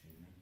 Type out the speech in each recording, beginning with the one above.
streaming.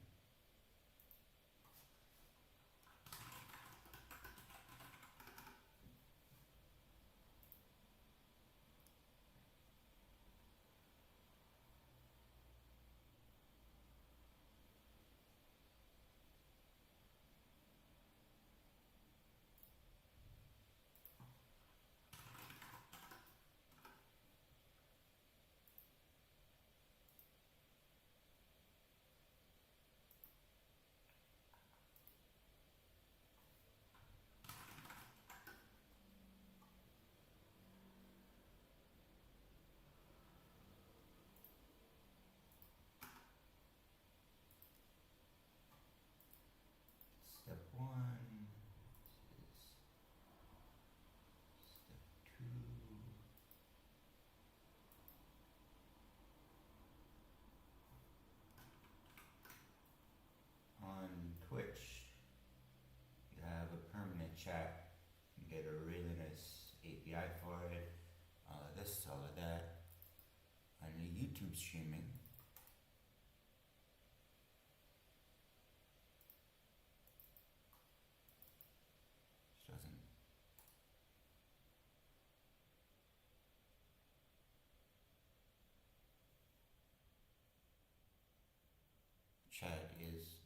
Step one is step two. On Twitch, you have a permanent chat. You get a really nice API for it. All of this, all of that. On the YouTube streaming, which doesn't.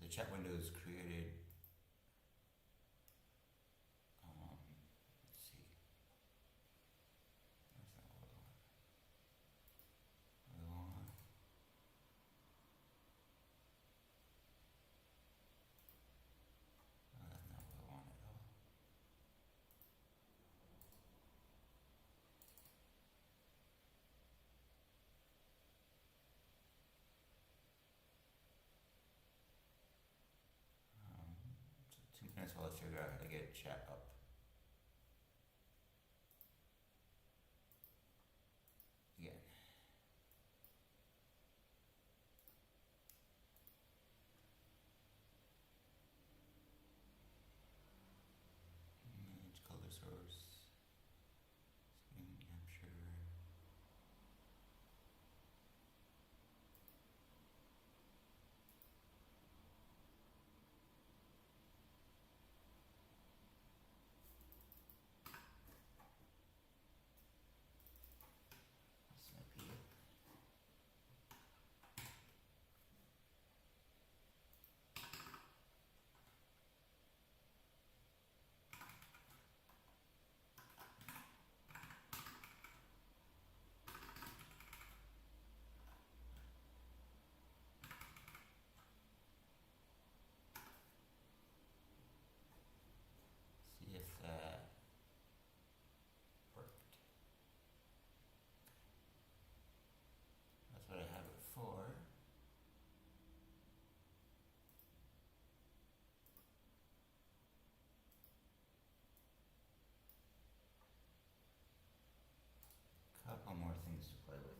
The chat window is created. Let's see. That's not what I want. Oh, that's not what I want at all. So 2 minutes while I figure out how to get chat up. Again. Manage color source. Screen capture. This might be it. See if that worked. That's what I have it for. Couple more things to play with.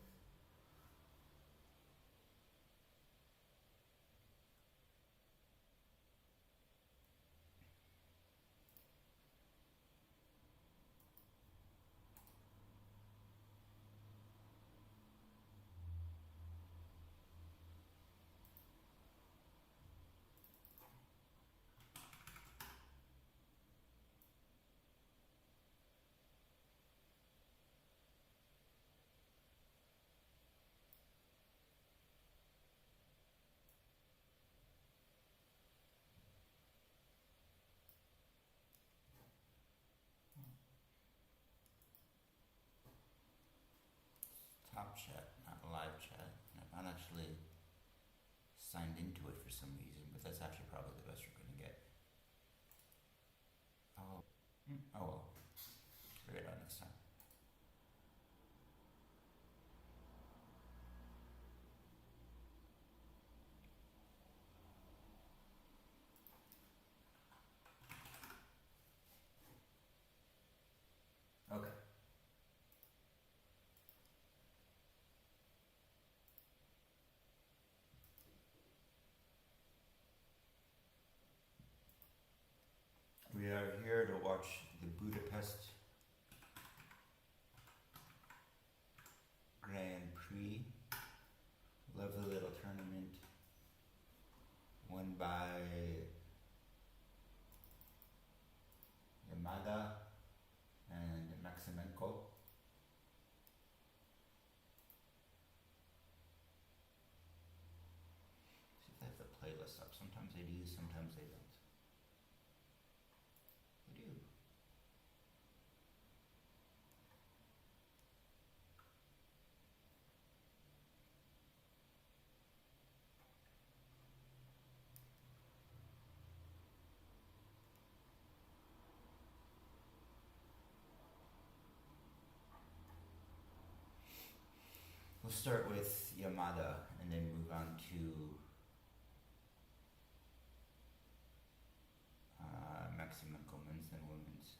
Top chat, not live chat. I'm not actually signed into it for some reason, but that's actually probably the best you're going to get. Oh, oh well. Figure it out next time. Okay. We are here to watch the Budapest Grand Prix. Lovely little tournament. by Yamada and Maksymenko. See if they have the playlist up. Sometimes they do, sometimes they don't. They do. We'll start with Yamada and then move on to Maksymenko, men's and women's.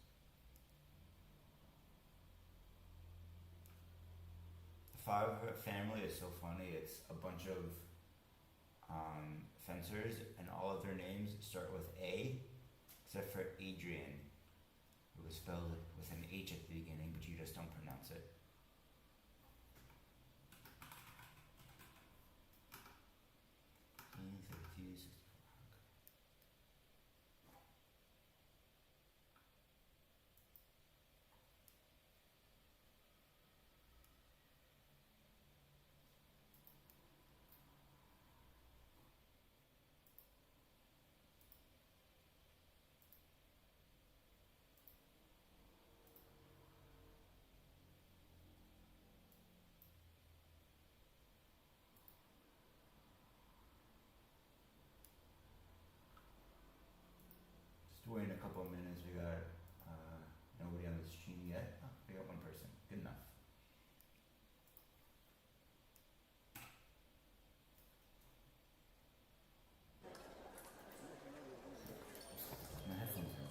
The Five family is so funny. It's a bunch of fencers, and all of their names start with A, except for Adrian, who was spelled with an H at the beginning, but you just don't pronounce it. Wait a couple of minutes. We got nobody on the stream yet. Oh, we got one person. Good enough. My headphones are.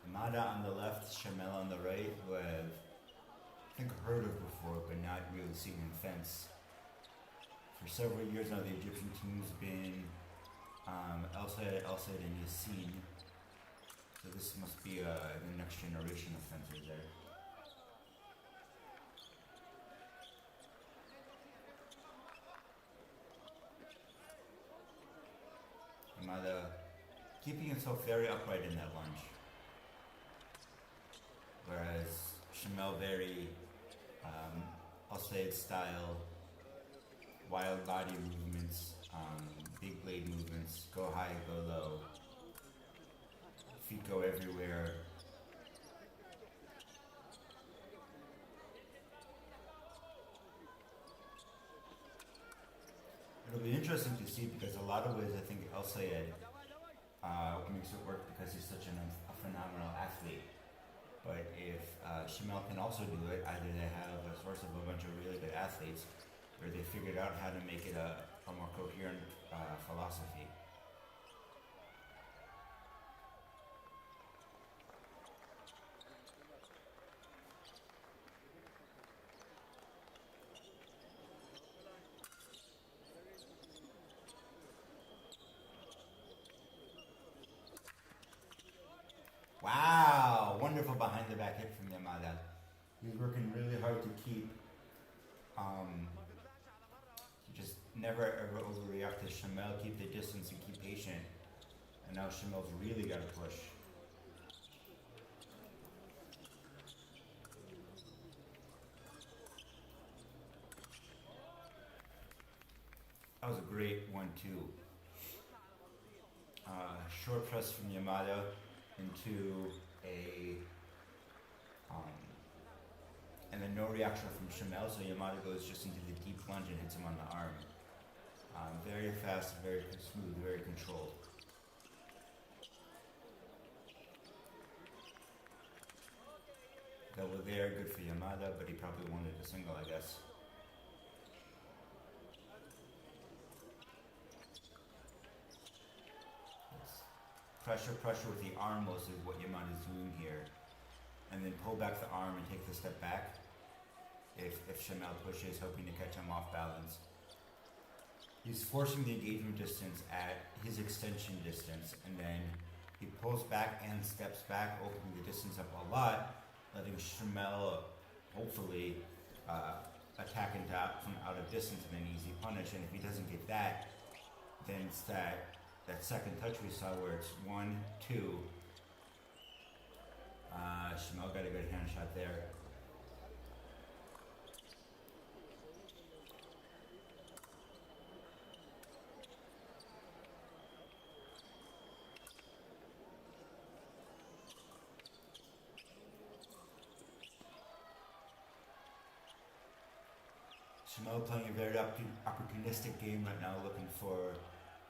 Yamada on the left, Shamel on the right, who I've I think heard of before, but not really seen in fence. For several years now, the Egyptian team's been El Sayed, and Yassin. So this must be the next generation of fencers there. Yamada keeping himself very upright in that lunge. Whereas Shamel very Al Sayed style, wild body movements, big blade movements, go high, go low, feet go everywhere. It'll be interesting to see because a lot of ways I think El Sayed makes it work because he's such a phenomenal athlete. But if Shamel can also do it, either they have a source of a bunch of really good athletes, or they figured out how to make it a more coherent philosophy. Wow, wonderful behind the back hit from Yamada. He's working really hard to keep, just never ever overreact to Shamel, keep the distance and keep patient. And now Shamel's really got to push. That was a great 1-2. Short press from Yamada into a and then no reaction from Shamel, so Yamada goes just into the deep lunge and hits him on the arm. Very fast, very smooth, very controlled. Double there, good for Yamada, but he probably wanted a single, I guess. Pressure with the arm mostly is what Yamada is doing here. And then pull back the arm and take the step back if Shamel pushes, hoping to catch him off balance. He's forcing the engagement distance at his extension distance, and then he pulls back and steps back, opening the distance up a lot, letting Schmel hopefully attack into from out of distance and an easy punish. And if he doesn't get that, then it's that second touch we saw where it's 1-2. Schmel got a good hand shot there. Schmel playing a very opportunistic game right now, looking for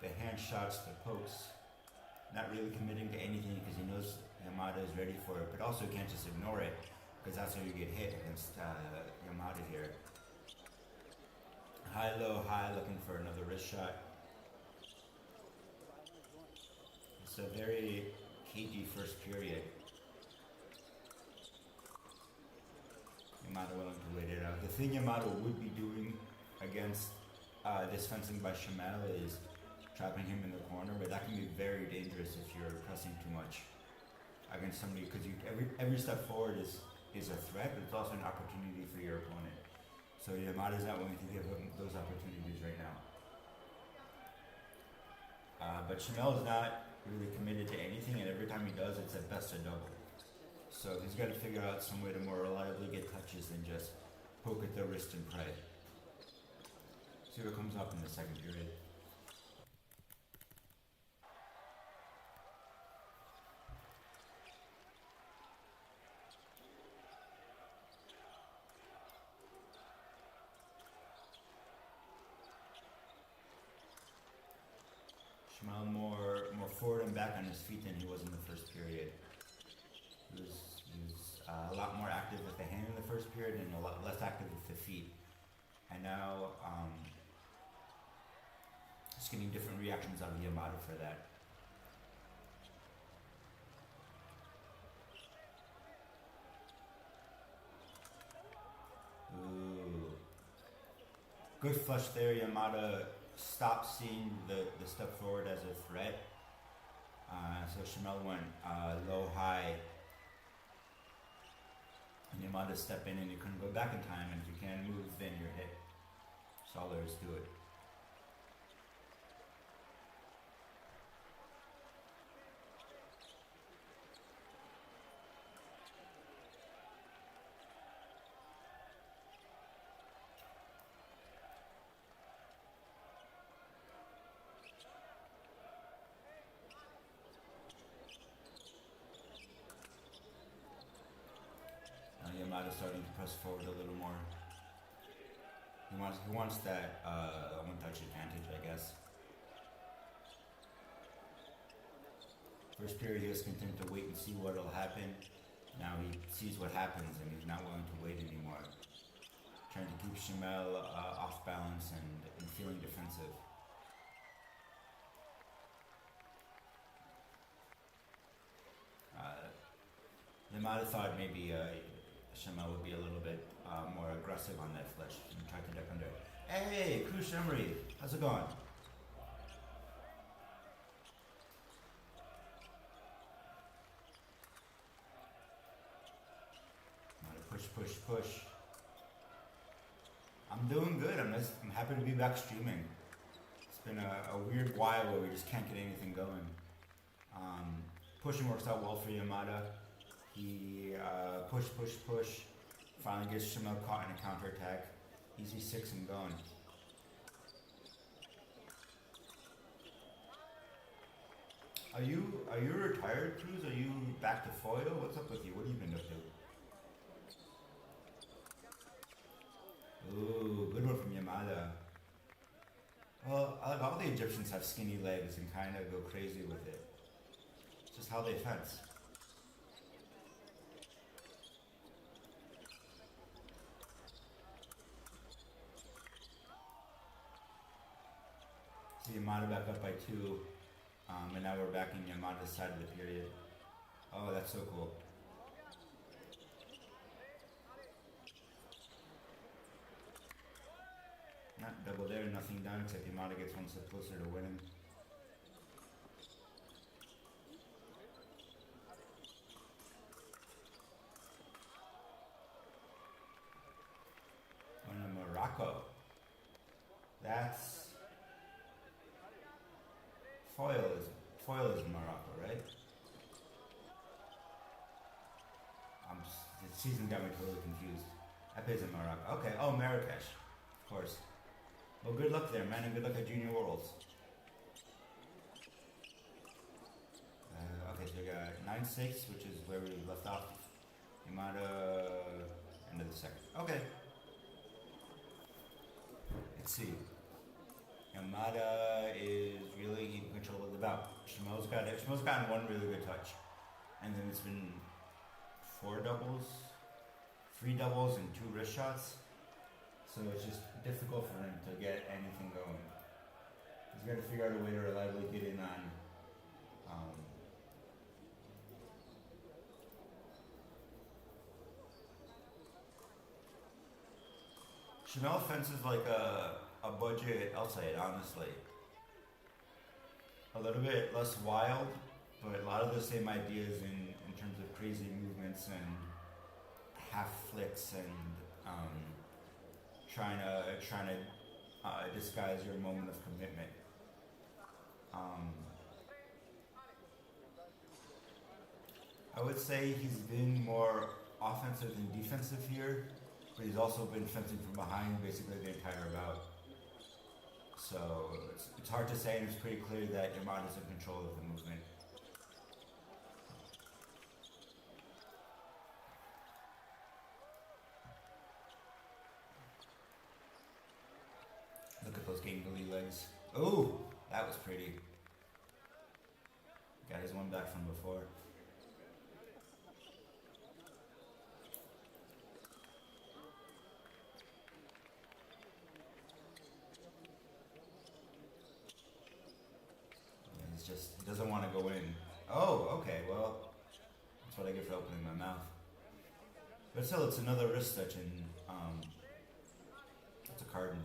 the hand shots, the pokes, not really committing to anything because he knows Yamada is ready for it, but also can't just ignore it because that's how you get hit against Yamada here. High, low, high, looking for another wrist shot. It's a very cagey first period. Yamada willing to wait it out. The thing Yamada would be doing against this fencing by Schmel is trapping him in the corner, but that can be very dangerous if you're pressing too much against somebody, because every step forward is a threat, but it's also an opportunity for your opponent. So Yamada's not willing to give him those opportunities right now. But Schmel is not really committed to anything, and every time he does, it's at best a double. So he's got to figure out some way to more reliably get touches than just poke at the wrist and pray. See what comes up in the second period. Schmel more forward and back on his feet than he was in the first period. He was a lot more active with the hand in the first period and a lot less active with the feet. And now just getting different reactions out of Yamada for that. Ooh. Good flush there. Yamada stopped seeing the step forward as a threat. So Schmel went low, high. And Yamada step in and you couldn't go back in time, and if you can't move, then you're hit. That's all there is to it. Yamada starting to press forward a little more. He wants that one-touch advantage, I guess. First period, he was content to wait and see what'll happen. Now he sees what happens and he's not willing to wait anymore. Trying to keep Schmel off balance and feeling defensive. Yamada thought maybe Schmel would be a little bit more aggressive on that flush and try to duck under. Hey, Cruz Shemri, how's it going? Push. I'm doing good. I'm happy to be back streaming. It's been a weird while where we just can't get anything going. Pushing works out well for Yamada. He push. Finally gets Schmel caught in a counterattack. Easy 6 and going. Are you retired, Cruz? Are you back to foil? What's up with you? What have you been up to? Ooh, good one from Yamada. Well, all the Egyptians have skinny legs and kind of go crazy with it. It's just how they fence. So Yamada back up by 2. And now we're back in Yamada's side of the period. Oh, that's so cool. Double there, nothing done except Yamada gets one step closer to winning. Going to Morocco. That's foil is Morocco, right? The season got me totally confused. Epes in Morocco. Okay. Oh, Marrakesh, of course. Well, good luck there, man, and good luck at Junior Worlds. Okay, so we got 9-6, which is where we left off. Yamada, end of the second. Okay. Let's see. Yamada is really in control of the bout. Shimel's gotten one really good touch. And then it's been 4 doubles, 3 doubles, and 2 wrist shots. So it's just difficult for him to get anything going. He's got to figure out a way to reliably get in on Chanel fences like a budget outside, honestly. A little bit less wild, but a lot of the same ideas in terms of crazy movements and half flicks and trying to disguise your moment of commitment. I would say he's been more offensive than defensive here, but he's also been fencing from behind basically the entire bout. So it's hard to say, and it's pretty clear that Yamada's in control of the movement. Look at those gangly legs. Oh, that was pretty. Got his one back from before. He doesn't want to go in. Oh, okay, well, that's what I get for opening my mouth. But still, it's another wrist touch, and it's a carton.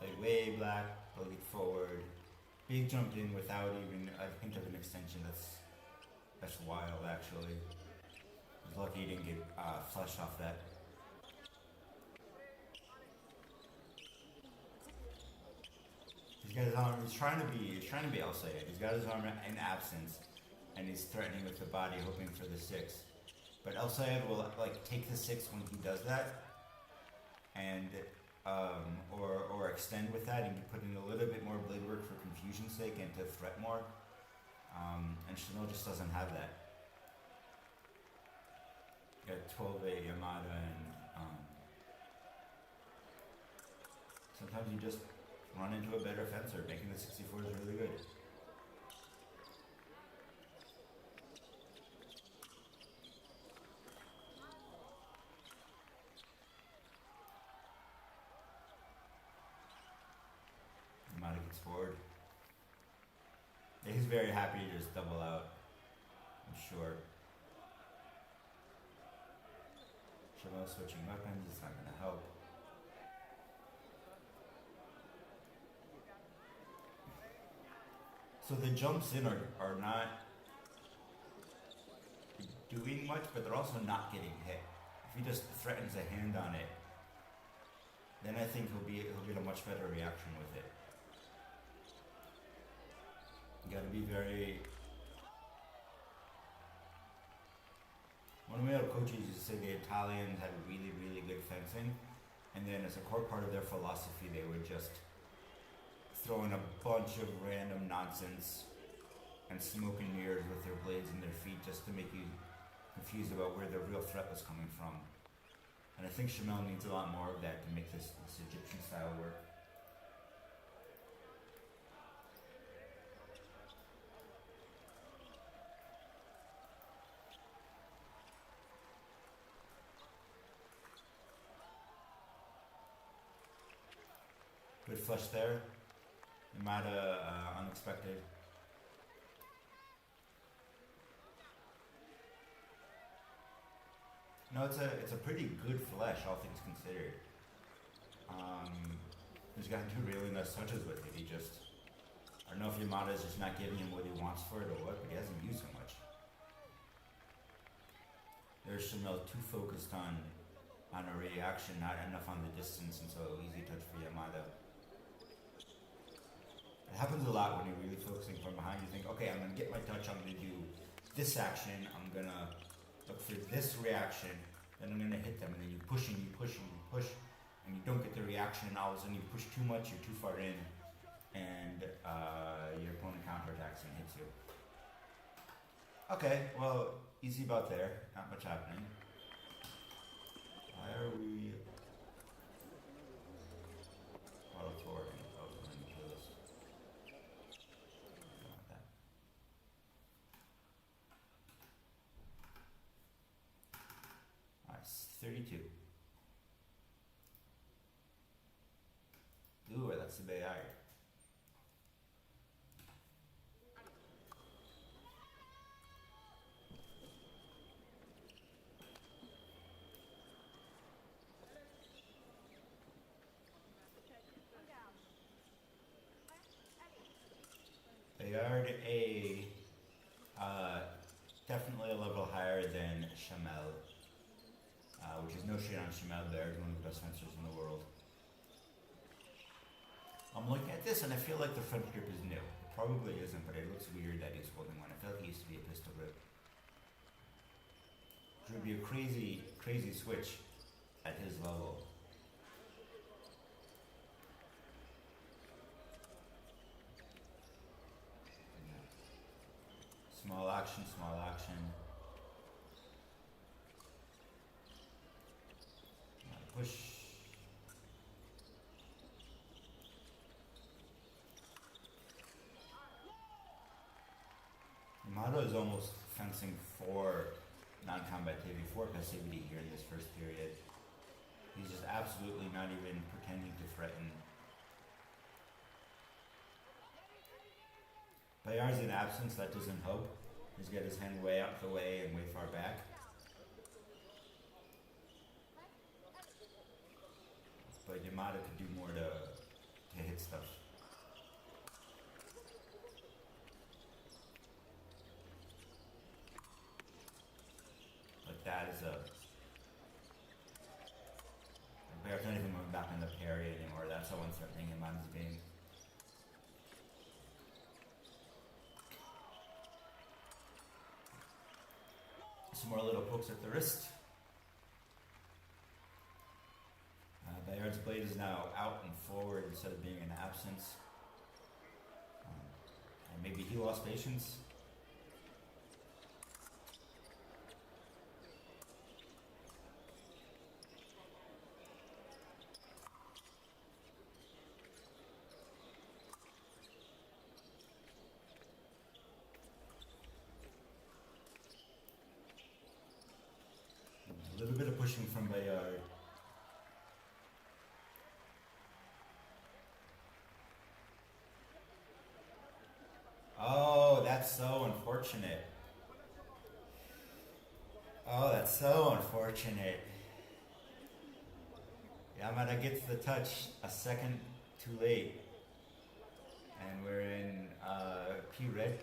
Like way black, leg forward, big jump in without even a hint of an extension. That's wild, actually. He's lucky he didn't get flushed off that. He's got his arm. He's trying to be outside. He's got his arm in absence, and he's threatening with the body, hoping for the 6. But El Sayed will like take the 6 when he does that, and or extend with that and put in a little bit more blade work for confusion's sake and to threat more. And Chanel just doesn't have that. Got 12-8 Yamada, and sometimes you just run into a better fencer. Making the 64 is really good. Yamada gets forward. He's very happy to just double out, I'm sure. Chanel switching weapons, it's not going to help. So the jumps in are not doing much, but they're also not getting hit. If he just threatens a hand on it, then I think he'll get a much better reaction with it. You gotta be very... One of my other coaches used to say the Italians had really, really good fencing, and then as a core part of their philosophy, they would just throw in a bunch of random nonsense and smoke and mirrors with their blades and their feet just to make you confused about where the real threat was coming from. And I think Shamel needs a lot more of that to make this Egyptian style work. Good flush there. Yamada, unexpected. No, it's a pretty good flesh, all things considered. He's got two really nice touches with it. He just, I don't know if Yamada's just not giving him what he wants for it or what, but he hasn't used so much. There's Shamel too focused on a reaction, not enough on the distance, and so easy touch for Yamada. It happens a lot when you're really focusing from behind. You think, okay, I'm going to get my touch, I'm going to do this action, I'm going to look for this reaction, then I'm going to hit them, and then you push and you push and you push, and you don't get the reaction, and all of a sudden you push too much, you're too far in, and your opponent counterattacks and hits you. Okay, well, easy about there, not much happening. Why are we auto forwarding? Oh, we're going to kill this. Don't want that. Nice, 32. Ooh, that's the Bayard. Bayard A, definitely a level higher than Shamel, which is no shade on Shamel. Bayard, one of the best fencers in the world. I'm looking at this and I feel like the front grip is new. It probably isn't, but it looks weird that he's holding one. I feel like he used to be a pistol grip. Which would be a crazy, crazy switch at his level. Small action, small action. Push. Yamada is almost fencing for non-combativity, for passivity here in this first period. He's just absolutely not even pretending to threaten. Bayard's in absence, that doesn't help. He's got his hand way out the way and way far back. But Yamada could do more to hit stuff. But that is a... Bayard's not even going back in the parry anymore. That's how unthreatening Yamada's being. Some more little pokes at the wrist. Bayard's blade is now out and forward instead of being in absence. And maybe he lost patience. A little bit of pushing from Bayard. Oh, that's so unfortunate. Oh, that's so unfortunate. Yamada gets the touch a second too late. And we're in P red.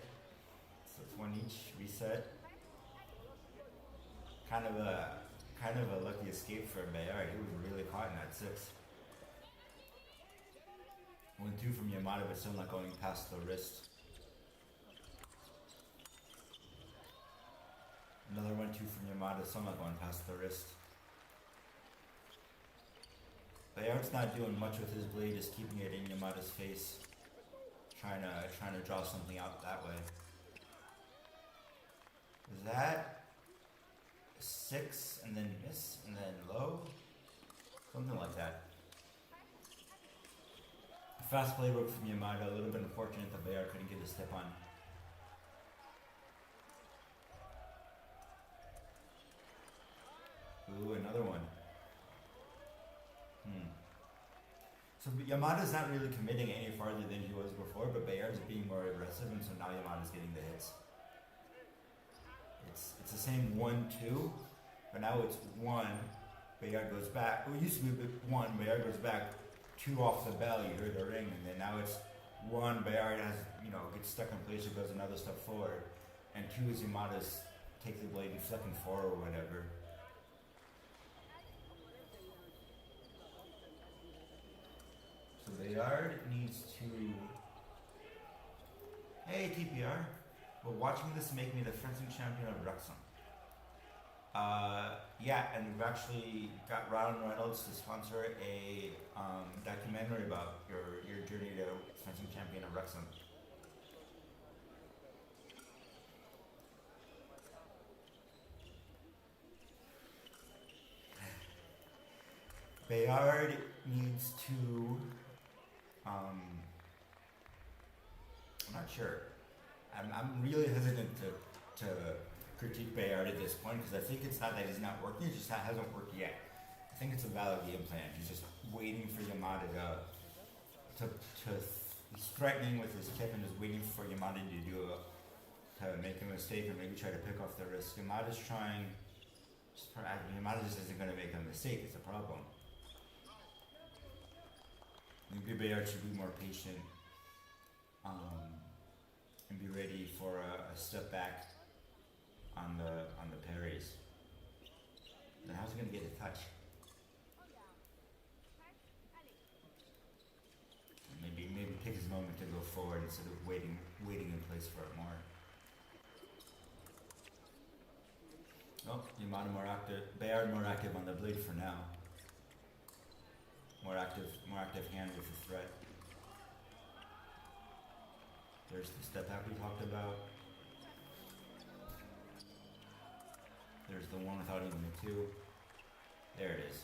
So it's one each, reset. Kind of a lucky escape for Bayard. He was really caught in that 6. 1-2 from Yamada, but still not going past the wrist. Another 1-2 from Yamada, still not going past the wrist. Bayard's not doing much with his blade, just keeping it in Yamada's face. Trying to draw something out that way. Is that 6 and then miss and then low? Something like that. Fast play work from Yamada, a little bit unfortunate that Bayard couldn't get a step on. Ooh, another one. So Yamada's not really committing any farther than he was before, but Bayard's being more aggressive, and so now Yamada's getting the hits. It's the same 1-2, but now it's 1, Bayard goes back. Well, it used to be 1, Bayard goes back, 2 off the bell, you hear the ring, and then now it's 1, Bayard has, gets stuck in place or goes another step forward, and 2 is Yamada's take the blade and flicking 4 or whatever. So Bayard needs to... Hey TPR, well, watching this make me the fencing champion of Wrexham. Yeah, and we've actually got Ryan Reynolds to sponsor a documentary about your journey to fencing champion of Wrexham. Bayard needs to, I'm not sure. I'm really hesitant to critique Bayard at this point because I think it's not that he's not working, it just hasn't worked yet. I think it's a valid game plan. He's just waiting for Yamada he's threatening with his tip and just waiting for Yamada to make a mistake or maybe try to pick off the wrist. Yamada just isn't going to make a mistake, it's a problem. Maybe Bayard should be more patient and be ready for a step back on the parries. Then how's he going to get a touch? Maybe pick his moment to go forward instead of waiting in place for it more. Oh, Yamada more active. Bayard more active on the blade for now. More active hand with the threat. There's the step back we talked about. There's the one without even the 2. There it is.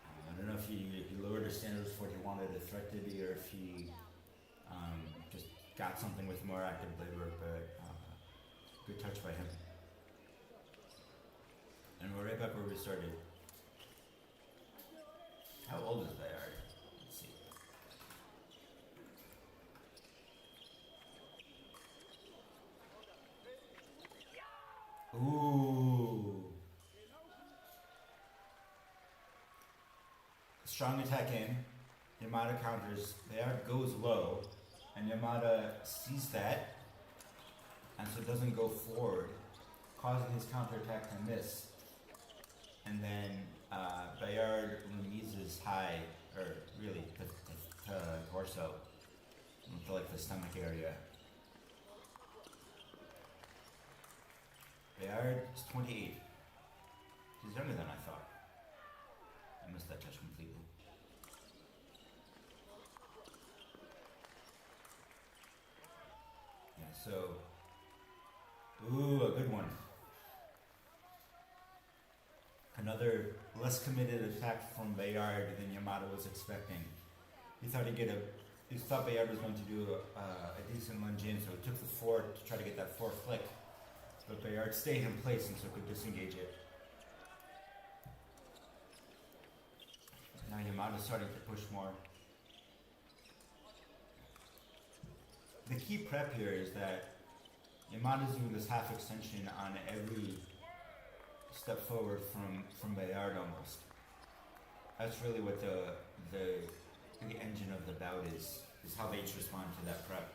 I don't know if he lowered his standards for what he wanted the threat to be, or if he just got something with more active blade work, but good touch by him. And we're right back where we started. How old is Bayard? Let's see. Ooh. Strong attack in. Yamada counters. Bayard goes low. And Yamada sees that. And so doesn't go forward, causing his counterattack to miss. And then Bayard remises high, or really the torso, to like the stomach area. Bayard is 28. He's younger than I thought. I missed that touch completely. Yeah, so... Ooh, a good one. Another less committed attack from Bayard than Yamada was expecting. He thought Bayard was going to do a decent lunge in, so he took the 4 to try to get that 4 flick. But Bayard stayed in place and so could disengage it. Now Yamada's starting to push more. The key prep here is that Yamada's doing this half extension on every step forward from Bayard almost. That's really what the engine of the bout is how they each respond to that prep.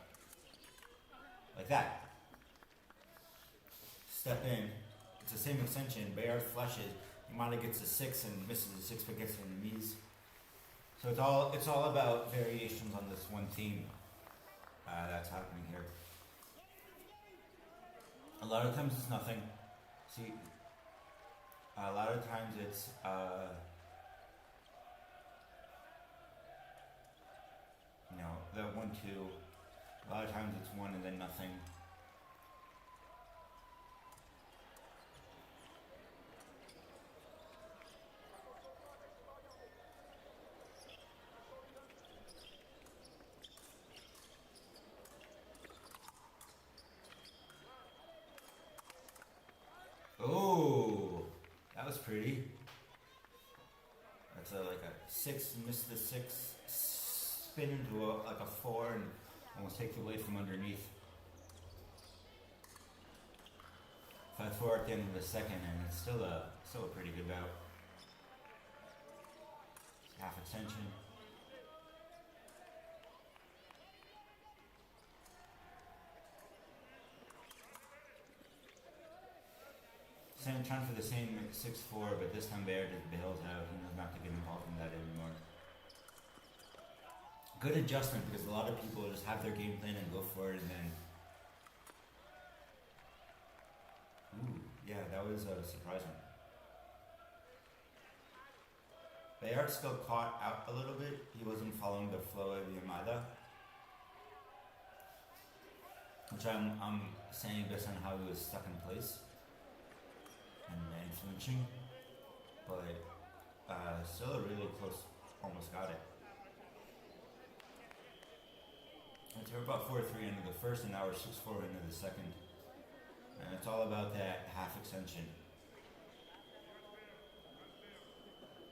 Like that. Step in, it's the same extension, Bayard flushes, Yamada gets a 6 and misses a 6 but gets it in the knees. So it's all about variations on this one theme that's happening here. A lot of times it's nothing. See, a lot of times it's that 1, 2. A lot of times it's 1 and then nothing. Oh, that was pretty. That's like a 6, missed the 6, spin into like a 4 and almost take the blade from underneath. 4 at the end of the second, and it's still a pretty good bout. Half extension. Same trying for the same 6-4, but this time Baird just bails out. He knows not to get involved in that anymore. Good adjustment, because a lot of people just have their game plan and go for it, and then... Ooh, yeah, that was surprising. Bayard still caught out a little bit. He wasn't following the flow of Yamada. Which I'm saying based on how he was stuck in place and flinching, but still a really close, almost got it. And so we're about 4-3 into the first, and now we're 6-4 into the second. And it's all about that half extension.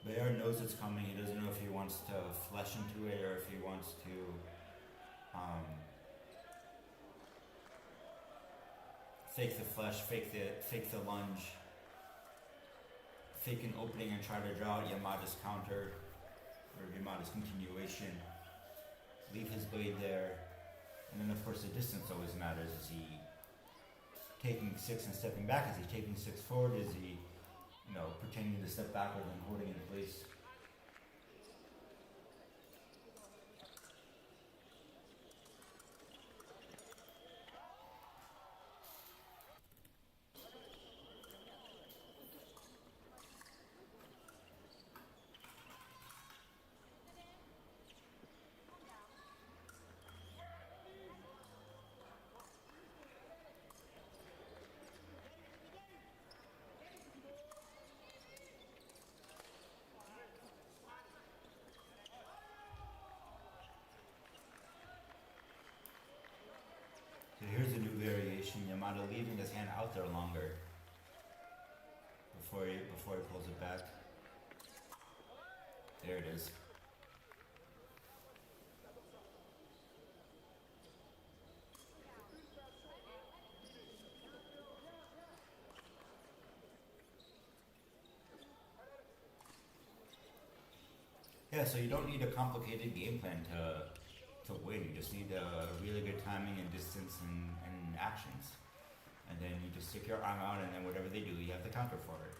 Bayard knows it's coming. He doesn't know if he wants to flesh into it or if he wants to fake the flesh, fake the lunge, fake an opening and try to draw out Yamada's counter or Yamada's continuation, leave his blade there, and then of course the distance always matters. Is he taking 6 and stepping back? Is he taking 6 forward? Is he, pretending to step backward and holding in place? So here's a new variation. Yamada leaving his hand out there longer before he pulls it back. There it is. Yeah, so you don't need a complicated game plan to win. You just need really good timing and distance and actions. And then you just stick your arm out, and then whatever they do, you have the counter for it.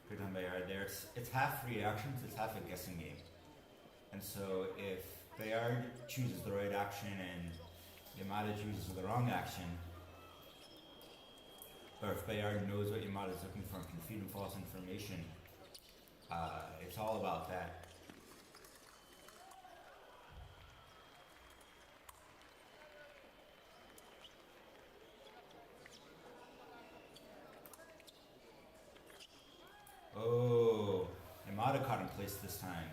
Good on Bayard there. It's half reactions, it's half a guessing game. And so if Bayard chooses the right action and Yamada chooses the wrong action, or if Bayard knows what Yamada is looking for and can feed him false information, it's all about that. Oh, Yamada caught in place this time.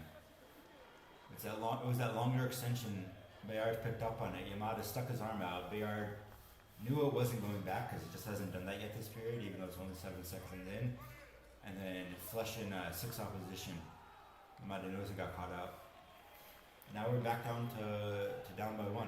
It was that longer extension. Bayard picked up on it. Yamada stuck his arm out. Bayard knew it wasn't going back because it just hasn't done that yet this period, even though it's only 7 seconds in. And then flush in 6 opposition. Yamada knows it got caught out. Now we're back down to down by 1.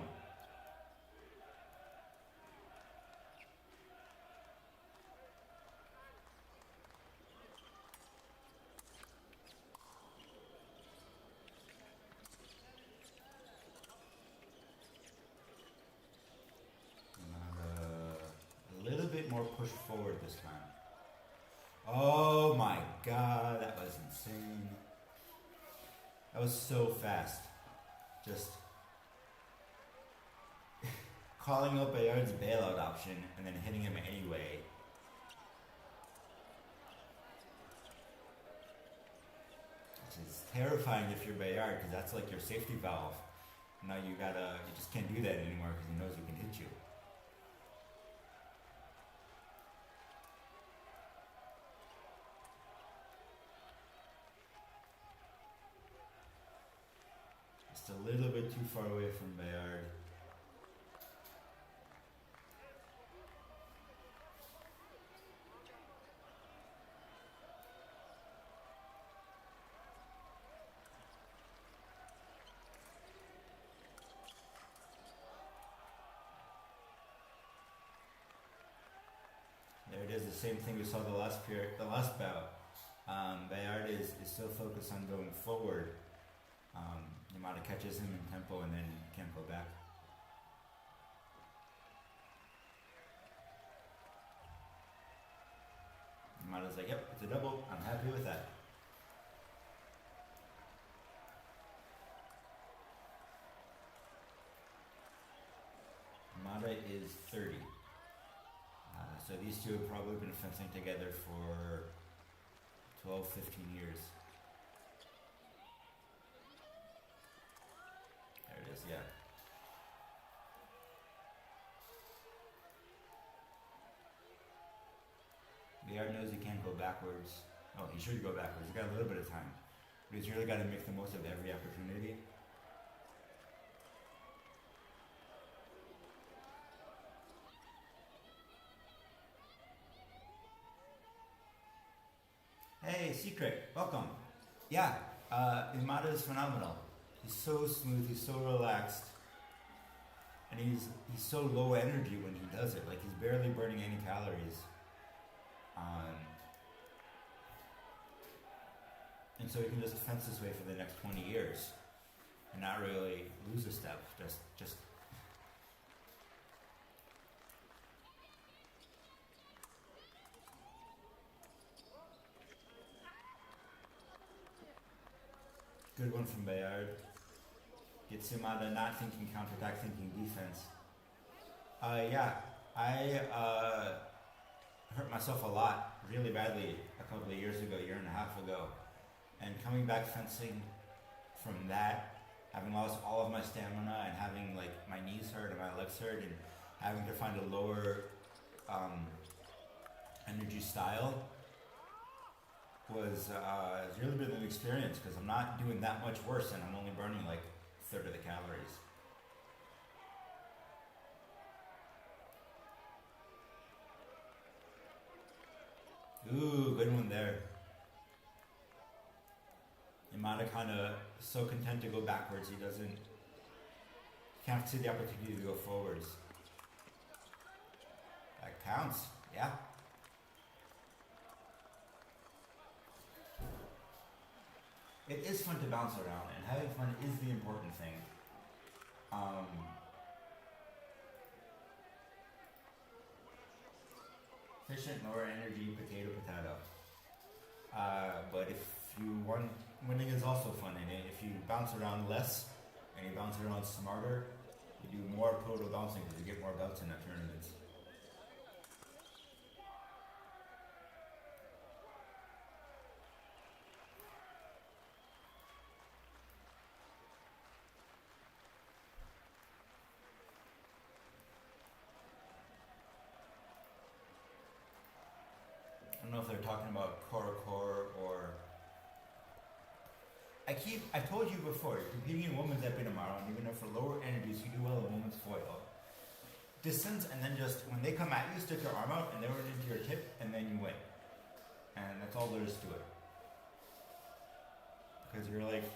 More push forward this time. Oh my god, that was insane. That was so fast. Just calling out Bayard's bailout option and then hitting him anyway. Which is terrifying if you're Bayard, because that's like your safety valve. Now you just can't do that anymore because he knows he can hit you. A little bit too far away from Bayard. the same thing we saw the last bout. Bayard is still focused on going forward. Yamada catches him in tempo and then can't go back. Yamada's like, yep, it's a double. I'm happy with that. Yamada is 30. So these two have probably been fencing together for 12, 15 years. There it is, yeah. Bayard knows he can't go backwards. Oh, he should go backwards. He's got a little bit of time. But he's really got to make the most of every opportunity. Hey, Secret, welcome. Yeah, Yamada is phenomenal. He's so smooth, he's so relaxed. And he's so low energy when he does it. Like, he's barely burning any calories. And so he can just fence his way for the next 20 years and not really lose a step. Just good one from Bayard. Gets Yamada not thinking counterattack, thinking defense. Yeah, I hurt myself a lot, really badly, a couple of years ago, year and a half ago. And coming back fencing from that, having lost all of my stamina and having like my knees hurt and my legs hurt and having to find a lower energy style was it's really been an experience because I'm not doing that much worse and I'm only burning like a third of the calories. Ooh, good one there. Yamada kind of so content to go backwards, he can't see the opportunity to go forwards. That counts, yeah. It is fun to bounce around, and having fun is the important thing. Efficient, lower energy, potato. But if you want, winning is also fun in it. If you bounce around less and you bounce around smarter, you do more total bouncing because you get more belts in that tournaments. I don't know if they're talking about core or... I told you before, you're competing in women's epi tomorrow, and even if for lower energies, you do well in women's foil. Distance, and then just, when they come at you, stick your arm out, and they run into your tip, and then you win. And that's all there is to it. Because you're like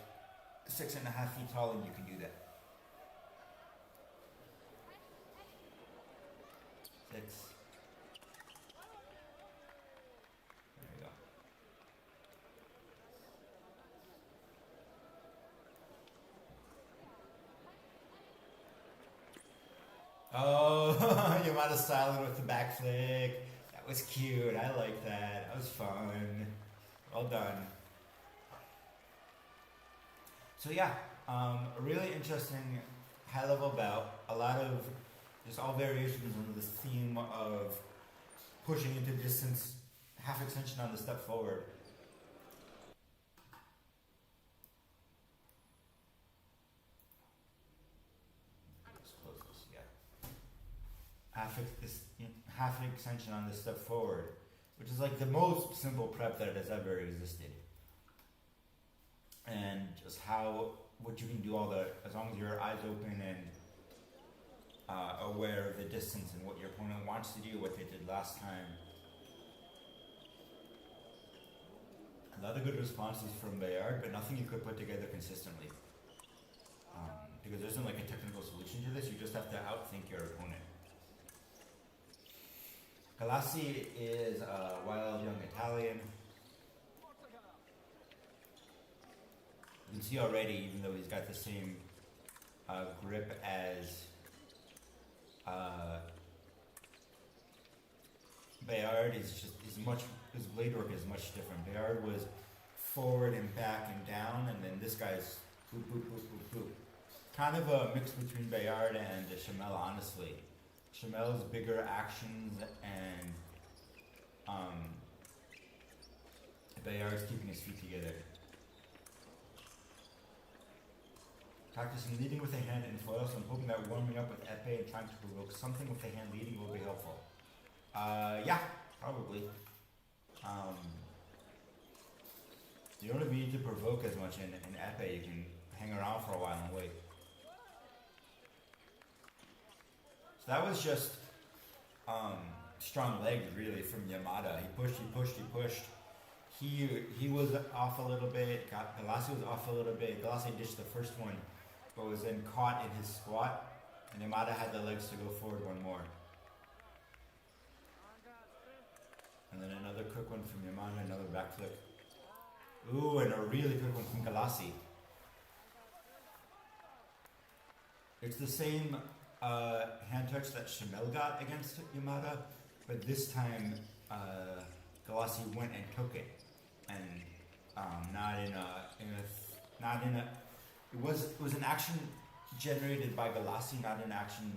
6.5 feet tall, and you can do that. 6. Oh, Yamada styling with the back flick. That was cute. I like that. That was fun. Well done. So yeah, a really interesting high-level bout. A lot of just all variations on this theme of pushing into distance, half extension on the step forward. Half extension on this step forward, which is like the most simple prep that has ever existed. And just what you can do as long as your eyes open and aware of the distance and what your opponent wants to do, what they did last time. A lot of good responses from Bayard, but nothing you could put together consistently. Because there isn't like a technical solution to this, you just have to outthink your opponent. Galassi is a wild young Italian. You can see already, even though he's got the same grip as Bayard, his blade work is much different. Bayard was forward and back and down, and then this guy's boop, boop, boop, boop, boop. Kind of a mix between Bayard and Chamel, honestly. Chamel's bigger actions and Bayard's keeping his feet together. Practicing leading with the hand in foil, so I'm hoping that warming up with epee and trying to provoke something with the hand leading will be helpful. Yeah, probably. You don't even need to provoke as much in epee. You can hang around for a while and wait. So that was just strong legs, really, from Yamada. He pushed, he pushed, he pushed. He was off a little bit. Galassi was off a little bit. Galassi dished the first one, but was then caught in his squat. And Yamada had the legs to go forward one more. And then another quick one from Yamada, another backflip. Ooh, and a really good one from Galassi. It's the same hand touch that Chamel got against Yamada, but this time Galassi went and took it, and it was an action generated by Galassi, not an action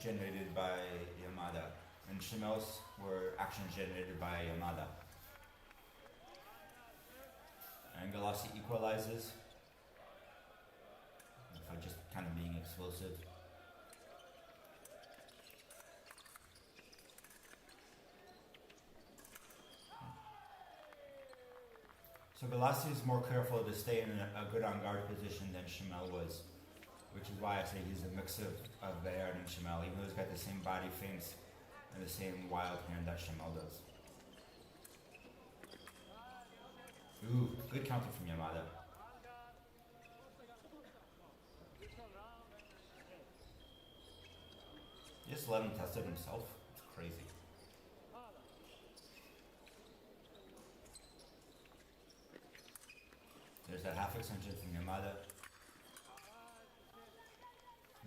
generated by Yamada, and Chamel's were actions generated by Yamada. And Galassi equalizes by just kind of being explosive. So Galassi is more careful to stay in a good on guard position than Chamel was, which is why I say he's a mix of Bayard and Chamel, even though he's got the same body feints and the same wild hand that Chamel does. Ooh, good counter from Yamada. Just let him test it himself. It's crazy. There's that half extension from Yamada.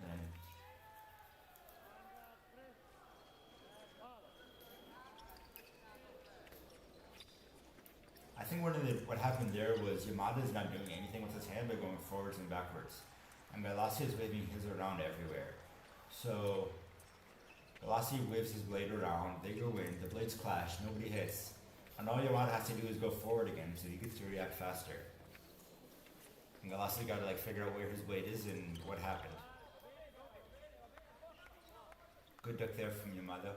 Then I think what happened there was Yamada is not doing anything with his hand but going forwards and backwards. And Galassi is waving his around everywhere. So Galassi waves his blade around, they go in, the blades clash, nobody hits. And all Yamada has to do is go forward again so he gets to react faster. And Galassi got to figure out where his blade is and what happened. Good duck there from Yamada.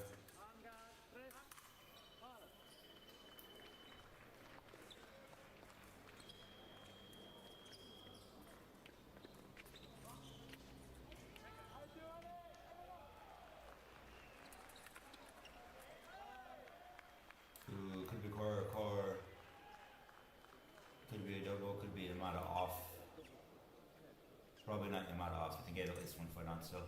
Ooh, could be core. Could be a double, could be Yamada off. Probably not Yamada off, I think he had at least 1 foot on still.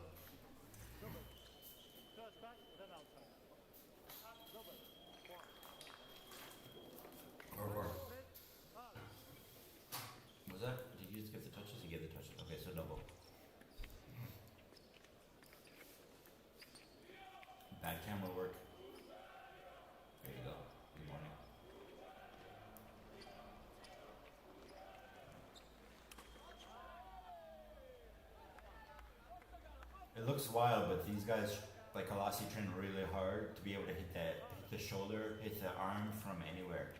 Core. Was that? Did you just get the touches? You gave the touches. Okay, so double. Bad camera work. There you go. Good morning. It looks wild, but these guys, like Galassi, train really hard to be able to hit the shoulder, hit the arm from anywhere.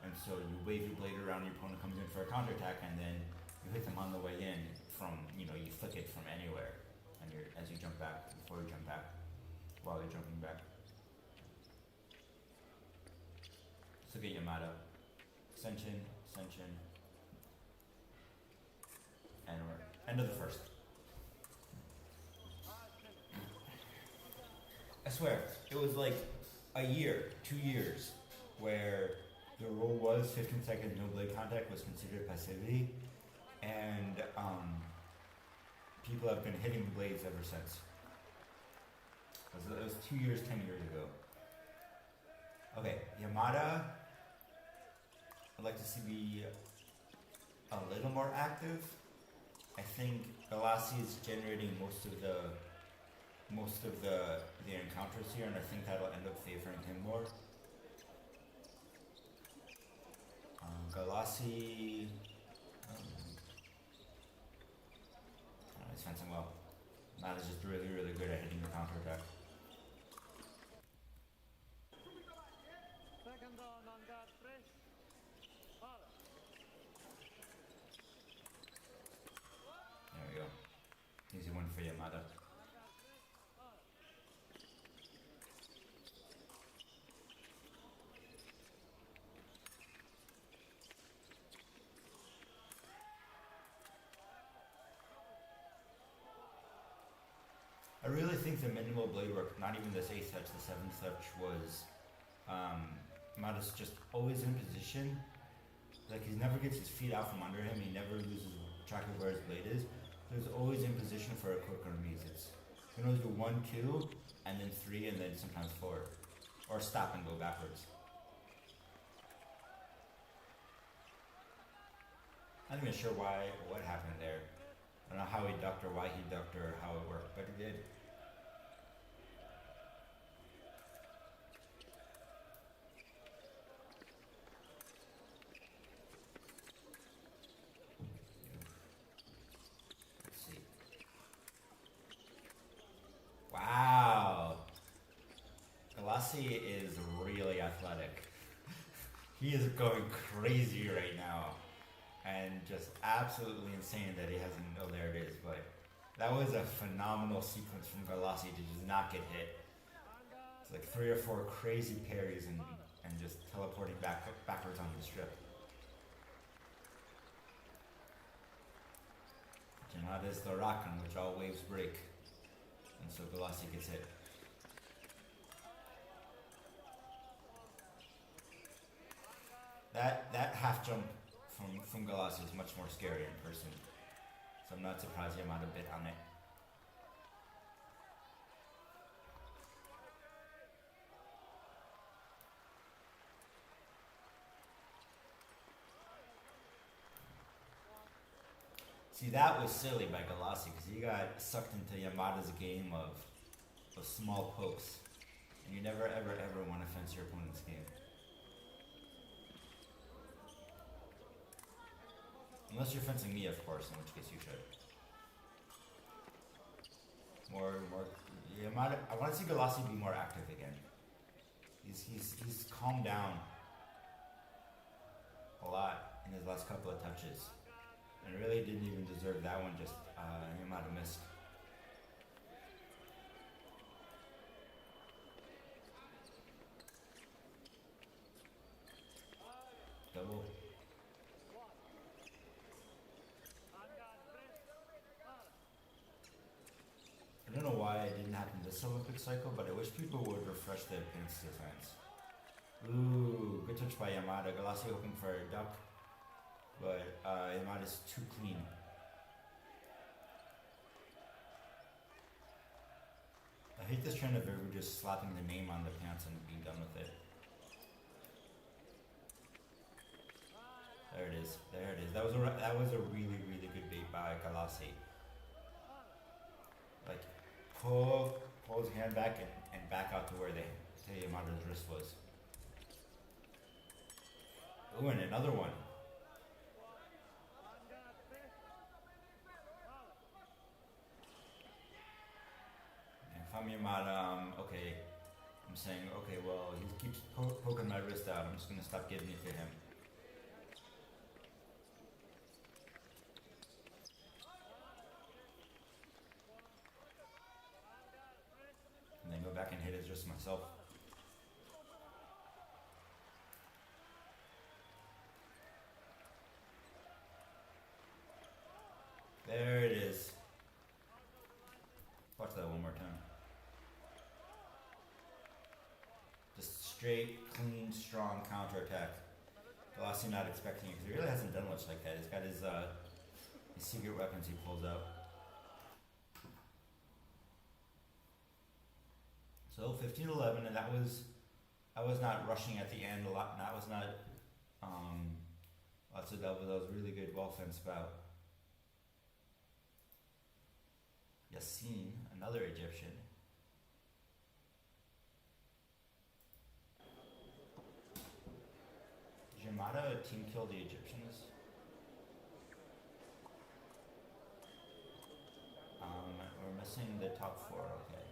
And so you wave your blade around, your opponent comes in for a counterattack, and then you hit them on the way in from, you flick it from anywhere. And as you jump back, before you jump back, while you're jumping back. So get Yamada. Ascension, and we're end of the first. I swear, it was like a year, 2 years, where the rule was 15 seconds no blade contact was considered passivity, and people have been hitting blades ever since. It was 2 years, 10 years ago. Okay, Yamada, I'd like to see be a little more active. I think Galassi is generating most of the encounters here, and I think that'll end up favoring him more. Galassi, he's fencing well. Matt is just really, really good at hitting the counter attack. There we go. Easy one for Yamada. I really think the minimal blade work, not even this 8th touch, the 7th touch was, Yamada's just always in position. Like, he never gets his feet out from under him, he never loses track of where his blade is. So he's always in position for a quick remise. You can always do 1, 2, and then 3, and then sometimes 4. Or stop and go backwards. I'm not even sure what happened there. I don't know how he ducked or why he ducked or how it worked, but he did. Let's see. Wow! Galassi is really athletic. He is going crazy right now. And just absolutely insane that he hasn't. Oh, there it is. But that was a phenomenal sequence from Galassi to just not get hit. It's like 3 or 4 crazy parries and just teleporting backwards on the strip. Yamada is the rock on which all waves break, and so Galassi gets hit. That half jump from Galassi is much more scary in person. So I'm not surprised Yamada bit on it. See, that was silly by Galassi because he got sucked into Yamada's game of small pokes. And you never ever ever want to fence your opponent's game. Unless you're fencing me, of course, in which case you should. More. Yamada, I want to see Galassi be more active again. He's calmed down a lot in his last couple of touches, and really didn't even deserve that one. Just Yamada missed. Double. I don't know why it didn't happen this Olympic cycle, but I wish people would refresh their pinch defense. Ooh, good touch by Yamada. Galassi hoping for a duck, but Yamada's too clean. I hate this trend of everyone just slapping the name on the pants and being done with it. There it is. There it is. That was a really, really good bait by Galassi. Like, pull his hand back and back out to where Yamada's wrist was. Ooh, and another one. And if I'm Yamada, okay, I'm saying, okay, well, he keeps poking my wrist out. I'm just going to stop giving it to him. And then go back and hit his wrist myself. There it is. Watch that one more time. Just straight, clean, strong counterattack. Galassi not expecting it because he really hasn't done much like that. He's got his secret weapons he pulls out. So 15-11, and that was I was not rushing at the end a lot. And I was not um, lots of doubles. That was really good ball fence bout. Yassin, another Egyptian. Yamada team killed the Egyptians. We're missing the top four, okay.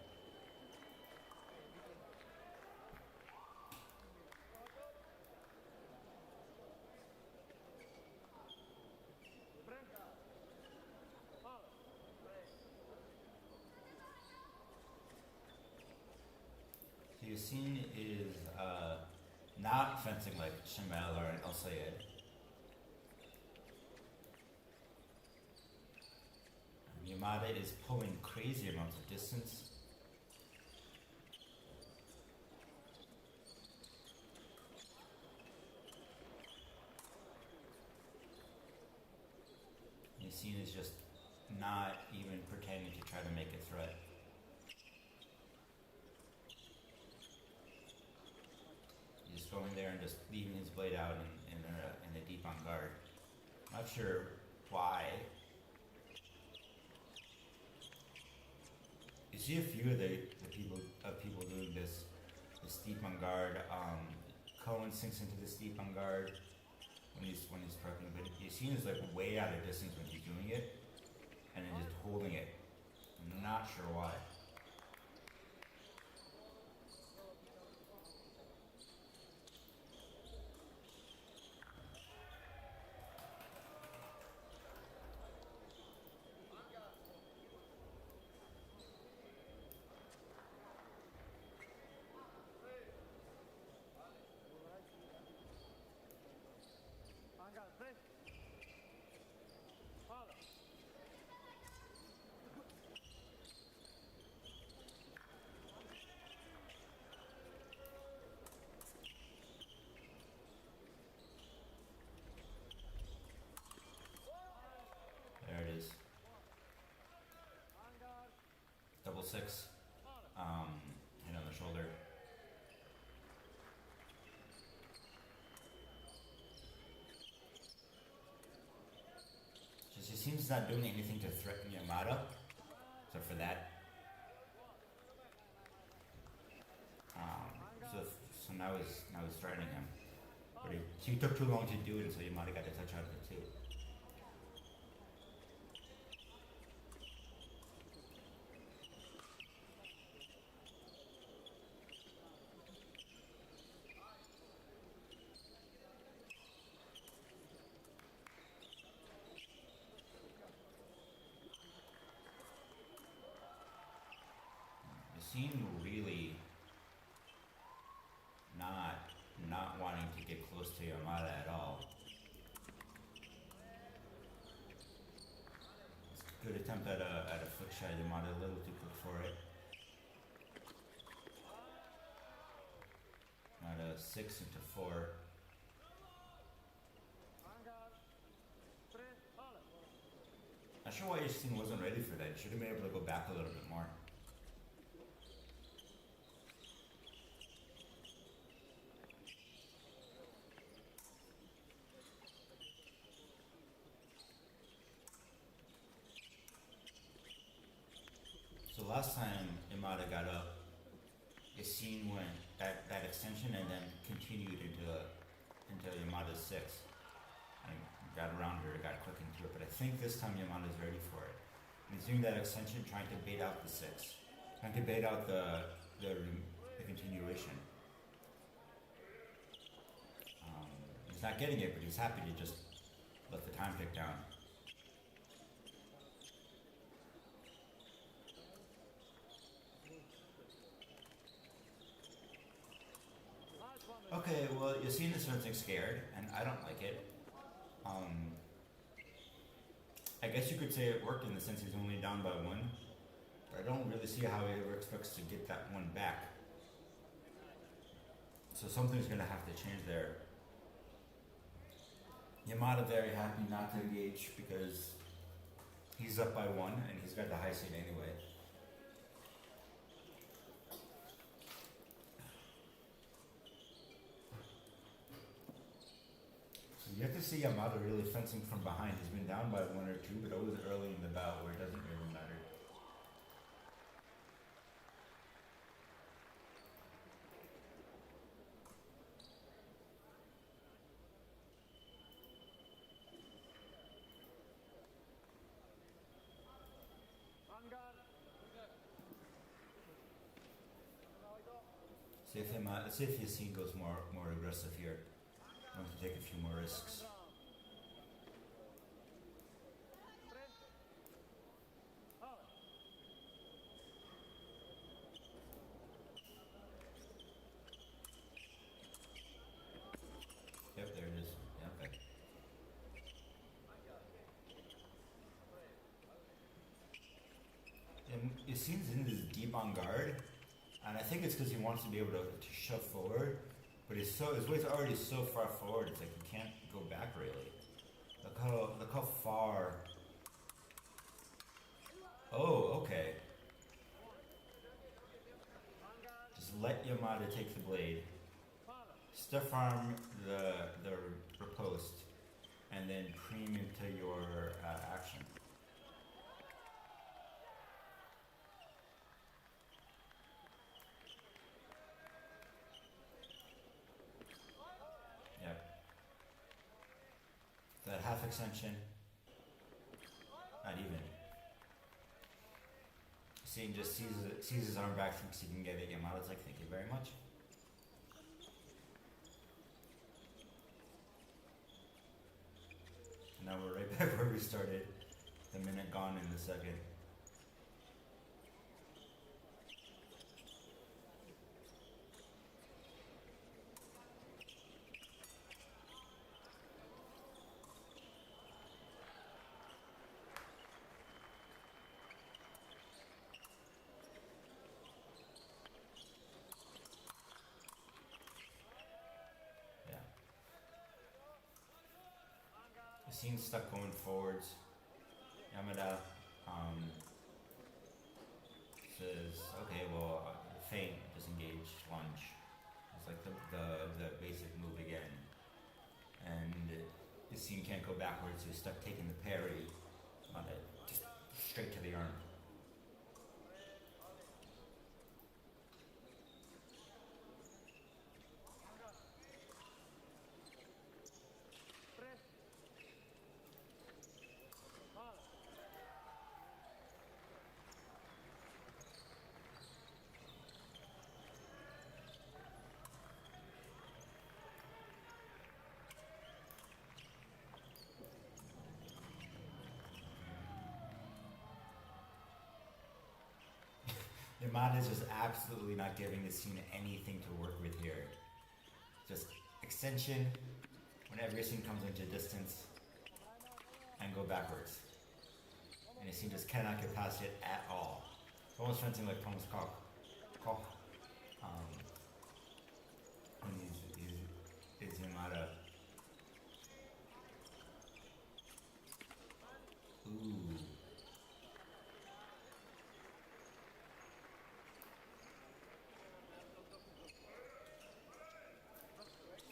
So Yassine is not fencing like Shamel or El Sayed. Yamada is pulling crazy amounts of distance. Yassine is just not even pretending to try to make a threat. He's just going there and just leaving his blade out in a deep on guard. Not sure why. You see a few of the people doing this steep on guard. Cohen sinks into the steep on guard when he's prepping, but Yassine is like way out of distance when he's doing it, and then just holding it. I'm not sure why. There it is. Double six. Hit on the shoulder. Just he seems not doing anything to threaten Yamada, except for that. So now he's threatening him, but he took too long to do it, so Yamada got a touch out of it too. Seem really not wanting to get close to Yamada at all. Good attempt at a flick shot. Yamada a little too quick for it. Not a 6 into 4. Not sure why Yassine wasn't ready for that. He should have been able to go back a little bit more. So last time Yamada got up, Yassine went that extension and then continued into Yamada's 6. And got around her, got quick into it, but I think this time Yamada's ready for it. And he's doing that extension, trying to bait out the 6. Trying to bait out the continuation. He's not getting it, but he's happy to just let the time tick down. Okay, well, Yassine is fencing scared, and I don't like it. I guess you could say it worked in the sense he's only down by 1, but I don't really see how he ever expects to get that 1 back. So something's going to have to change there. Yamada very happy not to engage because he's up by 1 and he's got the high seat anyway. see Yamada really fencing from behind. He's been down by 1 or 2, but always early in the bout where it doesn't really matter. See if Yassine goes more aggressive here. Wants to take a few more risks. Yep, there it is. Yeah, okay. And Yassine's in this deep on guard, and I think it's because he wants to be able to shove forward, but his weight's already so far forward. It's like he can't go back really. Look how far. Oh, okay. Just let Yamada take the blade, stiff arm the riposte, and then cream into your action. Yep. That half extension, not even. Seeing just sees his arm back, thinks he can get it. Yamada's like, thank you very much. And now we're right back where we started. The minute gone in the second. Scene's stuck going forwards. Yamada says, okay, well, feint, disengage, lunge. It's like the basic move again. And the scene can't go backwards, so he's stuck taking the parry on it, just straight to the arm. Yamada is just absolutely not giving the scene anything to work with here. Just extension whenever your scene comes into distance and go backwards. And your scene just cannot get past it at all. It's almost fencing like Thomas Koch. And he's Yamada. Ooh.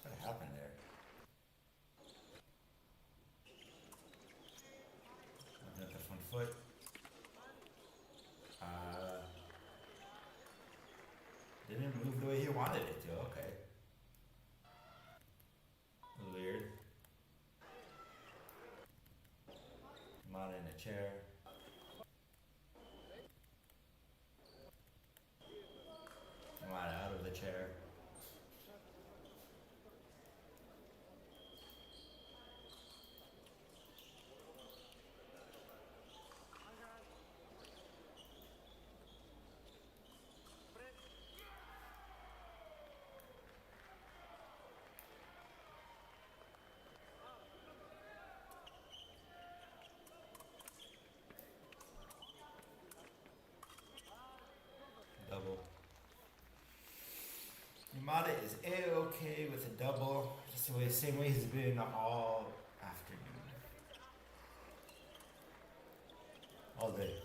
What happened there? Looking at the front foot. Didn't move the way he wanted it to, okay. Weird. Yamada in a chair. Yamada out of the chair. Double. Yamada is A-okay with a double, just the same way he's been all afternoon. All day.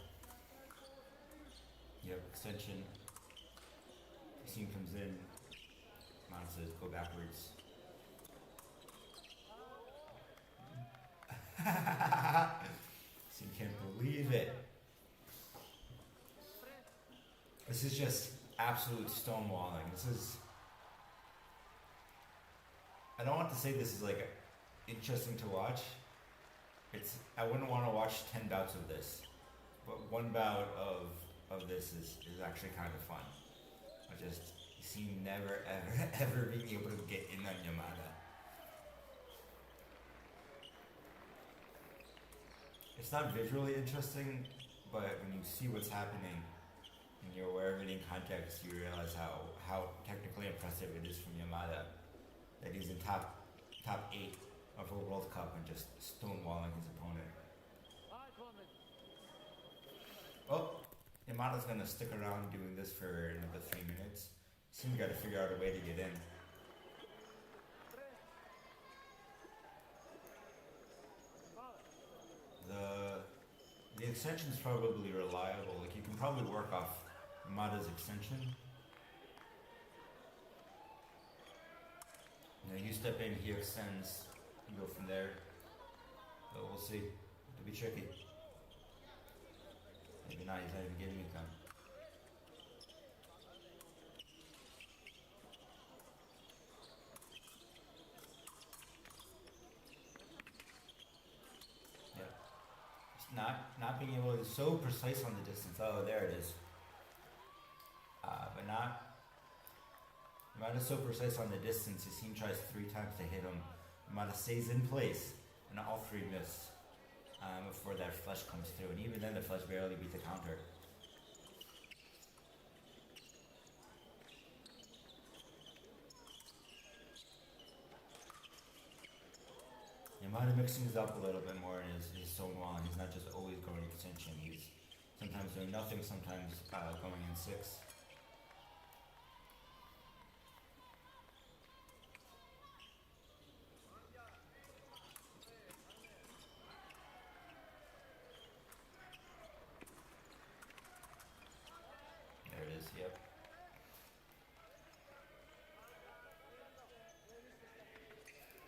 Yep, extension. Scene comes in. Yamada says, go backwards. So you can't believe it. This is just absolute stonewalling. This is. I don't want to say this is like interesting to watch. I wouldn't want to watch 10 bouts of this, but one bout of this is actually kind of fun. I just see never ever ever being able to get in on Yamada. It's not visually interesting, but when you see what's happening and you're aware of it in context, you realize how technically impressive it is from Yamada that he's in top 8 of a World Cup and just stonewalling his opponent. Oh, Yamada's gonna stick around doing this for another 3 minutes. Seems got to figure out a way to get in. The extension is probably reliable. Like you can probably work off Yamada's extension. You step in, he extends, you go from there. But we'll see. It'll be tricky. Maybe not, he's not even giving it time. Yeah. Just not being able to, so precise on the distance. Oh, there it is. But not. Yamada so precise on the distance, his team tries 3 times to hit him. Yamada stays in place, and all 3 miss before that flush comes through. And even then, the flush barely beat the counter. Yamada mixing things up a little bit more in his zone one. He's not just always going extension. He's sometimes doing nothing, sometimes going in 6. Yep.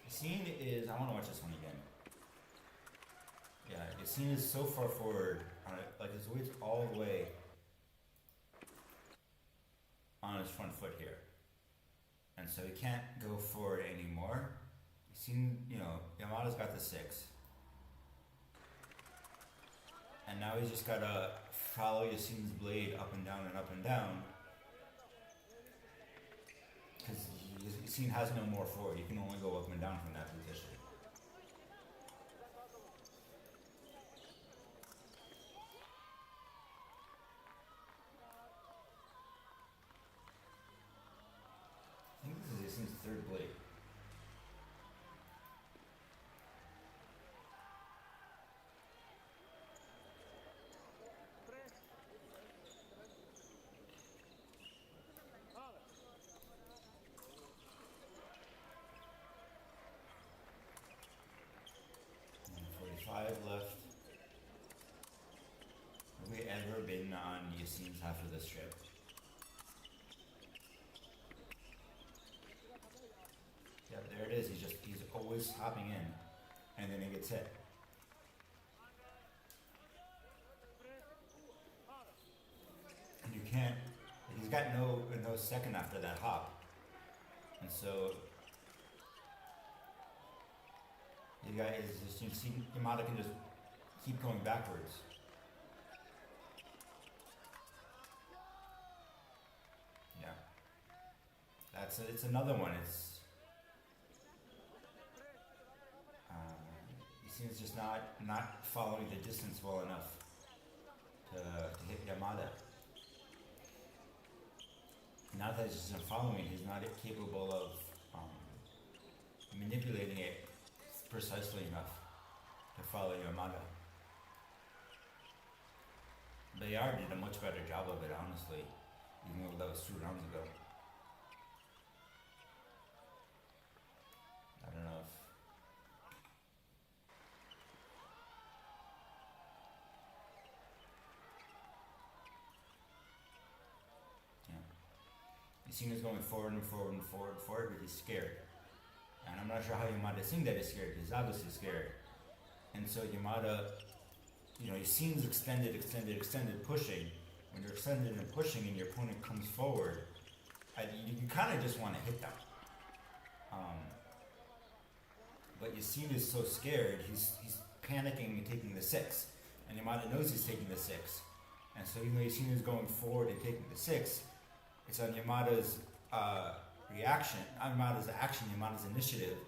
The scene is. I want to watch this one again. Yeah, the scene is so far forward. Like his weight's all the way on his front foot here, and so he can't go forward anymore. You seen, Yamada's got the 6, and now he's just gotta follow Yassine's blade up and down and up and down. Because Yassine has no more forward. You can only go up and down from that position. I think this is Yassine's 3rd blade. Left. Have we ever been on Yassine's half of this trip? Yeah, there it is. He's always hopping in, and then he gets hit. And you can't. He's got no second after that hop, and so. You guys, you see, Yamada can just keep going backwards. Yeah, it's another one. He seems just not following the distance well enough to hit Yamada. Not that he's just not following; he's not capable of manipulating it precisely enough to follow Yamada. Bayard did a much better job of it, honestly, even though that was 2 rounds ago. I don't know if... Yeah. Yassine is going forward and forward and forward, but he's scared. And I'm not sure how Yamada is seeing that he's scared. He's obviously scared. And so Yamada, he seems extended, pushing. When you're extended and pushing and your opponent comes forward, you kind of just want to hit them. But Yasin is so scared, he's panicking and taking the 6. And Yamada knows he's taking the 6. And so even though Yasin is going forward and taking the 6, it's on Yamada's reaction, Yamada's action, Yamada's initiative.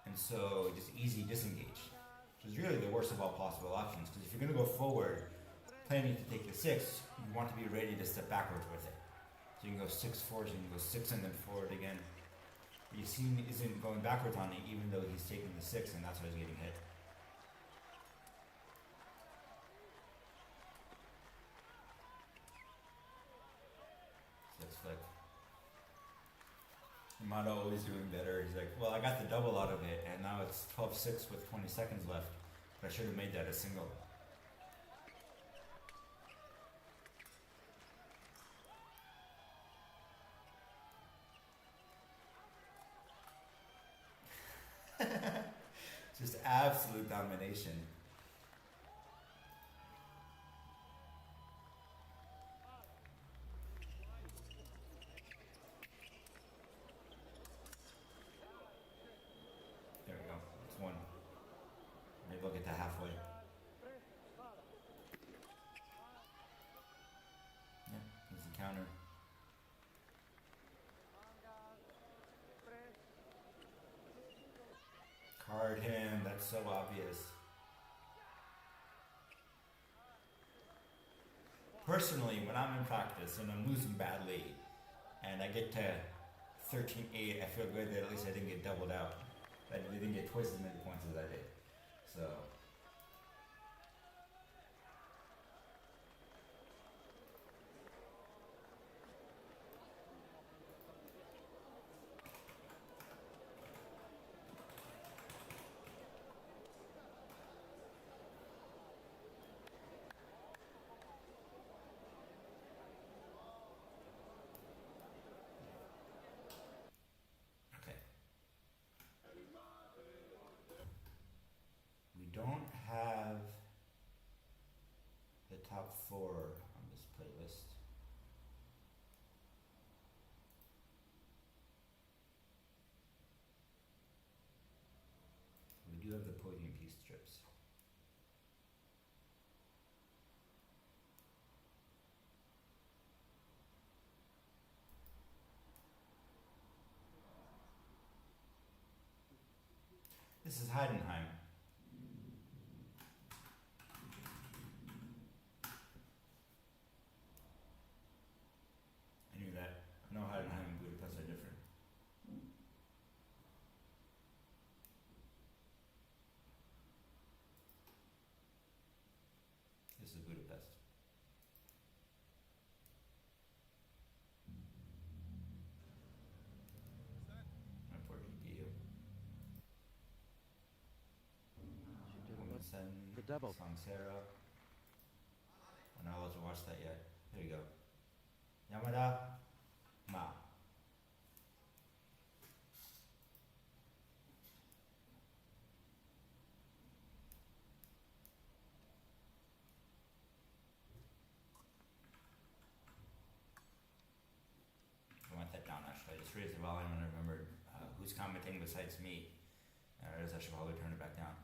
And so just easy disengage. Which is really the worst of all possible options. Because if you're going to go forward, planning to take the 6, you want to be ready to step backwards with it. So you can go 6 forward, you can go 6 and then forward again. Yasin isn't going backwards on it, even though he's taking the 6, and that's why he's getting hit. Flick. Yamada always doing better. He's like, well, I got the double out of it, and now it's 12-6 with 20 seconds left. But I should have made that a single. Just absolute domination. There we go. It's 1. Maybe I'll get to halfway. Yeah, there's the counter. Card him, that's so obvious. Personally, when I'm in practice and I'm losing badly and I get to 13-8, I feel good that at least I didn't get doubled out. I didn't get twice as many points as I did. So don't have the top 4 on this playlist. We do have the podium piece strips. This is Heidenheim. No, Heidenheim and Budapest are different. This is Budapest. And for GPU. The double. Sansera. We're not allowed to watch that yet. Here you go. Yamada. Ma. I want that down actually. I just raised the volume and I remembered who's commenting besides me. I realized I should probably turn it back down.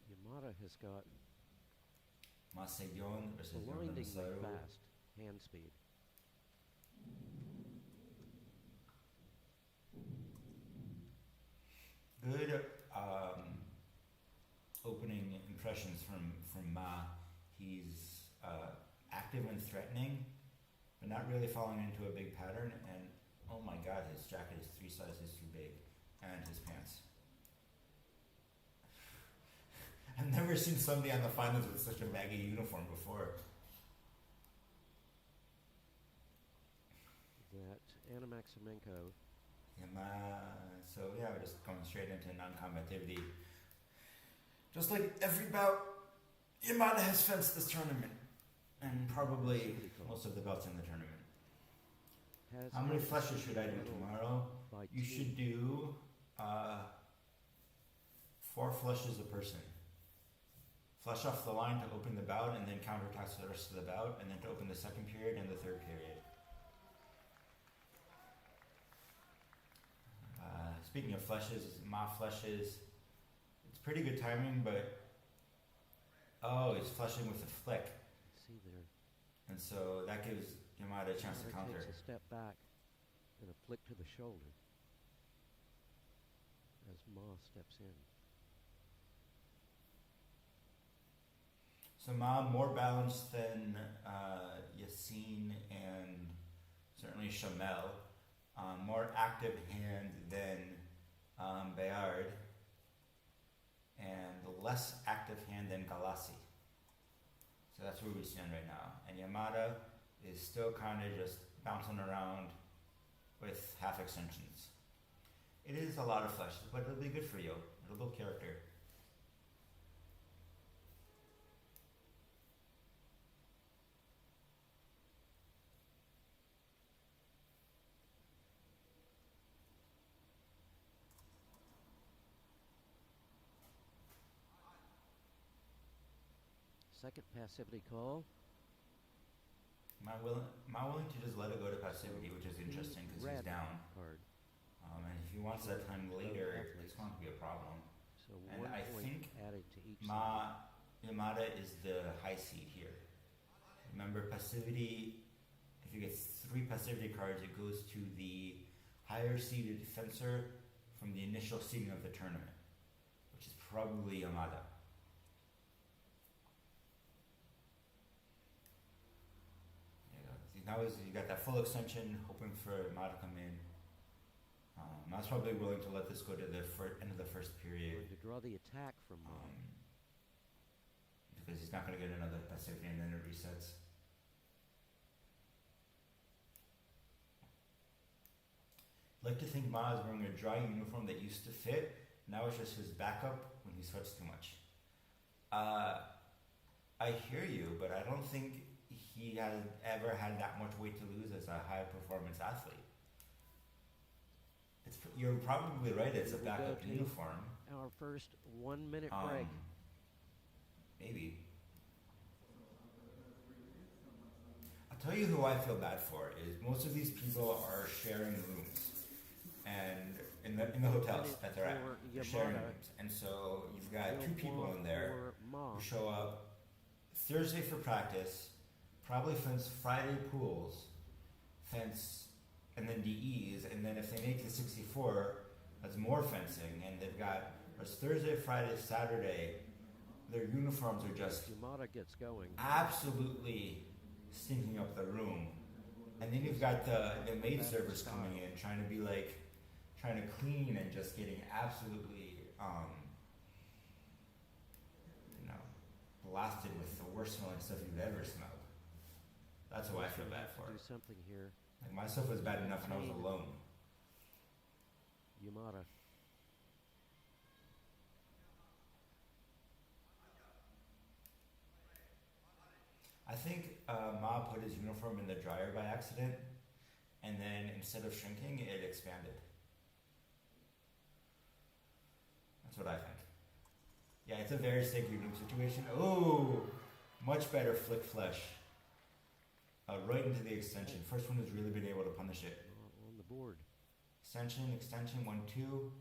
Yamada has got Maksymenko versus blindingly Yamada. fast hand speed. Good opening impressions from Ma. He's active and threatening, but not really falling into a big pattern. And oh my God, his jacket is 3 sizes too big, and his pants. I've never seen somebody on the finals with such a baggy uniform before. That Maksymenko. So yeah, we're just going straight into non-combativity. Just like every bout, Yamada has fenced this tournament, and probably most of the belts in the tournament. How many flushes should I do tomorrow? You should do 4 flushes a person. flush off the line to open the bout and then counterattacks the rest of the bout, and then to open the second period and the third period. Speaking of flushes, Ma flushes. It's pretty good timing, but he's flushing with a flick, See there. and so that gives Yamada a chance to Yamada counter. takes a step back and a flick to the shoulder as Ma steps in. So Ma more balanced than Yassine and certainly Chamel. More active hand than Bayard, and less active hand than Galassi. So that's where we stand right now. And Yamada is still kind of just bouncing around with half extensions. It is a lot of flushes, but it'll be good for you. It'll build character. Second passivity call. Am I willing to just let it go to passivity, which is interesting because he's Red down. card. And if he wants that time later, it's going to be a problem. So And 1 I point think added to each side. Yamada is the high seed here. Remember, passivity, if you get 3 passivity cards, it goes to the higher seeded fencer from the initial seeding of the tournament, which is probably Yamada. Now you got that full extension, hoping for Ma to come in. Ma's probably willing to let this go to the end of the first period. Going to draw the attack from Ma. Because he's not going to get another passivity and then it resets. I'd like to think Ma is wearing a dry uniform that used to fit. Now it's just his backup when he sweats too much. I hear you, but I don't think he has ever had that much weight to lose as a high performance athlete. You're probably right, it's a Here we go backup to uniform. Our first 1 minute break. Maybe. I'll tell you who I feel bad for is most of these people are sharing rooms, and in the hotels that they're at, they're sharing Yamada. rooms, and so you've got 2 people One in there for Ma. who show up Thursday for practice, probably fence Friday pools, fence, and then DEs, and then if they make the 64, that's more fencing, and they've got, it's Thursday, Friday, Saturday, their uniforms are just Yamada gets going. absolutely stinking up the room. And then you've got the maid servers coming in, trying to clean and just getting absolutely, blasted with the worst smelling stuff you've ever smelled. That's who I feel bad for. Do something here. Like my stuff was bad enough when I was alone. Yamada. I think Ma put his uniform in the dryer by accident, and then instead of shrinking, it expanded. That's what I think. Yeah, it's a very sticky room situation. Oh, much better flick flesh. Right into the extension. First one who's really been able to punish it. On the board. Extension, 1, 2.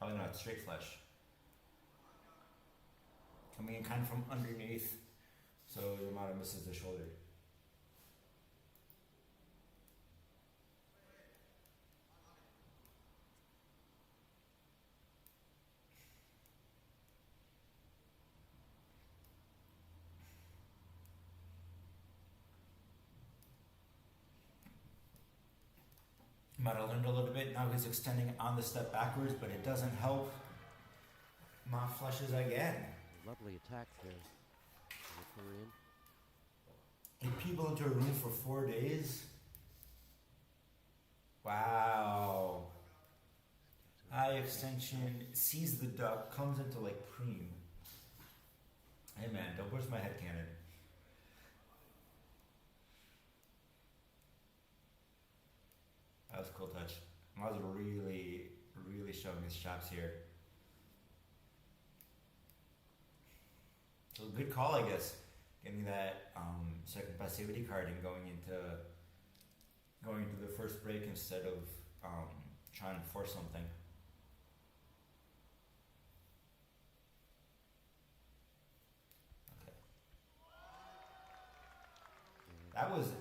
Oh no, it's straight flesh. Coming in kind of from underneath, so Yamada misses the shoulder. Yamada learned a little bit. Now he's extending on the step backwards, but it doesn't help. Ma flushes again. Lovely attack there. The Korean. 8 people into a room for 4 days. Wow. High extension, sees the duck, comes into like preem. Hey man, don't push my head cannon. That was a cool touch. I was really showing his chops here. So good call, I guess. Getting that second passivity card and going into the first break instead of trying to force something. Okay.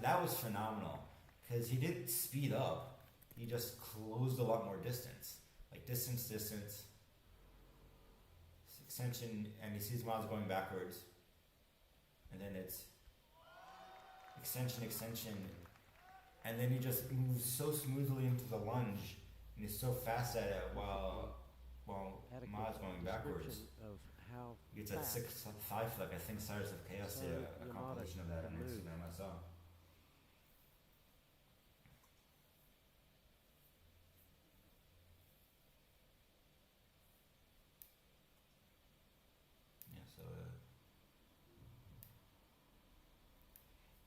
That was phenomenal because he didn't speed up. He just closed a lot more distance, like distance, extension, and he sees Miles going backwards, and then it's extension, and then he just moves so smoothly into the lunge, and he's so fast at it while Miles going backwards. Of how He gets that 6-5 flick. I think Stars of Chaos did a compilation of that on Instagram. I saw. Yeah, so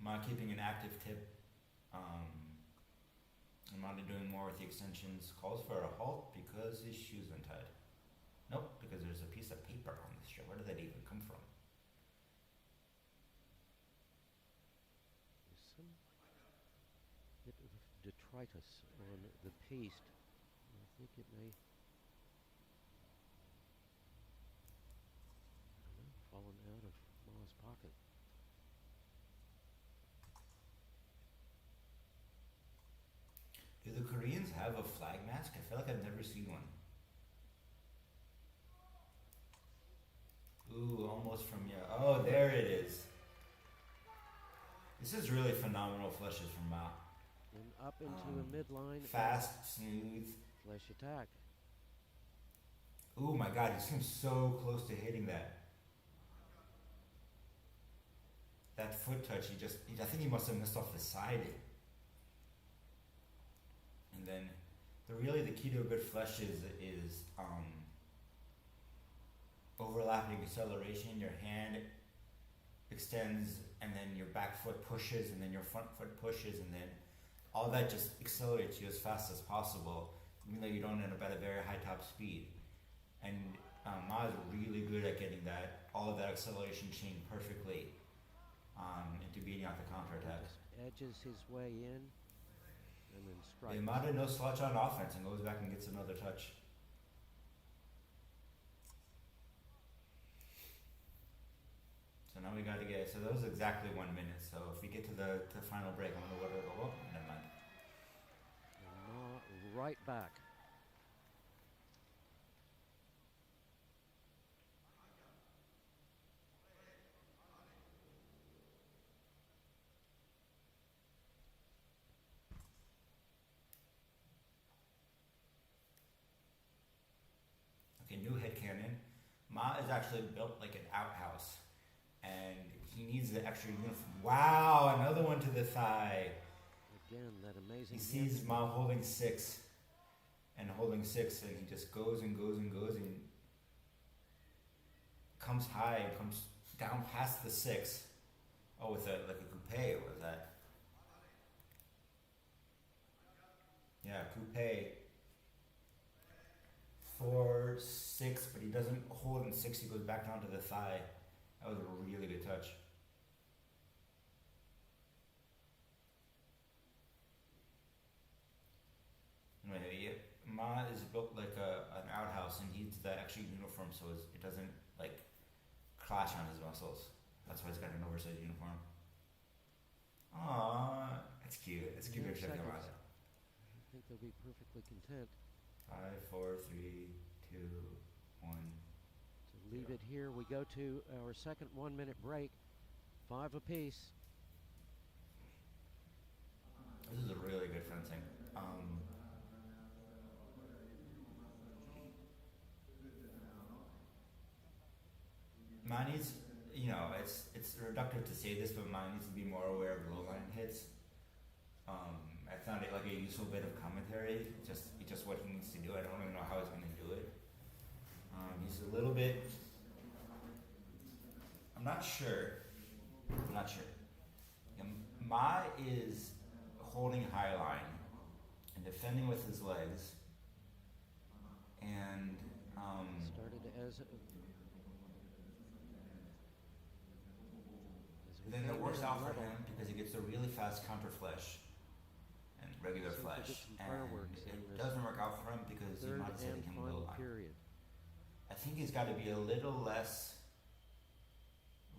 Yamada keeping an active tip. Yamada doing more with the extensions. Calls for a halt because his shoe's untied. Nope, because there's a piece of paper on this shoe. Where did that even come from? There's some bit of detritus on the paste. I think it may fallen out of Ma's pocket. Do the Koreans have a flag mask? I feel like I've never seen one. Ooh, almost from yeah. Oh, there it is. This is really phenomenal flushes from Ma. And up into a midline. Fast, smooth. Flesh attack. Ooh, my God, he seems so close to hitting that. That foot touch, I think he must have missed off the side. And then, the key to a good flush is overlapping acceleration. Your hand extends, and then your back foot pushes, and then your front foot pushes, and then all that just accelerates you as fast as possible, even though you don't end up at a very high top speed. And Ma is really good at getting all of that acceleration chain perfectly into beating out the counterattacks. Edges his way in, and then strikes. Yamada no slouch on offense and goes back and gets another touch. So now we got to so that was exactly 1 minute. So if we get to the final break, I wonder what it'll go. Never mind. And Ma right back. Okay, new head cannon. Ma is actually built like an outhouse, and he needs the extra uniform. Wow, another one to the thigh. Again, that amazing. He sees Ma holding six, and he just goes and comes high and comes down past the 6. Oh, with like a coupe, what was that? Yeah, coupe. 4, 6, but he doesn't hold in 6, he goes back down to the thigh. That was a really good touch. Anyway, Ma is built like an outhouse, and he needs that extra uniform so it doesn't like clash on his muscles. That's why he's got an oversized uniform. Aww, that's cute. It's cute picture of Yamada. I think they'll be perfectly content. 5, 4, 3, 2, 1. To leave it here, we go to our second 1 minute break. 5 apiece. This is a really good fencing. Ma needs, it's reductive to say this, but Ma needs to be more aware of low line hits. I found it like a useful bit of commentary, just what he needs to do. I don't even know how he's going to do it. He's a little bit, I'm not sure. Ma is holding high line and defending with his legs, and Started as then it works Amen, out for level. him because he gets a really fast counter flesh and regular Seems to flesh. get some And fireworks in it this doesn't work out for him because third Yamada's hitting and him low final line. period. I think he's got to be a little less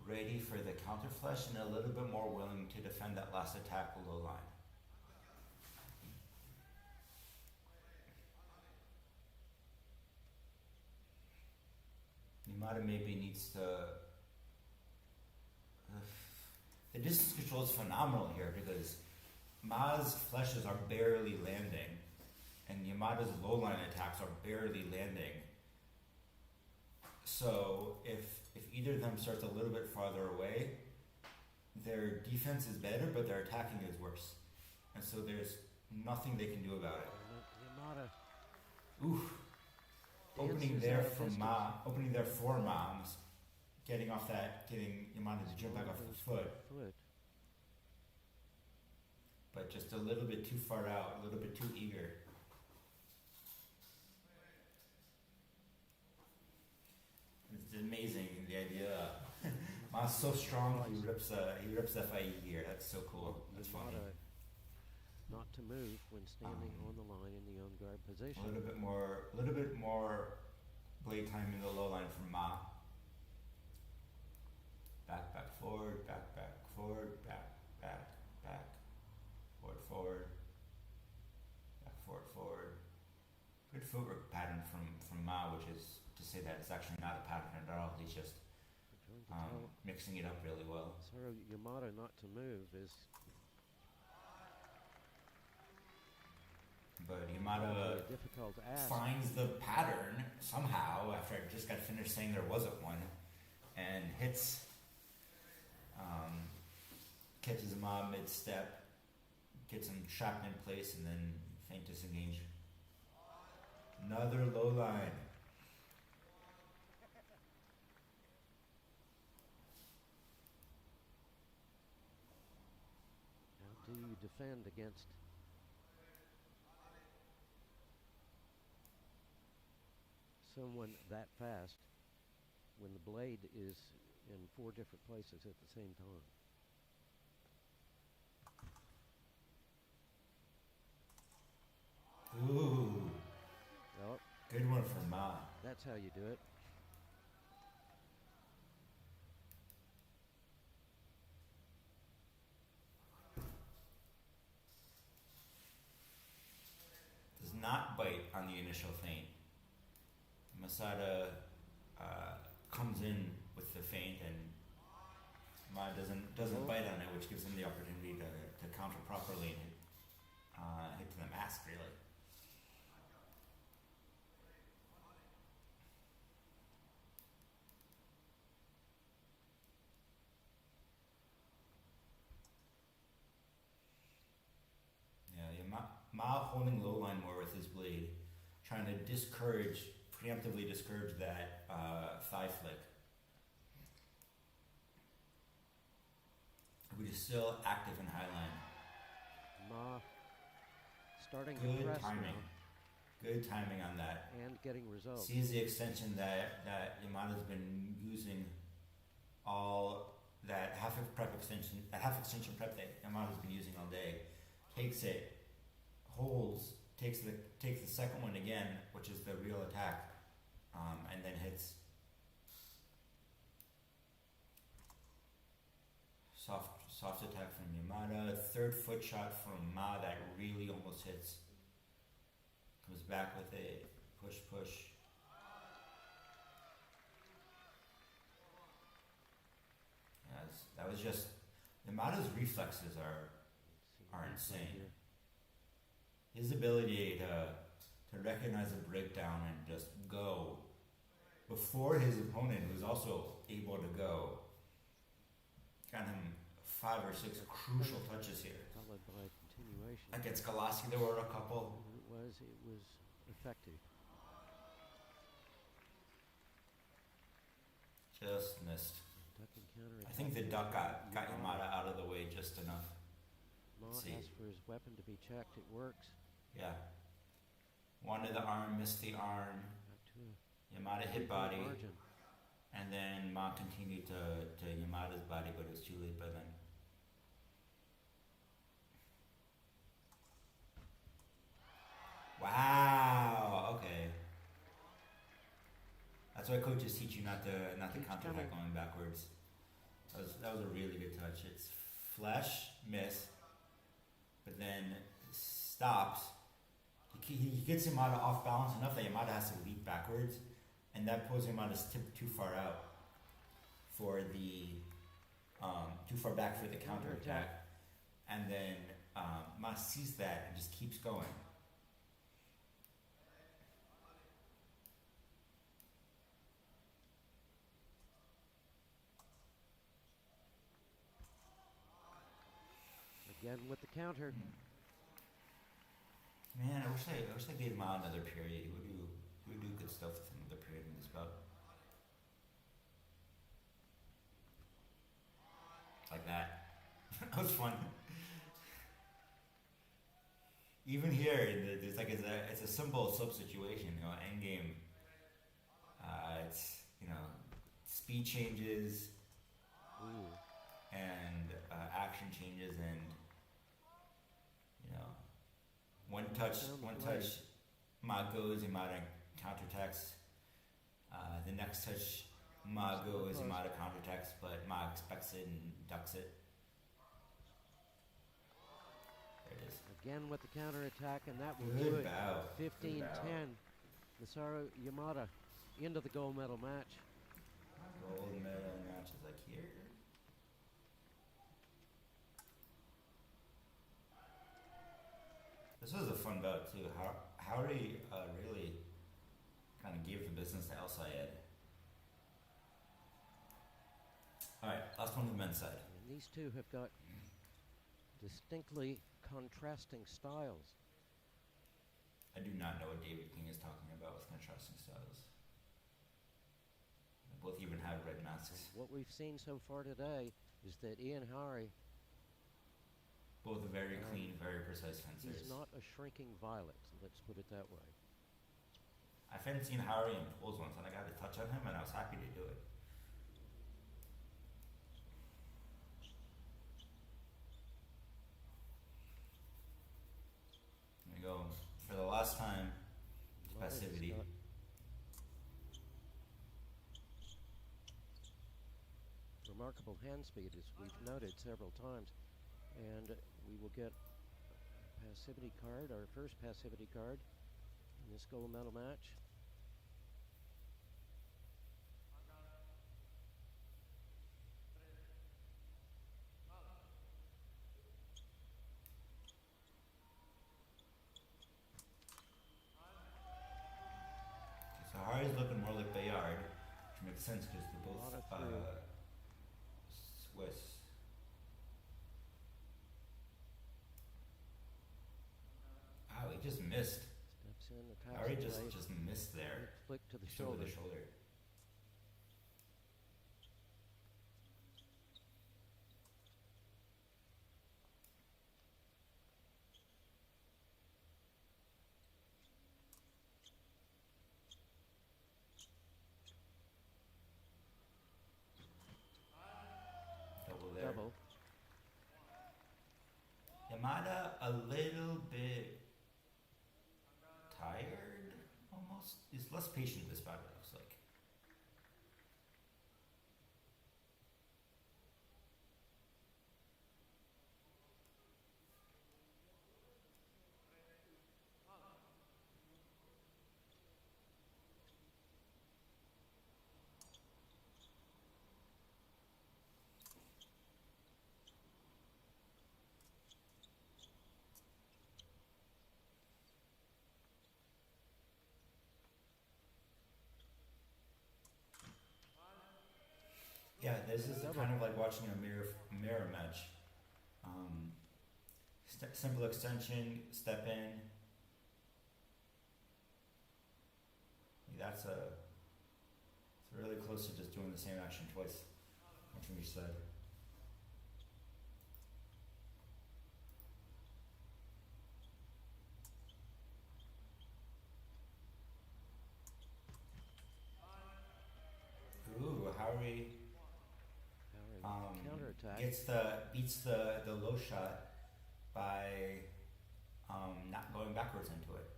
ready for the counter flesh and a little bit more willing to defend that last attack low line. Yamada maybe needs to. The distance control is phenomenal here because Ma's flashes are barely landing, and Yamada's low line attacks are barely landing. So if either of them starts a little bit farther away, their defense is better, but their attacking is worse, and so there's nothing they can do about it. Yamada Oof. Opening dances there out of from distance. Ma, opening there for Moms, getting off that, getting Yamada to jump back off the foot, but just a little bit too far out, a little bit too eager. It's amazing the idea. Ma's so strong, he rips FIE here. That's so cool. That's funny. Yamada not to move when standing on the line in the on guard position. A little bit more blade time in the low line from Ma. Back, forward, back, forward, back, forward, back, forward. Good footwork pattern from Ma, which is to say that it's actually not a pattern at all. He's just Trying to tell mixing it up really well. Saru Yamada not to move is But really Yamada a difficult ask. finds the pattern somehow after I just got finished saying there wasn't one, and hits, catches him on mid-step, gets him trapped in place, and then feint disengage. Another low line. How do you defend against someone that fast when the blade is in 4 different places at the same time? Ooh, Well, good one from Ma. that's how you do it. Does not bite on the initial feint. Masada comes in with the feint, and Ma doesn't bite on it, which gives him the opportunity to counter properly and hit to the mask, really. Yeah, Ma holding low line more with his blade, trying to preemptively discourage that thigh flick. Which is still active in high line. Ma starting to Good press timing. now Good timing on that. and getting results. Sees the extension that Yamada's been using all that half extension prep that Yamada's been using all day. Takes it, holds, takes the second one again, which is the real attack, and then hits. Soft attack from Yamada. Third foot shot from Ma that really almost hits. Comes back with a push. Yes, that was just Yamada's reflexes are insane. His ability to recognize a breakdown and just go before his opponent, who's also able to go, got him 5 or 6 crucial touches here. Followed by continuation. Against Galassi, there were a couple. It was effective. Just missed. Duck and counter. I think the duck got Yamada out of the way just enough. Ma Let's see. asked for his weapon to be checked. It works. Yeah. Wanted the arm, missed the arm. Got to a Yamada hit 3-point body. margin. And then Ma continued to Yamada's body, but it was too late by then. Wow. Okay. That's why coaches teach you not to Keeps counter coming. attack going backwards. That was a really good touch. It's flesh miss, but then stops. He gets Yamada off balance enough that Yamada has to leap backwards, and that pulls Yamada's tip too far out for the too far back for the counter attack, and then Ma sees that and just keeps going. Again with the counter. Man, I wish I gave Ma another period. He would do good stuff with another period in this bout. Like that. That was fun. Even here, there's like it's a simple sub situation. You know, end game. It's speed changes Ooh. and action changes, and one touch, Ma goes, Yamada counterattacks. The next touch, Ma goes, Yamada counterattacks, but Ma expects it and ducks it. There it is. Again with the counter attack, and that will Good do it. bow. 15-10. Masaru Yamada into the gold medal match. Gold medal match is like here. This was a fun bout too. Howry really kind of gave the business to El Sayed. Alright, last one on the men's side. And these two have got distinctly contrasting styles. I do not know what David King is talking about with contrasting styles. They both even have red masks. What we've seen so far today is that Ian Howry, Both are very clean, very precise fencers. he's not a shrinking violet, let's put it that way. I haven't seen Howry in pools once, and I got to touch on him, and I was happy to do it. There we go. For the last time, passivity. Remarkable hand speed, as we've noted several times. And we will get a passivity card, our first passivity card in this gold medal match. So Howry's looking more like Bayard, which makes sense because they're both Swiss. Wow, he just missed. Steps in, attacks Howry the just blade, missed there. flick to the Just over shoulder. the shoulder. Double there. Double. Yamada a little bit tired, almost. He's less patient this battle, it looks like. Yeah, this is kind of like watching a mirror match. Simple extension, step in. It's really close to just doing the same action twice, one from each side. Ooh, attack. beats the low shot by not going backwards into it.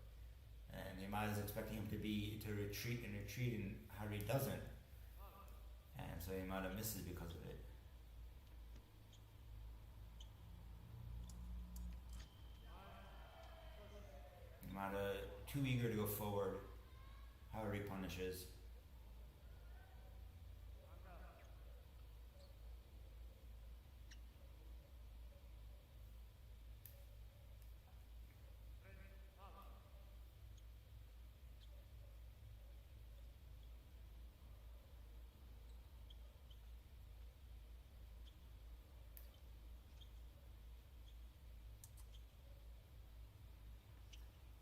And Yamada's expecting him to retreat, and Hari doesn't. And so Yamada misses because of it. Yamada too eager to go forward. Hari punishes.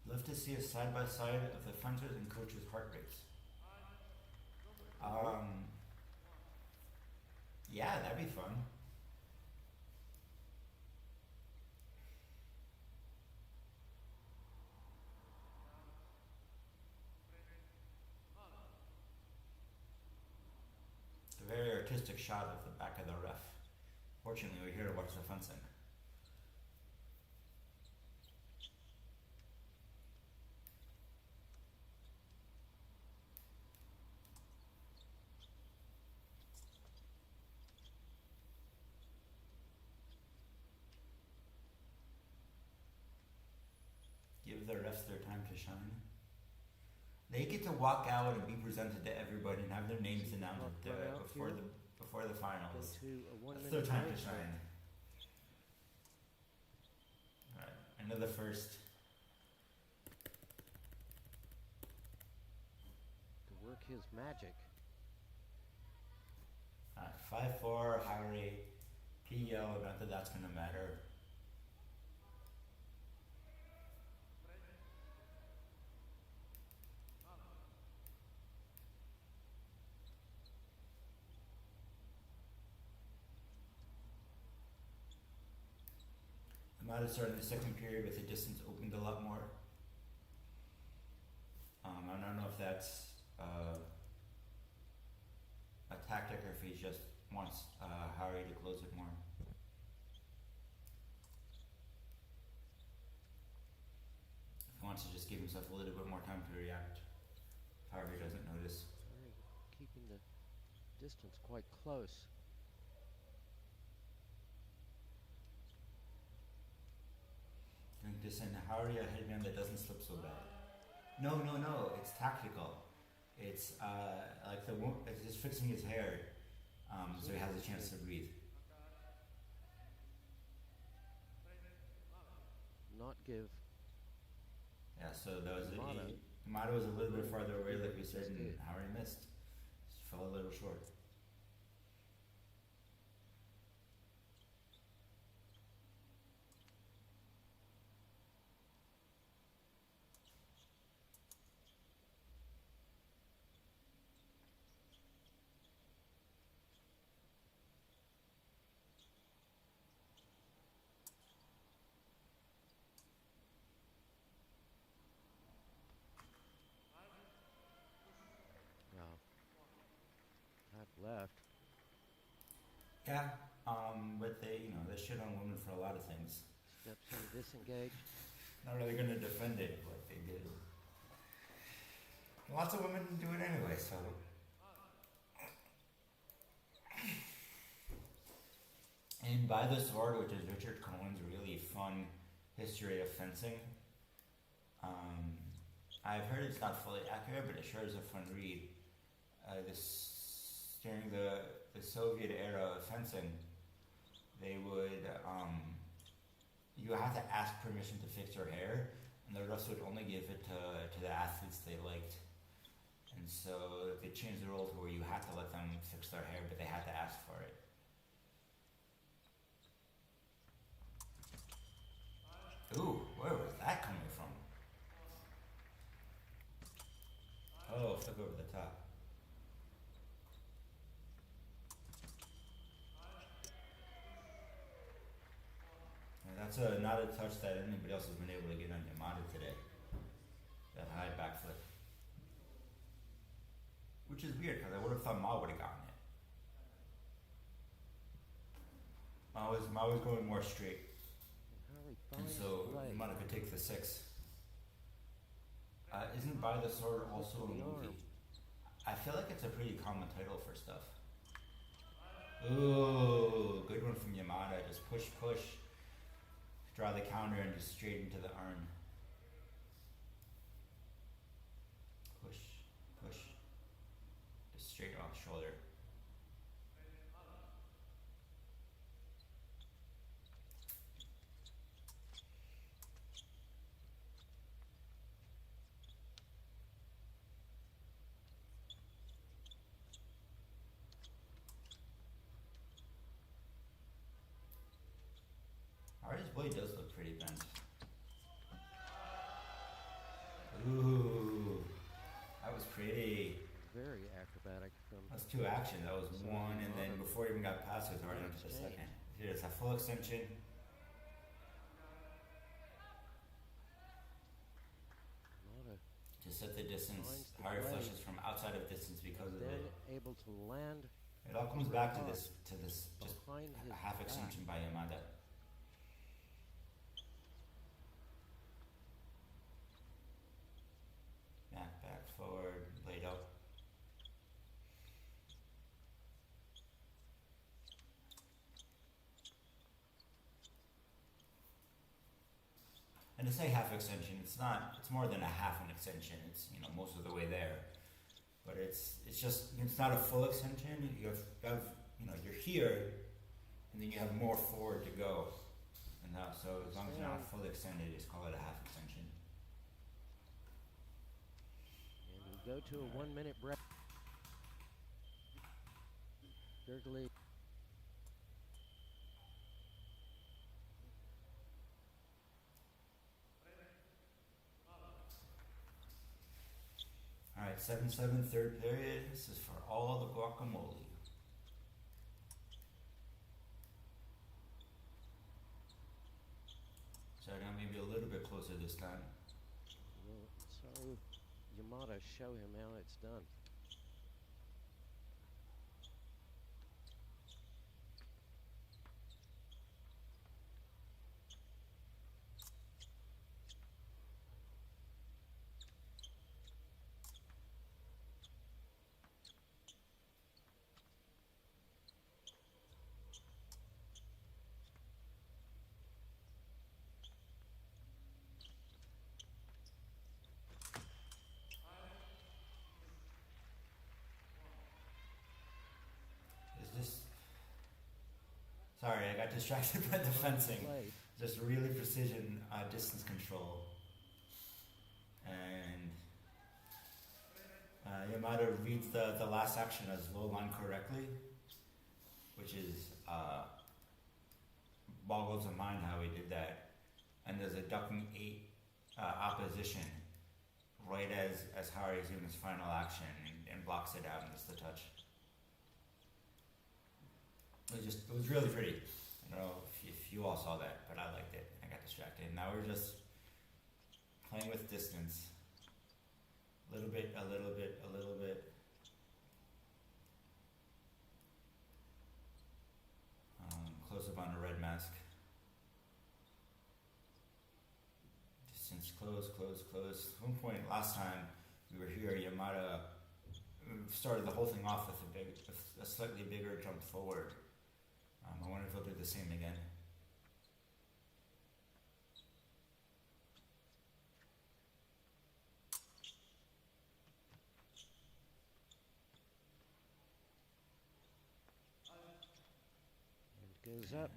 Love to see a side by side of the fighters and coaches' heart rates. Yeah, that'd be fun. It's a very artistic shot of the back of the ref. Fortunately, we're here to watch the fencing. Give the refs their time to shine. They get to walk out and be presented to everybody and have their names announced before the finals. That's their time to shine. Alright, end of the first. To work his magic. Alright, 5-4, Hari, PL, not that that's gonna matter. Yamada started the second period with the distance opened a lot more. I don't know if that's a tactic or if he just wants Hari to close it more. If he wants to just give himself a little bit more time to react, Hari doesn't notice. Keeping the distance quite close. Going to send Hari a headband that doesn't slip so bad. No, it's tactical. It's it's just fixing his hair, so he has a chance to breathe. Not give. Yeah, so that was Yamada was a little bit farther away, like we said, and Hari missed. Just fell a little short. Left. Yeah, but they shit on women for a lot of things. Steps in to disengage. Not really going to defend it, but they did. Lots of women do it anyway, so. And By the Sword, which is Richard Cohen's really fun history of fencing. I've heard it's not fully accurate, but it sure is a fun read. During the Soviet era of fencing, they would you have to ask permission to fix your hair, and the refs would only give it to the athletes they liked. And so they changed the rule to where you had to let them fix their hair, but they had to ask for it. Ooh, where was that coming from? Oh, flick over the top. That's not a touch that anybody else has been able to get on Yamada today. That high backflip. Which is weird, because I would have thought Ma would have gotten it. Mao was going more straight, Harry and finds so the leg. Yamada could take the 6. Isn't By the Sword also a The movie? arm. I feel like it's a pretty common title for stuff. Ooh, good one from Yamada. Just push, draw the counter and just straight into the arm. Push, just straight off shoulder. Ari's blade does look pretty bent. Ooh, that was pretty. Very acrobatic from. That's 2 action. That was 1, and then before it even got past, it was already onto the second. Here, it's a full extension. Yamada To set the distance, Finds the Hari blade. flushes from outside of distance because of then it. able to land It all comes back to this just behind his a half back. extension by Yamada. Back, forward, blade out. And to say half extension, it's not. It's more than a half an extension. It's most of the way there, but it's not a full extension. You have you're here, and then you have more forward to go, and so as long as you're not fully extended, just call it a half extension. And we go to a 1-minute break. Gurgley. Alright, 7-7 third period. This is for all the guacamole. So now maybe a little bit closer this time. So Yamada show him how it's done. Sorry, I got distracted by the fencing. Play. Just really precision distance control. And Yamada reads the last action as low line correctly, which is boggles the mind how he did that. And there's a ducking 8 opposition right as Hari is doing his final action and blocks it out and gets the touch. It was really pretty. I don't know if you all saw that, but I liked it. I got distracted. Now we're just playing with distance. A little bit. Close up on a red mask. Distance close. At one point last time we were here, Yamada started the whole thing off with a slightly bigger jump forward. I wonder if he'll do the same again. And goes up.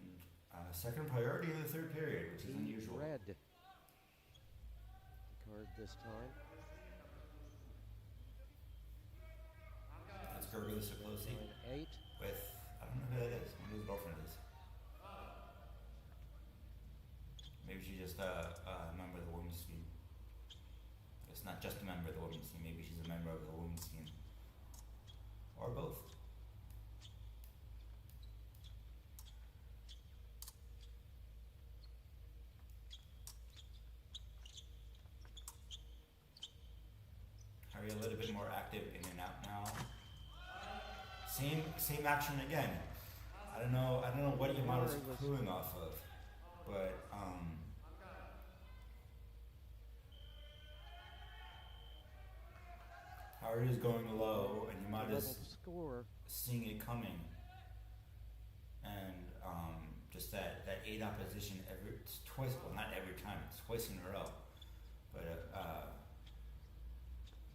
And, second priority of the third period, which is unusual. Red. The card this time. Let's go really closely Line 8. with, I don't know who that is. I wonder who his girlfriend is. Maybe she's just a member of the women's team. It's not just a member of the women's team. Maybe she's a member of the women's team. Or both. Harry a little bit more active in and out now. Same action again. I don't know what Yamada's Harry was crewing off of, but Harry is going low, and level Yamada's score. seeing it coming, and just that 8 opposition it's twice, well not every time, it's twice in a row, but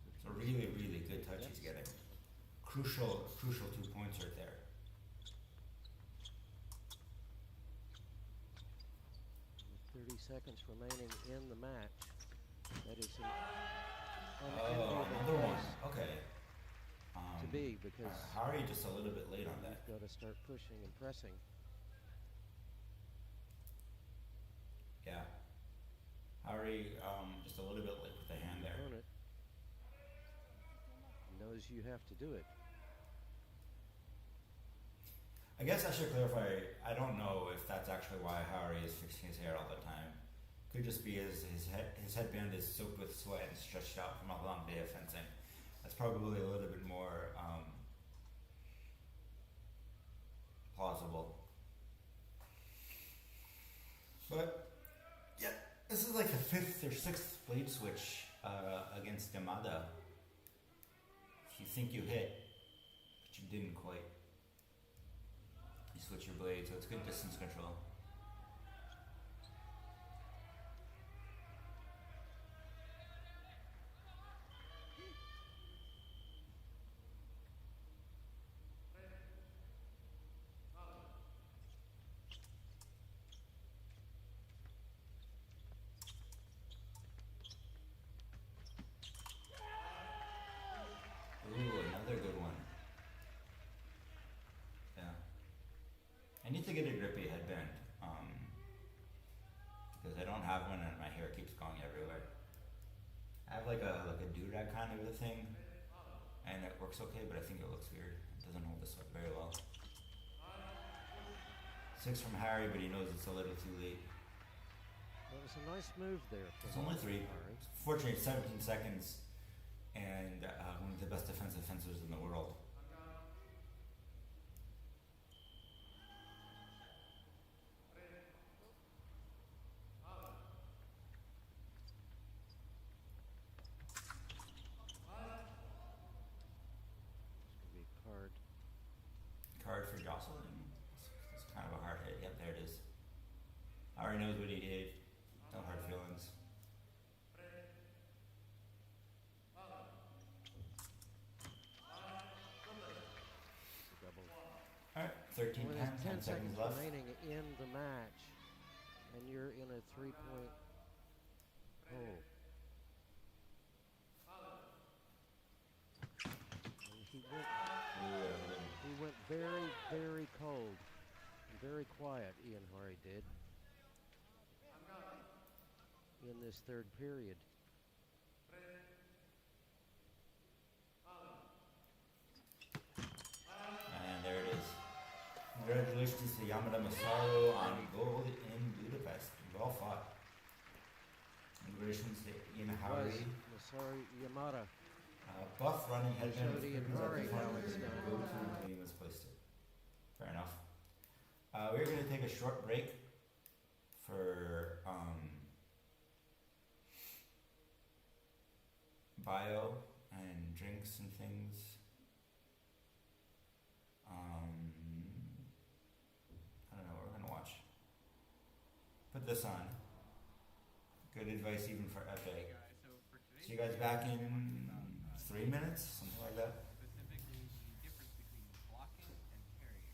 it's a really really good touch he's getting. Crucial 2 points right there. 30 seconds remaining in the match. That is Oh, another one. Okay. To be, because Harry just a little bit late on that. You've got to start pushing and pressing. Yeah. Harry just a little bit late with the hand there. Opponent knows you have to do it. I guess I should clarify, I don't know if that's actually why Harry is fixing his hair all the time. Could just be his headband is soaked with sweat and stretched out from a long day of fencing. That's probably a little bit more plausible. But yeah, this is like the 5th or 6th blade switch against Yamada. You think you hit, but you didn't quite. You switch your blade, so it's good distance control. Ooh, another good one. Yeah. I need to get a grippy headband, because I don't have one and my hair keeps going everywhere. I have like a do-rag kind of a thing, and it works okay, but I think it looks weird. It doesn't hold the sweat very well. 6 from Harry, but he knows it's a little too late. That was a nice move there. It's only 3. Harry. Fortunately, 17 seconds, and one of the best defensive fencers in the world. It's going to be a card. Card for jostling. It's kind of a hard hit. Yep, there it is. Harry knows what he did. No hard feelings. Double. Alright, 13 Well, 10, there's 10 seconds left. remaining in the match, and you're in a 3-point hole. And he went very, very cold, and very quiet. Ian Harry did in this 3rd period. And there it is. Congratulations to Yamada Masaru on gold in Budapest. Well fought. Congratulations to Ian Harry. Masaru Yamada. Buff running headband with Ian Crippins at Harry the front how of it's the done. go-to when he misplaced it. Fair enough. We're going to take a short break for bio and drinks and things. I don't know what we're going to watch. Put this on. Good advice even for Epic. See you guys back in 3 minutes, something like that. Specifically, the difference between blocking and parrying.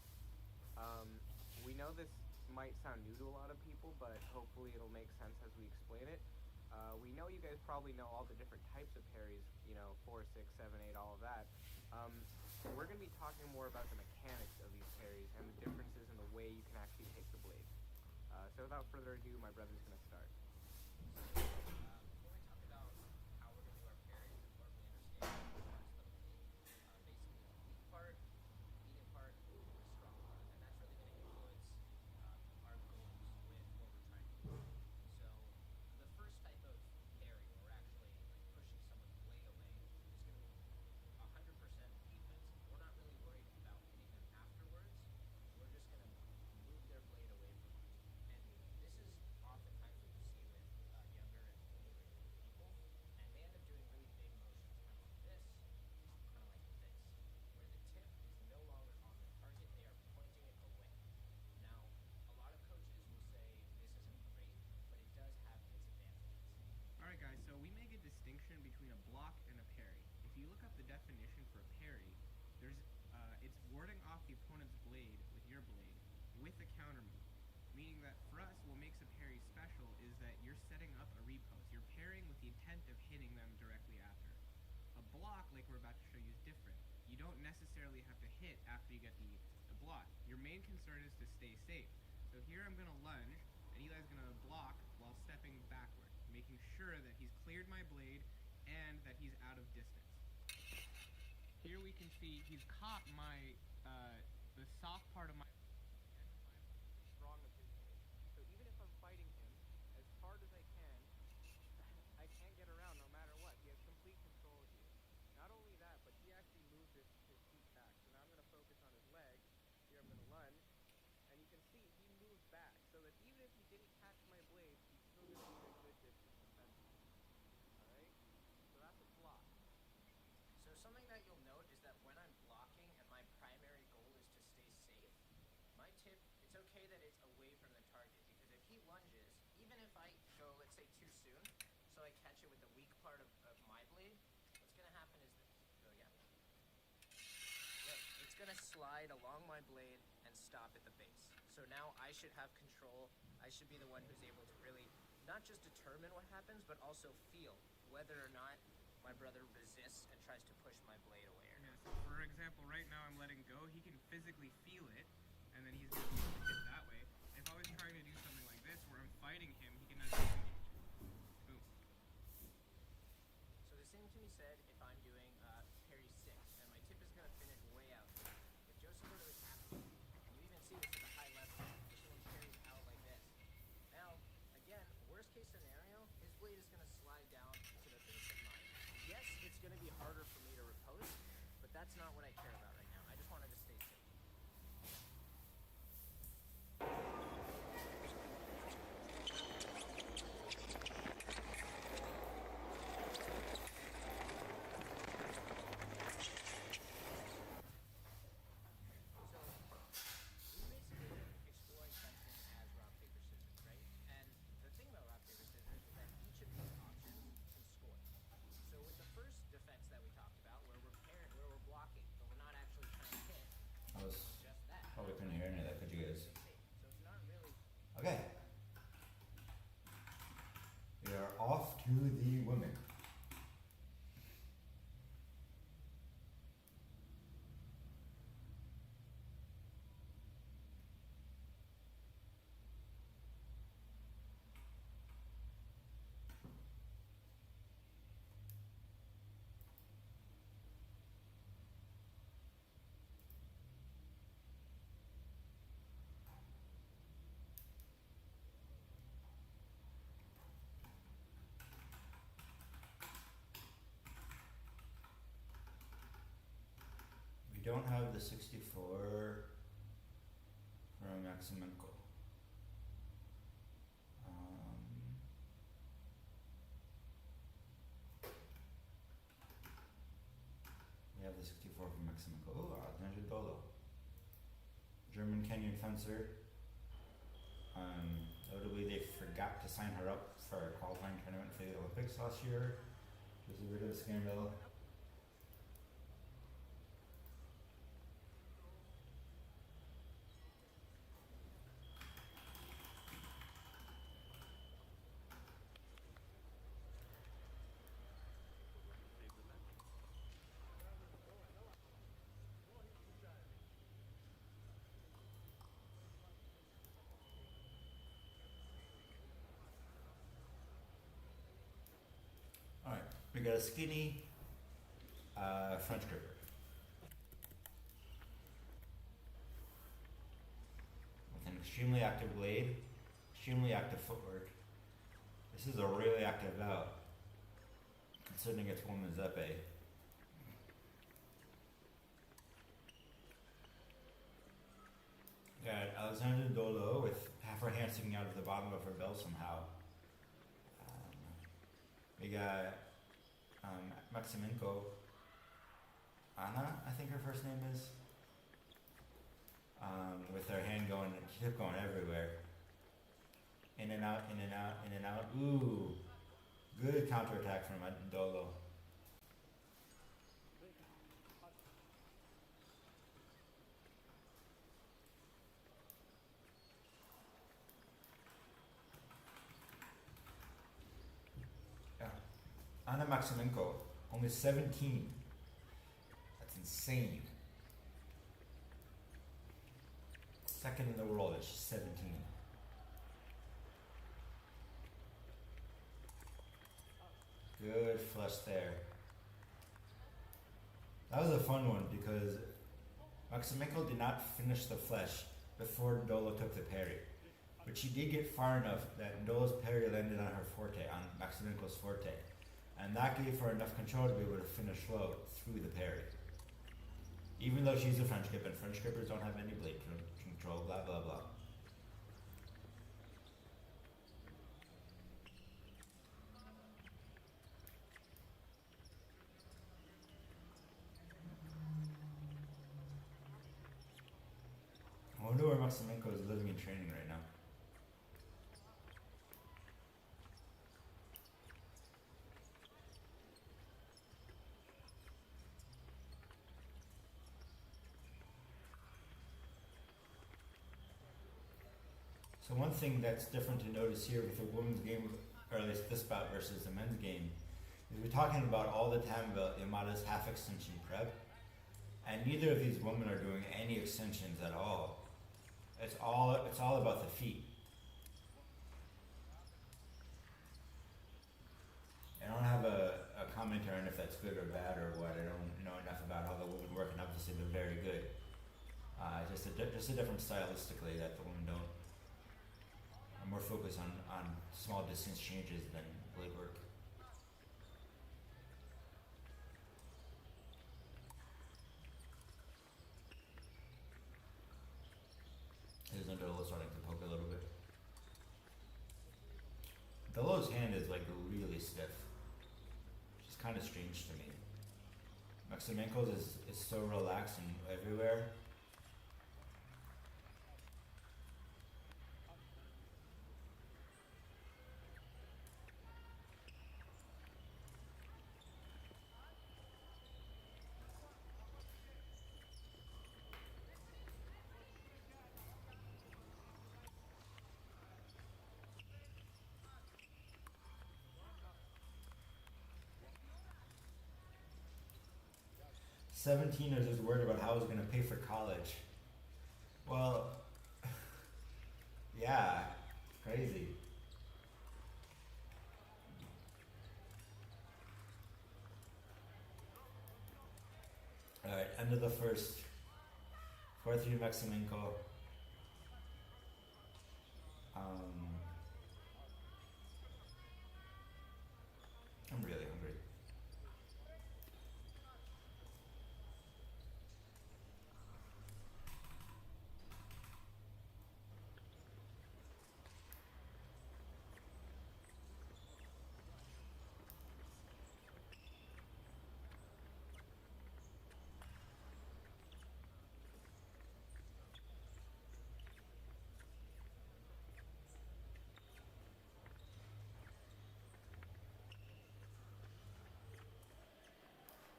We know this might sound new to a lot of people, but hopefully it'll make sense as we explain it. We know you guys probably know all the different types of parries, 4, 6, 7, 8, all of that. We're going to be talking more about the mechanics of these parries and the differences in the way you can actually take the blade. So without further ado, my brother's going to start. Before we talk about how we're going to do our parries, it's important we understand the parts of the blade. Basically, the weak part, medium part, or the strong part. And that's really going to influence our goals with what we're trying to do. So the first type of parry, where we're actually pushing someone's blade away, is going to be 100% defensive. We're not really worried about hitting them afterwards. We're just going to between a block and a parry. If you look up the definition for a parry, it's warding off the opponent's blade with your blade with a counter move. Meaning that for us, what makes a parry special is that you're setting up a repost. You're parrying with the intent of hitting them directly after. A block, like we're about to show you, is different. You don't necessarily have to hit after you get the block. Your main concern is to stay safe. So here I'm going to lunge, and Eli's going to block while stepping backward, making sure that he's cleared my blade and that he's out of distance. Here we can see he's caught my the soft part of my strong of his blade. So even if I'm fighting him as hard as I can't get around no matter what. He has complete control here. Not only that, but he actually moved his feet back. So now I'm going to focus on his leg. Here I'm going to lunge, and you can see he moved back, so that even if he didn't catch my blade, he's still going to be at a good distance defensively. Alright? So that's a block. So something that you'll note is that when I'm blocking and my primary goal is to stay safe, my tip, it's okay that it's away from the target, because if he lunges, even if I go, let's say, too soon, so I catch it with the weak part of my blade, what's going to happen is this. Go again. Look, it's going to slide along my blade and stop at the base. So now I should have control. I should be the one who's able to really not just determine what happens, but also feel whether or not my brother resists and tries to push my blade away or not. So for example, right now I'm letting go. He can physically feel it, and then he's going to be able to hit that way. If I was trying to do something like this, where I'm fighting him, he can disengage. Boom. So the same can be said if I'm doing parry 6, and my tip is going to finish way out. If Joseph were to attack me, and you even see this at the high level, this one parries out like this. Now, again, worst case scenario, his blade is going to slide down to the base of mine. Yes, it's going to be harder for me to riposte, but that's not what I care about right now. I just wanted to stay safe. So, we basically exploring fencing as rock, paper, scissors, right? And the thing about rock, paper, scissors is that each of these options can score. So with the first defense that we talked about, where we're blocking, but we're not actually trying to hit, I was just that. probably couldn't hear any of that, could you guys? So it's not really. Okay. We are off to the women. We don't have the 64 from Maksymenko. We have the 64 from Maksymenko. Oh, Alexander Dolo. German Kenyan fencer. Notably, they forgot to sign her up for a qualifying tournament for the Olympics last year, which was a bit of a scandal. Alright, we got a skinny French gripper. With an extremely active blade, extremely active footwork. This is a really active bout, considering it's women's epee. Got Alexander Dolo with half her hand sticking out of the bottom of her belt somehow. We got Maksymenko, Anna, I think her first name is, with her hand going, she kept going everywhere. In and out, in and out, in and out. Ooh, good counterattack from Dolo. Maksymenko, only 17. That's insane. Second in the world, and she's 17. Good flush there. That was a fun one because Maksymenko did not finish the flesh before Ndolo took the parry. But she did get far enough that Ndolo's parry landed on her forte, on Maksymenko's forte. And that gave her enough control to be able to finish low through the parry. Even though she's a French grip, and French grippers don't have any blade control, blah blah blah. I wonder where Maksymenko is living and training right now. So one thing that's different to notice here with the women's game, or at least this bout versus the men's game, is we're talking about all the time about Yamada's half extension prep, and neither of these women are doing any extensions at all. It's all about the feet. I don't have a commentary on if that's good or bad or what. I don't know enough about how the women work, and obviously they're very good. Just a different stylistically that the women don't. I'm more focused on small distance changes than blade work. His Ndolo starting to poke a little bit. Ndolo's hand is like really stiff. Which is kind of strange to me. Maksymenko's is so relaxed and everywhere. 17 is just worried about how he's going to pay for college. Well, yeah, crazy. Alright, end of the first. 4-3 Maksymenko. I'm really hungry.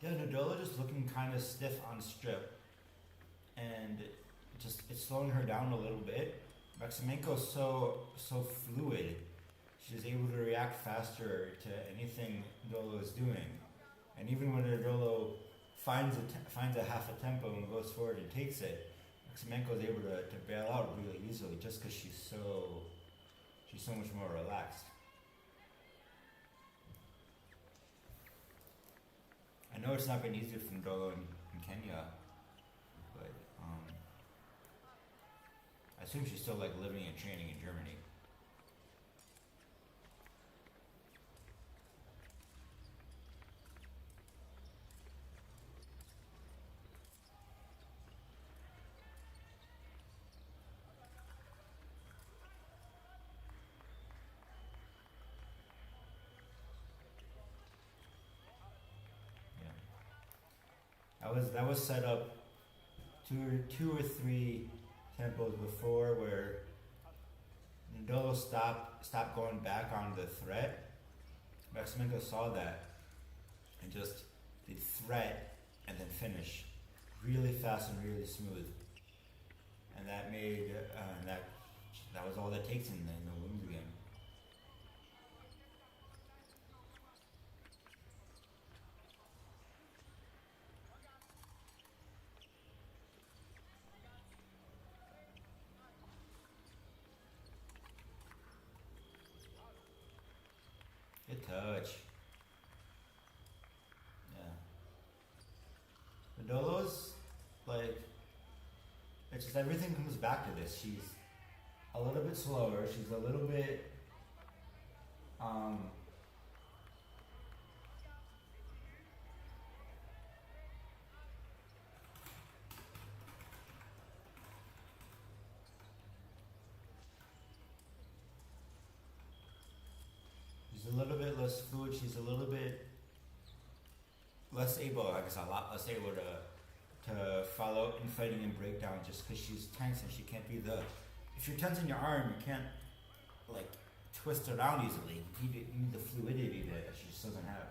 Yeah, Ndolo just looking kind of stiff on strip, and just it's slowing her down a little bit. Maksymenko's so fluid; she's able to react faster to anything Ndolo is doing, and even when Ndolo finds a half a tempo and goes forward and takes it, Maksymenko is able to bail out really easily just because she's so much more relaxed. I know it's not been easier for Ndolo in Kenya, but I assume she's still like living and training in Germany. That was set up two or three tempos before where Ndolo stopped going back on the threat. Maksymenko saw that and just did threat and then finish really fast and really smooth, and that made that was all that takes in the women's game. Good touch. Yeah. Vidolo's like, it's just everything comes back to this. She's a little bit slower. She's a little bit she's a little bit less fluid. She's a little bit less able, I guess a lot less able to follow in fighting and breakdown just because she's tense and she can't be the. If you're tense in your arm, you can't like twist around easily. You need the fluidity that she just doesn't have.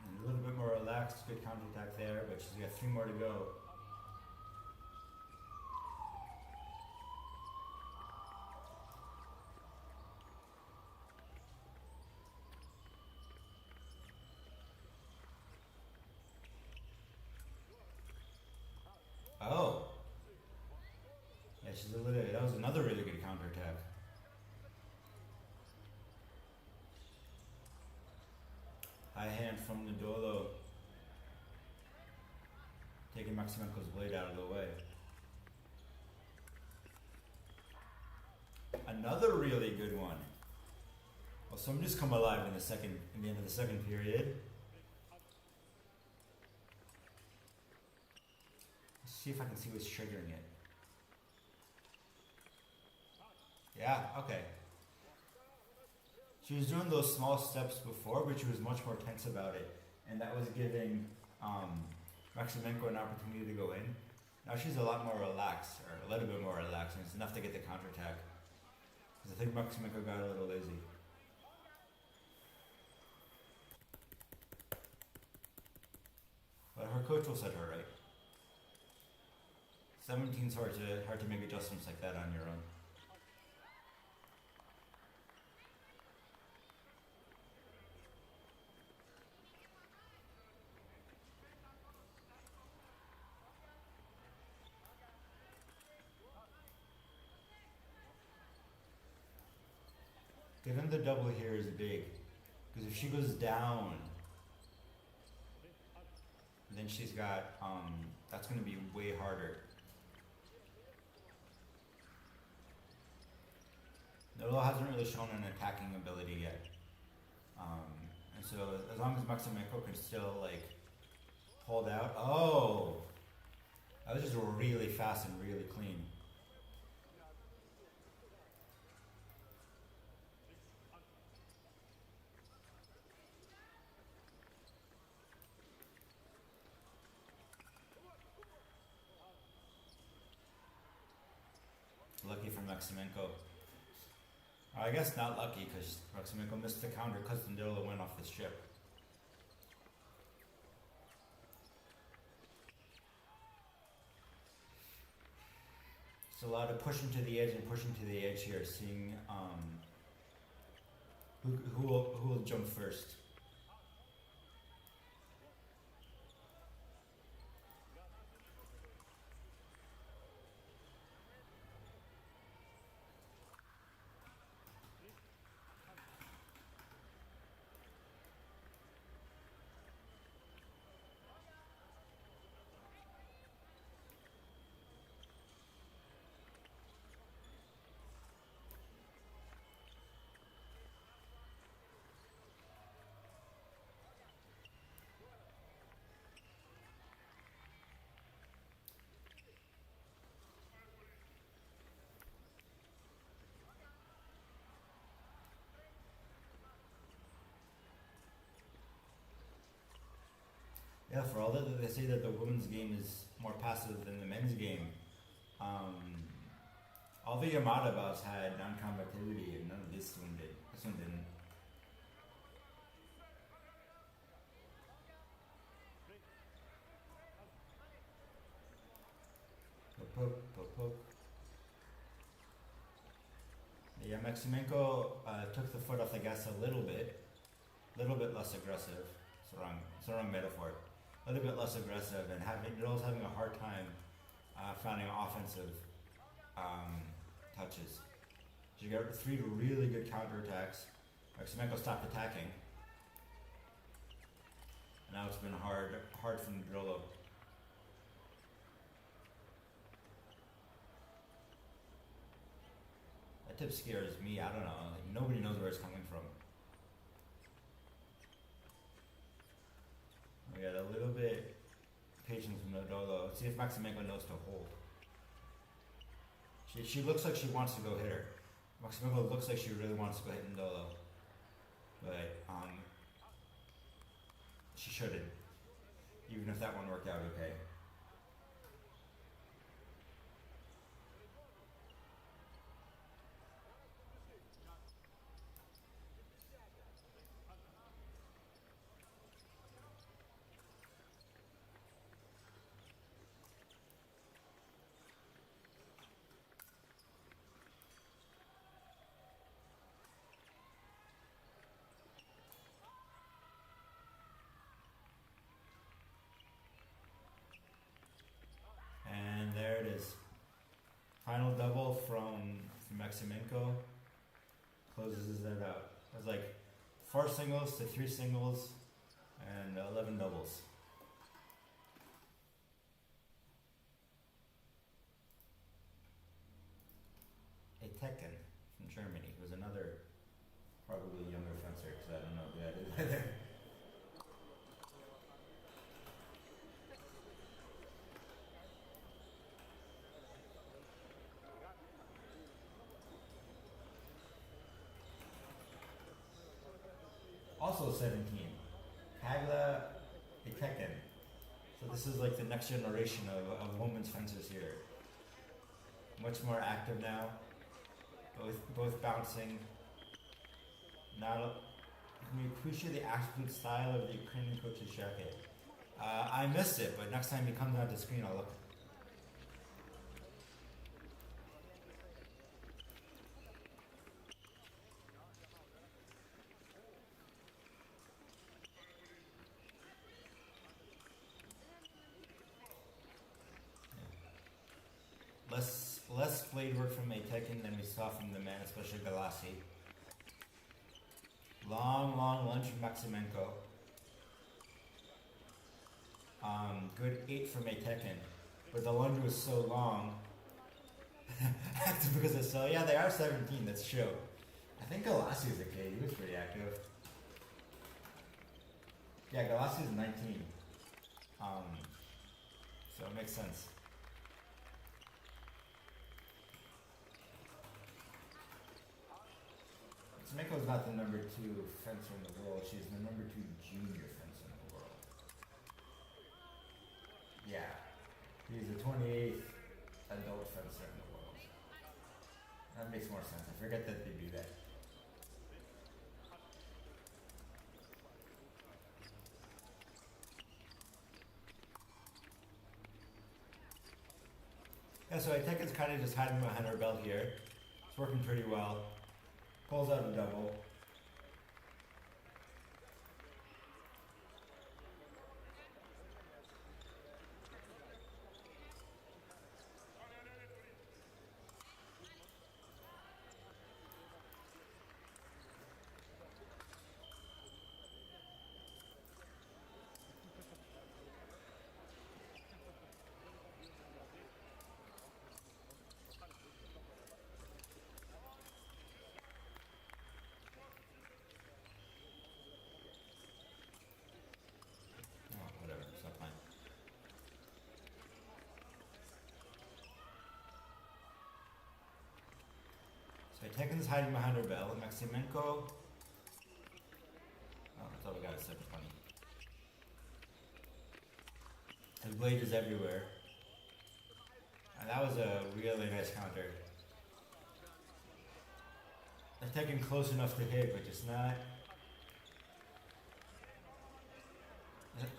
And a little bit more relaxed, good counterattack there, but she's got 3 more to go. Oh. Yeah, she's a little. That was another really good counterattack. High hand from Nadolo. Taking Maksymenko's blade out of the way. Another really good one. Well, some just come alive in the end of the second period. Let's see if I can see what's triggering it. Yeah, okay. She was doing those small steps before, but she was much more tense about it. And that was giving Maksymenko an opportunity to go in. Now she's a lot more relaxed, or a little bit more relaxed, and it's enough to get the counterattack. Because I think Maksymenko got a little lazy. But her coach will set her right. 17's hard to make adjustments like that on your own. Getting the double here is big, because if she goes down, then she's got, that's going to be way harder. Nolo hasn't really shown an attacking ability yet. And so as long as Maksymenko can still like hold out, oh, that was just really fast and really clean. Lucky for Maksymenko. I guess not lucky, because Maksymenko missed the counter because Ndolo went off the ship. It's a lot of pushing to the edge and pushing to the edge here, seeing who will jump first. Yeah, for all that they say that the women's game is more passive than the men's game, all the Yamada bouts had non-combativity and none of this one did. This one didn't. Poke, poke, poke. Yeah, Maksymenko took the foot off the gas a little bit less aggressive. It's the wrong metaphor. A little bit less aggressive, and Noodle's having a hard time finding offensive touches. She got 3 really good counterattacks. Maksymenko stopped attacking. And now it's been hard from Drolo. That tip scares me. I don't know. Like, nobody knows where it's coming from. We got a little bit patience from Nodolo. Let's see if Maksymenko knows to hold. She looks like she wants to go hit her. Maksymenko looks like she really wants to go hit Nodolo. But she shouldn't. Even if that one worked out okay. And there it is. Final double from Maksymenko. Closes it out. It was like 4 singles to 3 singles and 11 doubles. A Tekken from Germany was another probably younger fencer because I don't know who that is either. Also 17, Hagla Tekken. So this is like the next generation of women's fencers here. Much more active now. Both bouncing. Now, we appreciate the absolute style of the Ukrainian coach's jacket. I missed it, but next time he comes on the screen, I'll look. Less blade work from Tekken than we saw from the man, especially Galassi. Long lunge from Maksymenko. Good 8 from Tekken, but the lunge was so long. Because it's so, yeah, they are 17. That's true. I think Galassi is a kid. He was pretty active. Yeah, Galassi is 19. So it makes sense. Maksymenko is not the number 2 fencer in the world. She's the number 2 junior fencer in the world. Yeah. He's the 28th adult fencer in the world. That makes more sense. I forget that they do that. Yeah, so Tekken's kind of just hiding behind her belt here. It's working pretty well. Pulls out a double. So Tekken's hiding behind her belt. Maksymenko. Oh, I thought we got a 720. His blade is everywhere. And that was a really nice counter. They're taking close enough to hit, but just not.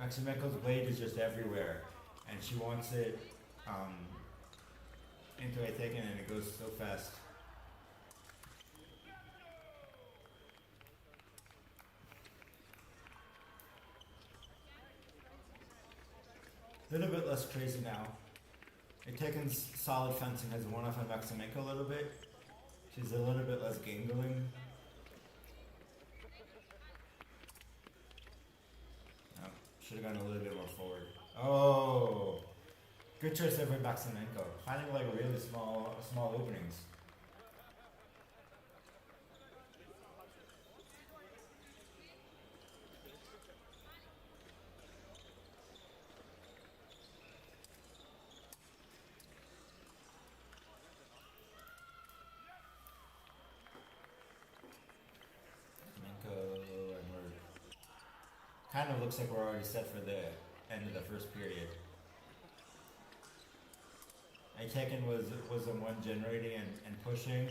Maksymenko's blade is just everywhere, and she wants it into a taken, and it goes so fast. A little bit less crazy now. Taken's solid fencing has worn off on Maksymenko a little bit. She's a little bit less gangling. Oh, should have gone a little bit more forward. Oh, good choice there by Maksymenko. Finding like really small openings. Kind of looks like we're already set for the end of the first period. Tekken was the one generating and pushing.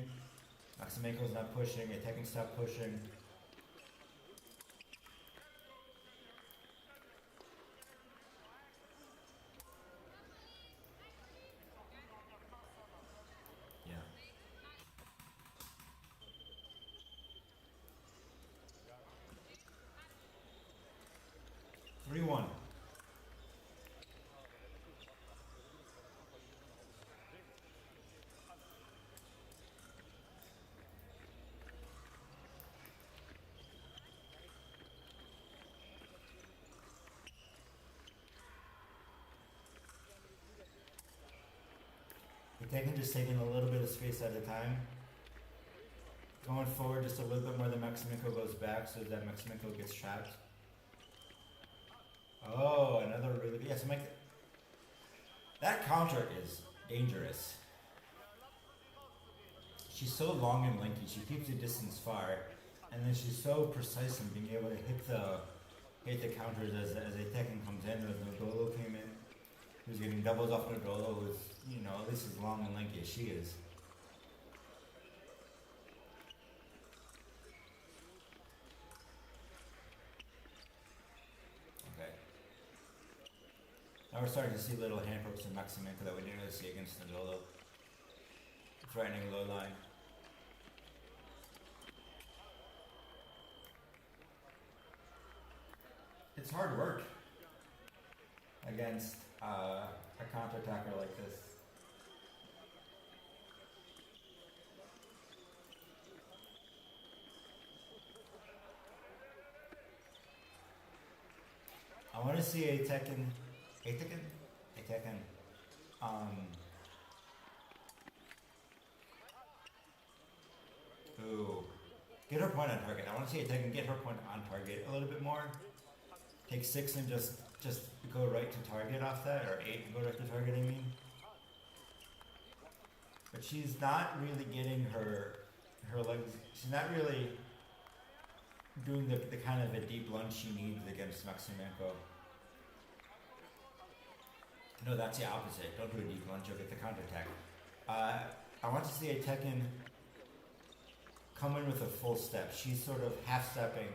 Maksymenko's not pushing. Tekken stopped pushing. Yeah. 3-1. Tekken just taking a little bit of space at a time. Going forward just a little bit more than Maksymenko goes back so that Maksymenko gets trapped. Oh, another really good. Yes, that counter is dangerous. She's so long and lanky. She keeps the distance far, and then she's so precise in being able to hit the counters as a Tekken comes in. As Nodolo came in, he was getting doubles off Nodolo, who's at least as long and lanky as she is. Now we're starting to see little hand hooks in Maksymenko that we didn't really see against Nodolo. Threatening low line. It's hard work against a counter-attacker like this. I want to see a Tekken. Ooh. Get her point on target. I want to see a Tekken get her point on target a little bit more. Take 6 and just go right to target off that, or 8 and go right to target, I mean. But she's not really getting her legs. She's not really doing the kind of a deep lunge she needs against Maksymenko. No, that's the opposite. Don't do a deep lunge, you'll get the counterattack. I want to see a Tekken come in with a full step. She's sort of half-stepping,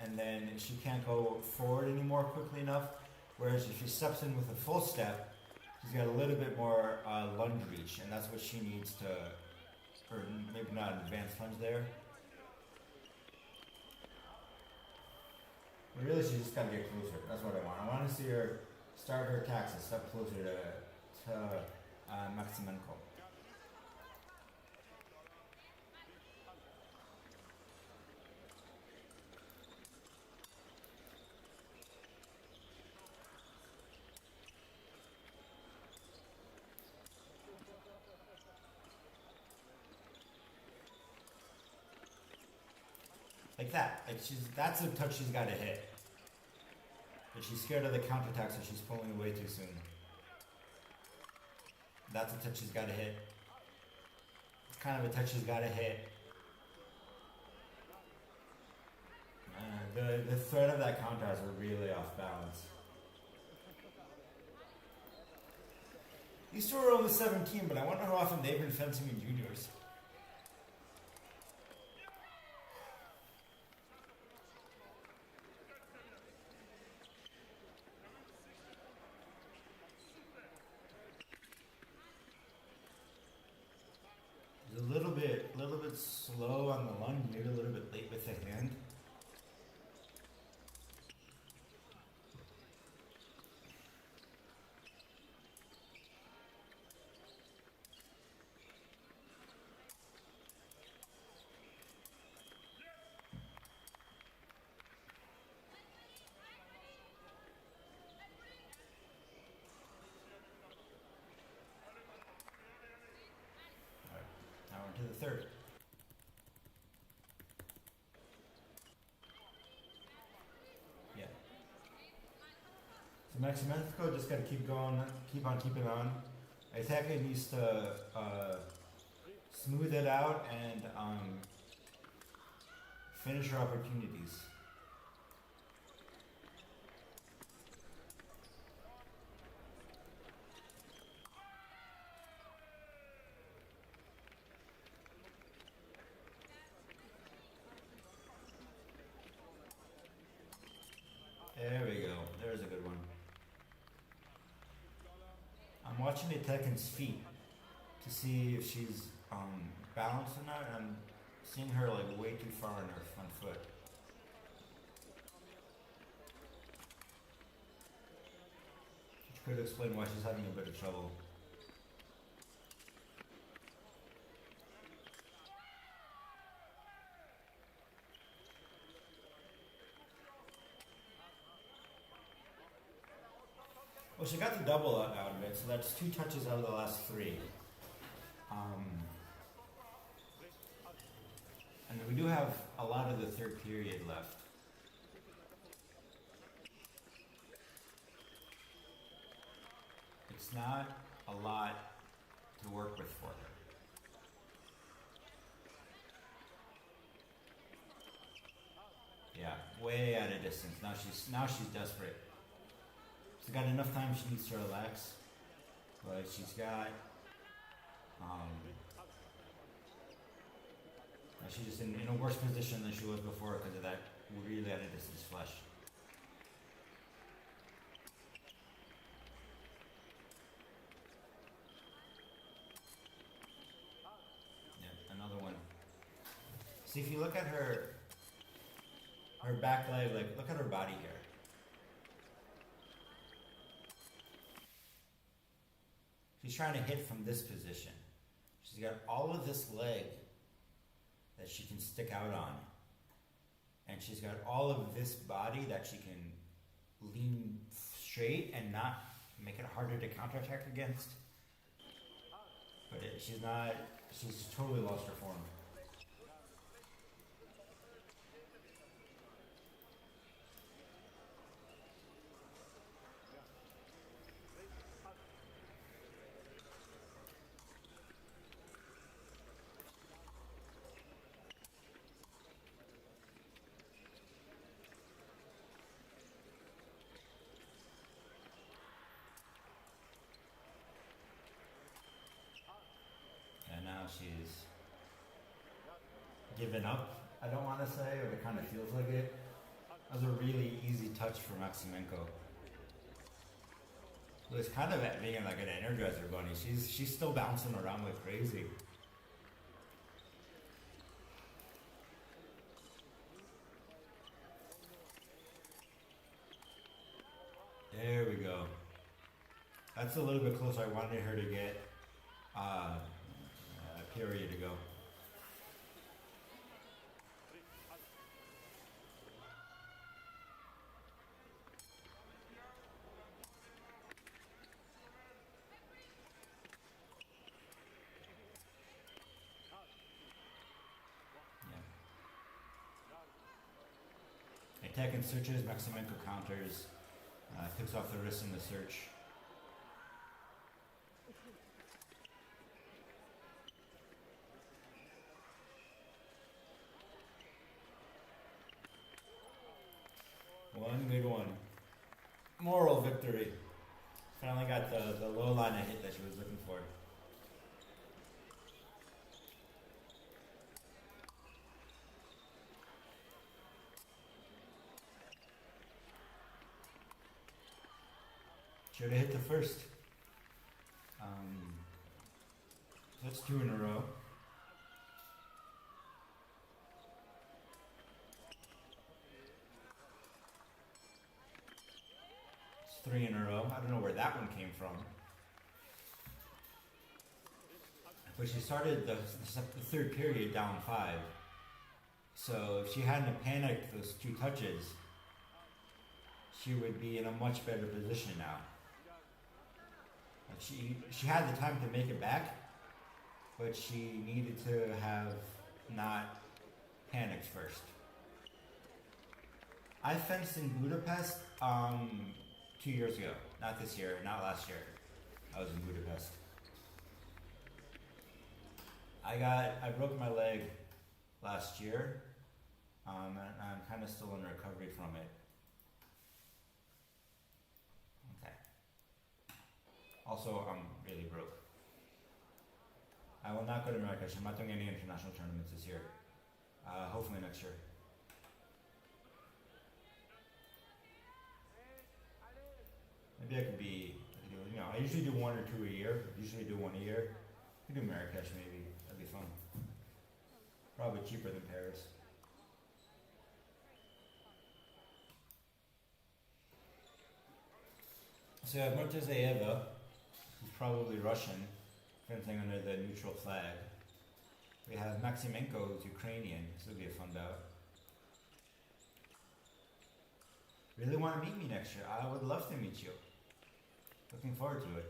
and then she can't go forward anymore quickly enough, whereas if she steps in with a full step, she's got a little bit more lunge reach, and that's what she needs to, or maybe not an advanced lunge there. But really, she's just got to get closer. That's what I want. I want to see her start her attacks a step closer to Maksymenko. Like that. That's a touch she's got to hit. But she's scared of the counterattack, so she's pulling away too soon. That's a touch she's got to hit. It's kind of a touch she's got to hit. The threat of that counter is really off balance. These two are only 17, but I wonder how often they've been fencing in juniors. He's a little bit slow on the lunge, maybe a little bit late with the hand. Now we're into the third. Yeah. So Maksymenko just gotta keep going, keep on keeping on. Itaka needs to smooth it out and finish her opportunities. There we go. There's a good one. I'm watching Itaken's feet to see if she's balanced or not. I'm seeing her like way too far on her front foot. Which could explain why she's having a bit of trouble. Well, she got the double out of it, so that's 2 touches out of the last 3. And we do have a lot of the third period left. It's not a lot to work with for her. Yeah, way out of distance. Now she's desperate. She's got enough time she needs to relax, but she's got she's just in a worse position than she was before because of that really out of distance flush. Yeah, another one. See, if you look at her back leg, like look at her body here. She's trying to hit from this position. She's got all of this leg that she can stick out on. And she's got all of this body that she can lean straight and not make it harder to counterattack against. But she's totally lost her form. She's given up, I don't want to say, but it kind of feels like it. That was a really easy touch for Maksymenko. It was kind of at being like an Energizer bunny. She's still bouncing around like crazy. There we go. That's a little bit closer. I wanted her to get a period ago. Tekken searches, Maksymenko counters, picks off the wrist in the search. One good one. Moral victory Finally got the low line of hit that she was looking for. Should have hit the first. That's 2 in a row. It's 3 in a row. I don't know where that one came from. But she started the third period down 5. So if she hadn't panicked those 2 touches, she would be in a much better position now. She had the time to make it back, but she needed to have not panicked first. I fenced in Budapest 2 years ago. Not this year, not last year. I was in Budapest. I broke my leg last year, and I'm kind of still in recovery from it. Okay. Also, I'm really broke. I will not go to America. I'm not doing any international tournaments this year. Hopefully next year. Maybe I could do, I usually do 1 or 2 a year. Usually do 1 a year. I could do Marrakesh maybe. That'd be fun. Probably cheaper than Paris. So you have Mortezayeva, who's probably Russian, fencing under the neutral flag. We have Maksymenko, who's Ukrainian. This will be a fun bout. Really want to meet me next year? I would love to meet you. Looking forward to it.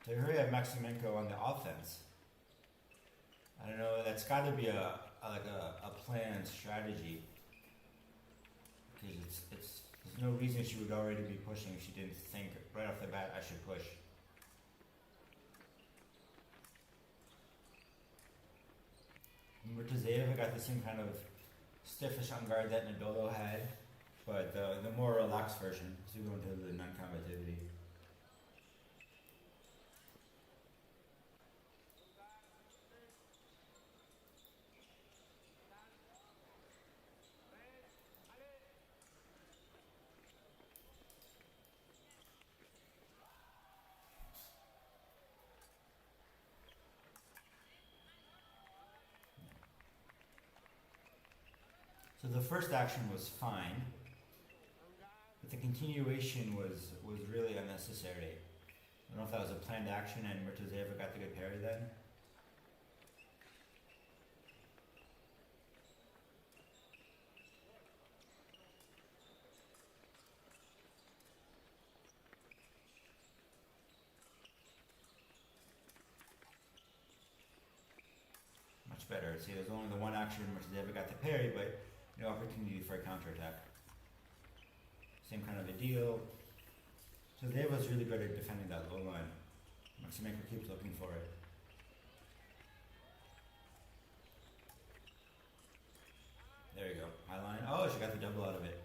So here we have Maksymenko on the offense. I don't know, that's got to be a planned strategy. Because there's no reason she would already be pushing if she didn't think right off the bat I should push. Mortezayeva got the same kind of stiffish on guard that Nadolo had, but the more relaxed version, so we go into the non-combativity. So the first action was fine, but the continuation was really unnecessary. I don't know if that was a planned action and Mortezayeva got the good parry then. Much better. See, there's only the one action Mortezayeva got the parry, but no opportunity for a counterattack. Same kind of a deal. So Zayeva's really good at defending that low line. Maksymenko keeps looking for it. There you go. High line. Oh, she got the double out of it.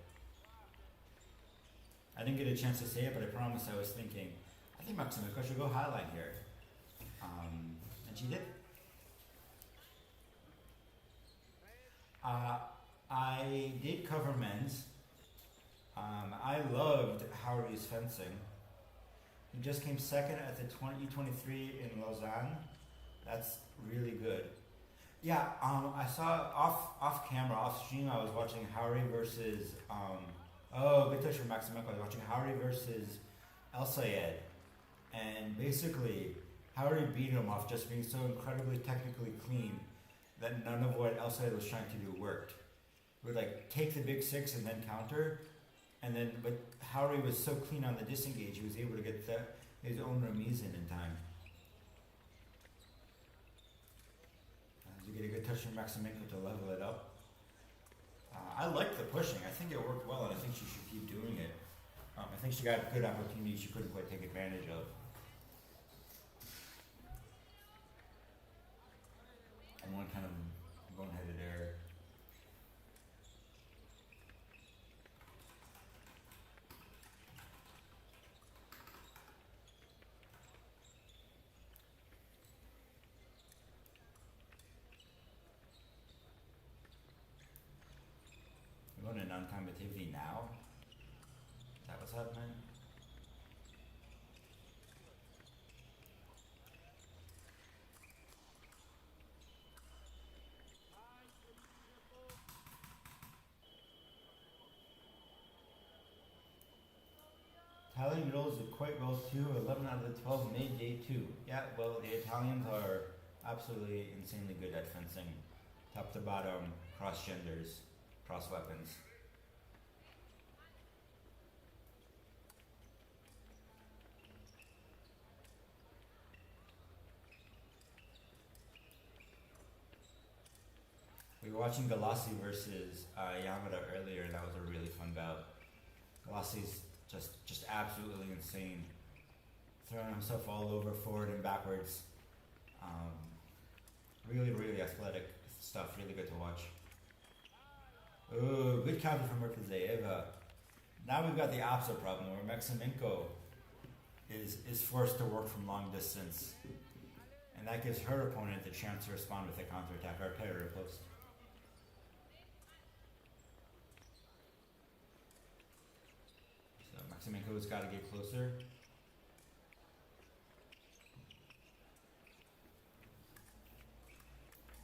I didn't get a chance to say it, but I promise I was thinking, I think Maksymenko should go high line here. And she did. I did cover men's. I loved Howry's fencing. He just came second at the U23 in Lausanne. That's really good. Yeah, I saw off camera, off stream, I was watching Howry versus, good touch from Maksymenko. I was watching Howry versus El Sayed. And basically, Howry beat him off just being so incredibly technically clean that none of what El Sayed was trying to do worked. Would take the big six and then counter, but Howry was so clean on the disengage, he was able to get his own remise in time. You get a good touch from Maksymenko to level it up. I like the pushing. I think it worked well, and I think she should keep doing it. I think she got good opportunities she couldn't quite take advantage of. And one kind of boneheaded error. We're going to non-combativity now? Is that what's happening? Italian girls did quite well too. 11 out of the 12 made day 2. Yeah, well, the Italians are absolutely insanely good at fencing. Top to bottom, cross genders, cross weapons. We were watching Galassi versus Yamada earlier, and that was a really fun bout. Galassi's just absolutely insane, throwing himself all over, forward and backwards. Really, really athletic stuff. Really good to watch. Ooh, good counter from Murtazaeva. Now we've got the opposite problem where Maksymenko is forced to work from long distance, and that gives her opponent the chance to respond with a counterattack or a parry post. Maksymenko's got to get closer.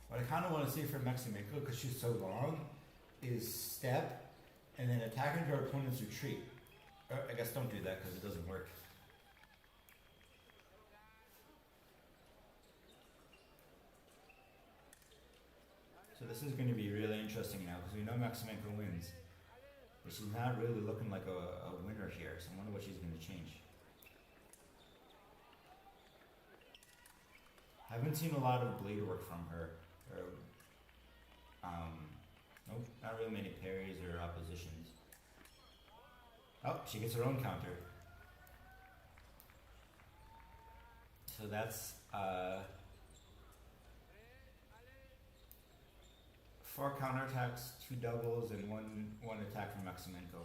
What I kind of want to see from Maksymenko, because she's so long, is step and then attack into her opponent's retreat. Or I guess don't do that because it doesn't work. So this is going to be really interesting now because we know Maksymenko wins. But she's not really looking like a winner here, so I wonder what she's going to change. I haven't seen a lot of blade work from her. Nope, not really many parries or oppositions. Oh, she gets her own counter. So that's 4 counterattacks, 2 doubles, and one attack from Maksymenko.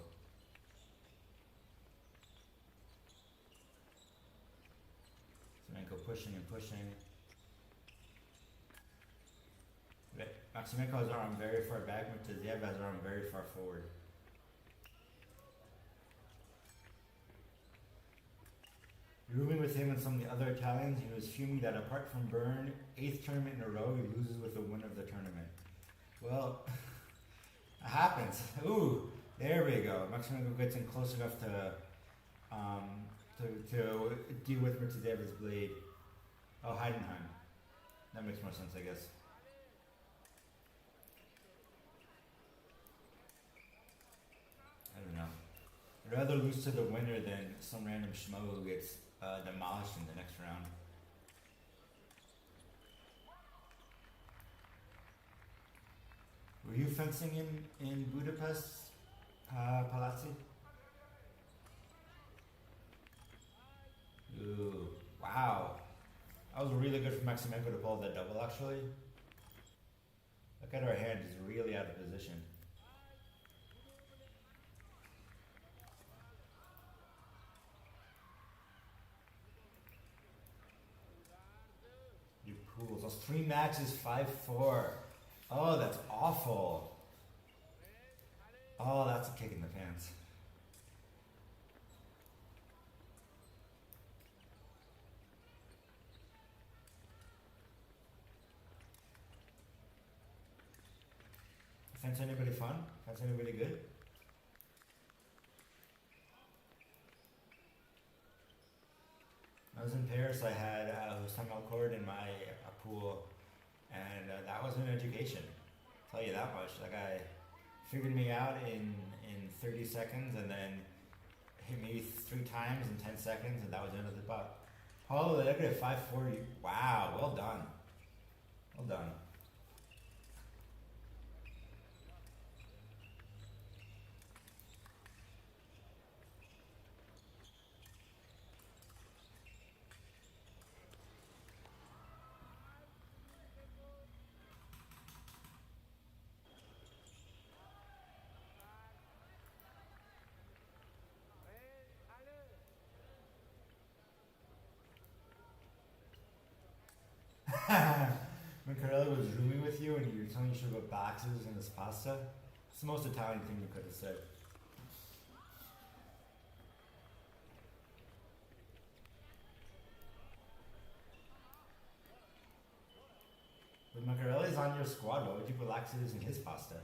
Maksymenko pushing and pushing. Maksymenko has her arm very far back, Murtazaeva has her arm very far forward. Rooming with him and some of the other Italians, he was fuming that apart from Byrne, 8th tournament in a row, he loses with the winner of the tournament. Well, it happens. Ooh, there we go. Maksymenko gets in close enough to deal with Murtazaeva's blade. Oh, Heidenheim. That makes more sense, I guess. I don't know. I'd rather lose to the winner than some random schmo who gets demolished in the next round. Were you fencing in Budapest, Palazzi? Ooh, wow. That was really good for Maksymenko to pull that double, actually. Look at her hand, is really out of position. You pools. Those 3 matches, 5-4. Oh, that's awful. Oh, that's a kick in the pants. Fence anybody fun? Fence anybody good? I was in Paris, I had Samuel Cord in my pool, and that was an education. I'll tell you that much. That guy figured me out in 30 seconds and then hit me 3 times in 10 seconds, and that was the end of the bout. Paulo Alegre, 540. Wow, well done. Well done. Macarelli was rooming with you and you were telling you should put boxes in his pasta? It's the most Italian thing you could have said. But Macarelli's on your squad, why would you put laxatives in his pasta?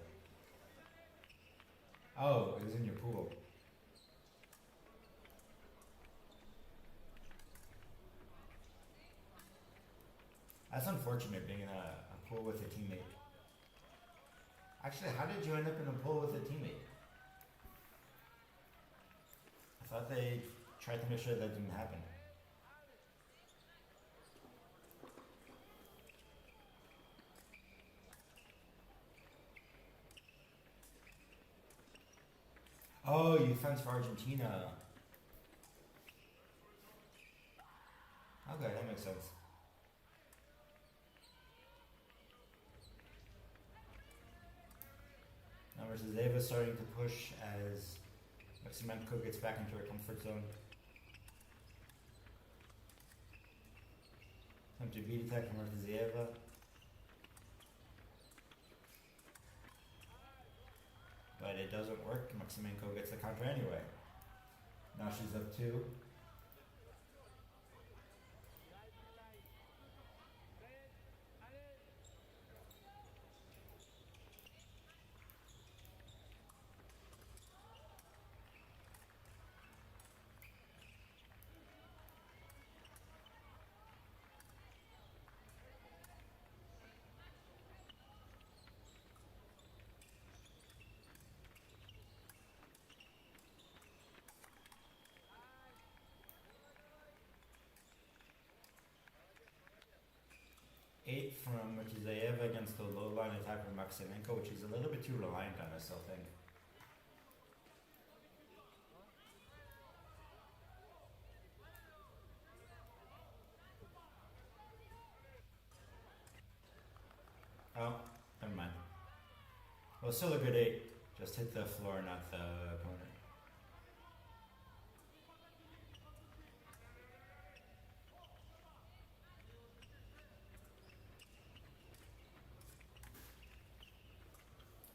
Oh, it was in your pool. That's unfortunate being in a pool with a teammate. Actually, how did you end up in a pool with a teammate? I thought they tried to make sure that didn't happen. Oh, you fenced for Argentina. Okay, that makes sense. Now versus Ava starting to push as Maksymenko gets back into her comfort zone. Time to beat attack from Eva. But it doesn't work. Maksymenko gets the counter anyway. Now she's up 2. Eight from Maksymenko against the low line attack from Maksymenko, which is a little bit too reliant on, I still think. Oh, never mind. Well, still a good 8. Just hit the floor, not the opponent.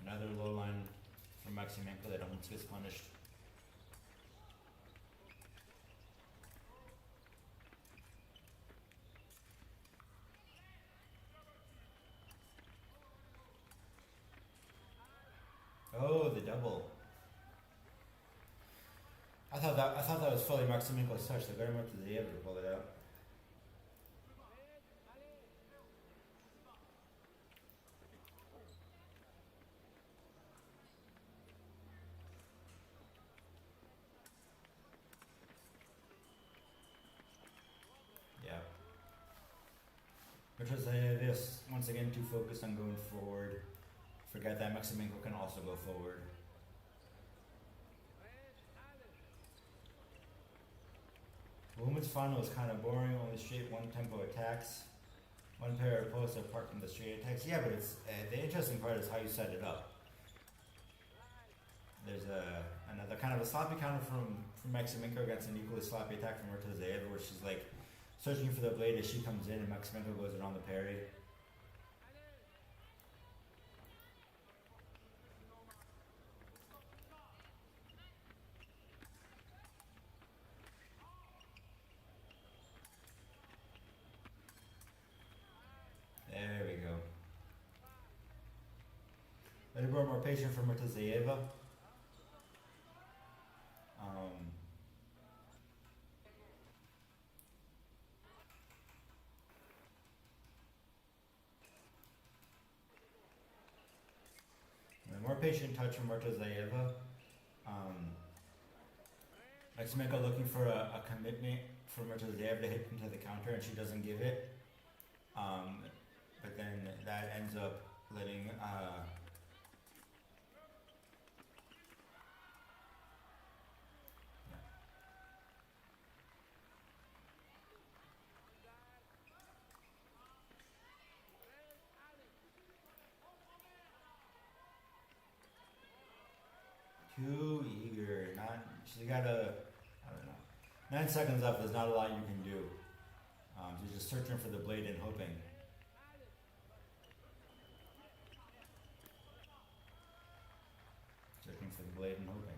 Another low line from Maksymenko that almost gets punished. Oh, the double. I thought that was fully Maksymenko's touch. They got him up to the edge to pull it out. Because this once again too focused on going forward. Forget that Maksymenko can also go forward. Women's final is kind of boring, only straight one tempo attacks. One pair of posts apart from the straight attacks. Yeah, but it's the interesting part is how you set it up. There's another kind of a sloppy counter from Maksymenko against an equally sloppy attack from Ortozeva, where she's like searching for the blade as she comes in and Maksymenko goes around the parry. There we go. A little bit more patient from Ortozeva. More patient touch from Ortozeva. Maksymenko looking for a commitment from Ortozeva to hit into the counter, and she doesn't give it. But then that ends up letting too eager. She's got I don't know. 9 seconds left. There's not a lot you can do. She's just searching for the blade and hoping. for the blade and hoping.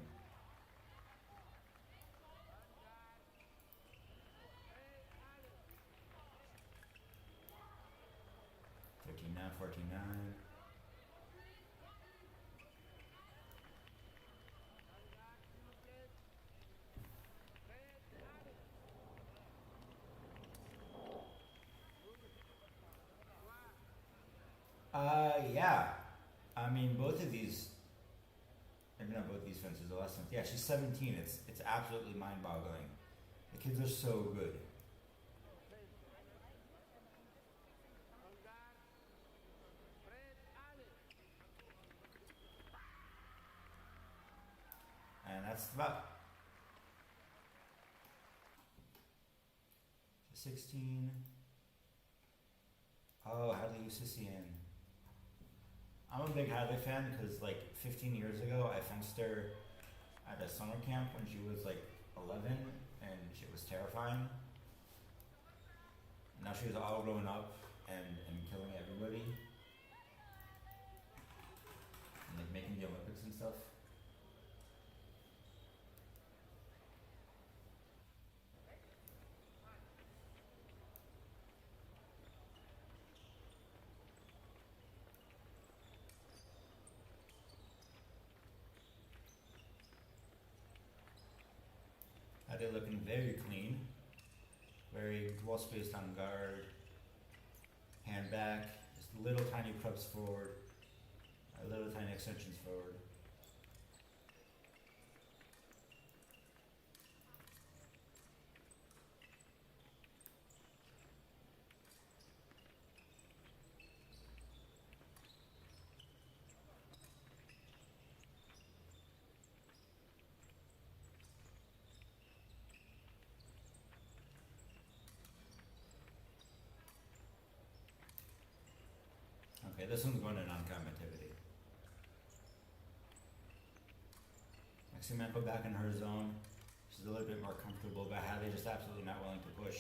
Now 14-9. Yeah. I mean, both of these, maybe not both these fences, the last one. Yeah, she's 17. It's absolutely mind-boggling. The kids are so good. And that's about 16. Oh, Hadley Ussisian. I'm a big Hadley fan because like 15 years ago I fenced her at a summer camp when she was like 11 and she was terrifying. Now she's all grown up and killing everybody. And like making the Olympics and stuff. They're looking very clean, very well spaced on guard, hand back, just little tiny preps forward, little tiny extensions forward. Okay, this one's going to non-combativity. Maksymenko back in her zone. She's a little bit more comfortable, but Hadley just absolutely not willing to push.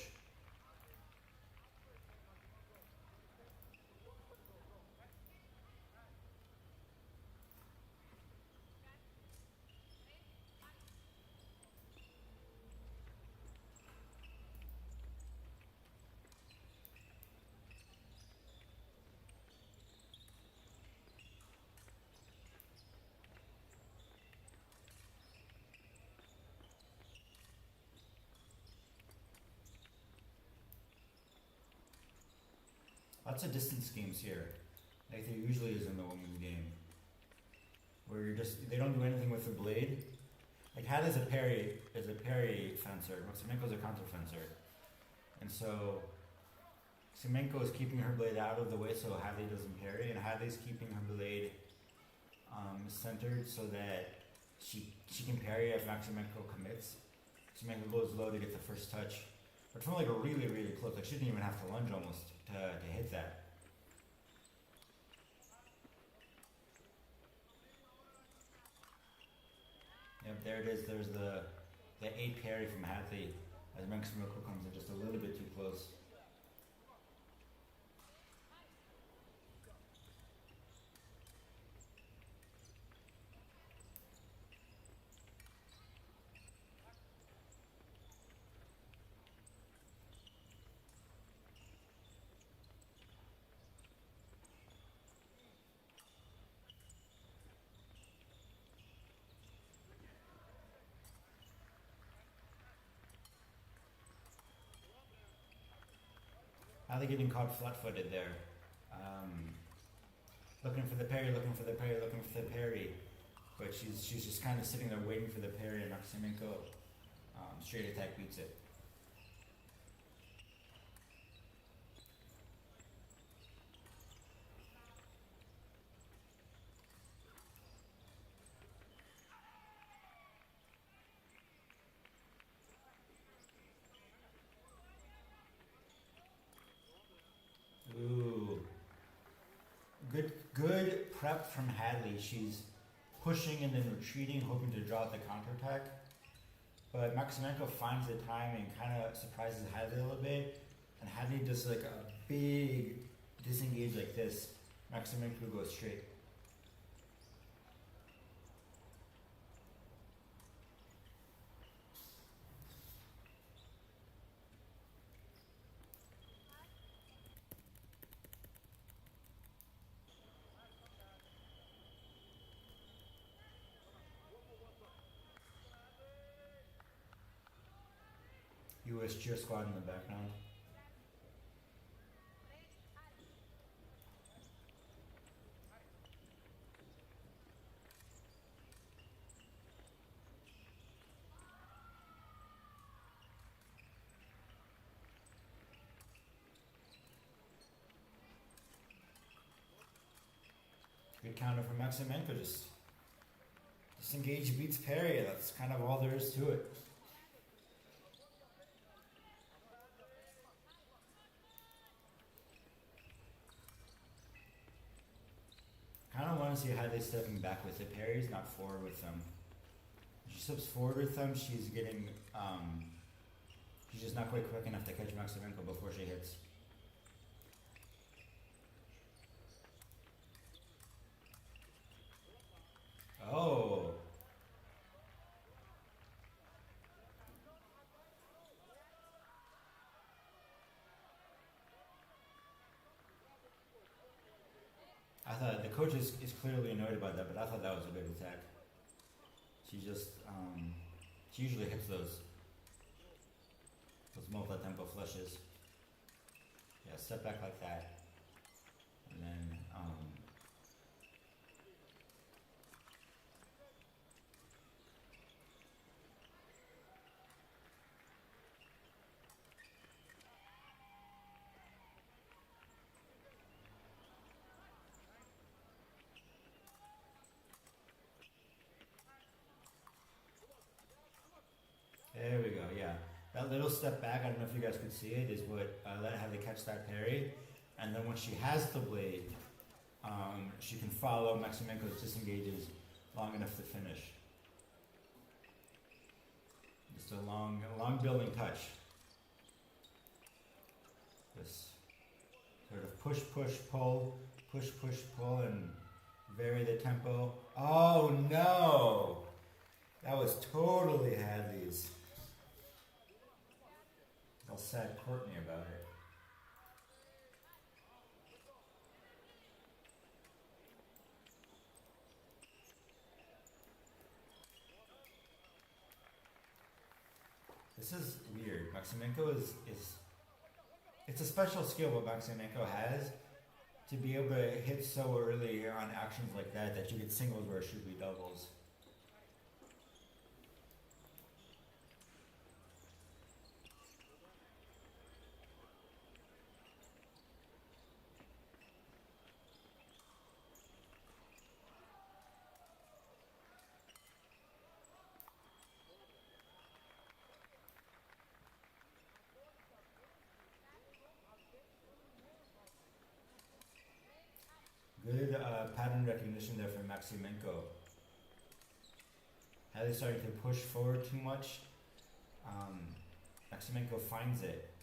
Lots of distance games here, like there usually is in the women's game, where you're just, they don't do anything with the blade. Like Hadley's a parry fencer, Maksymenko's a counter fencer, and so Maksymenko is keeping her blade out of the way so Hadley doesn't parry, and Hadley's keeping her blade centered so that she can parry if Maksymenko commits. Maksymenko goes low to get the first touch, but from like a really, really close, like she didn't even have to lunge almost to hit that. Yep, there it is. There's the 8 parry from Hadley as Maksymenko comes in just a little bit too close. Hadley getting caught flat-footed there. Looking for the parry, looking for the parry, looking for the parry. But she's just kind of sitting there waiting for the parry, and Maksymenko straight attack beats it. Ooh. Good prep from Hadley. She's pushing and then retreating, hoping to draw out the counterattack. But Maksymenko finds the time and kind of surprises Hadley a little bit. And Hadley does like a big disengage like this. Maksymenko goes straight. US cheer squad in the background. Good counter from Maksymenko. Just disengage beats parry. That's kind of all there is to it. Kind of want to see how they're stepping back with the parries, not forward with them. If she steps forward with them, she's getting, she's just not quite quick enough to catch Maksymenko before she hits. Oh. I thought the coach is clearly annoyed about that, but I thought that was a good attack. She just, she usually hits those multi-tempo flushes. Yeah, step back like that. And then, there we go, yeah. That little step back, I don't know if you guys could see it, is what how they catch that parry. And then when she has the blade, she can follow Maksymenko's disengages long enough to finish. Just a long building touch. This sort of push, pull, and vary the tempo. Oh no! That was totally Hadley's. I'll sad Courtney about it. This is weird. Maksymenko is it's a special skill what Maksymenko has to be able to hit so early on actions like that you get singles where it should be doubles. Good pattern recognition there from Maksymenko. Hadley starting to push forward too much. Maksymenko finds it.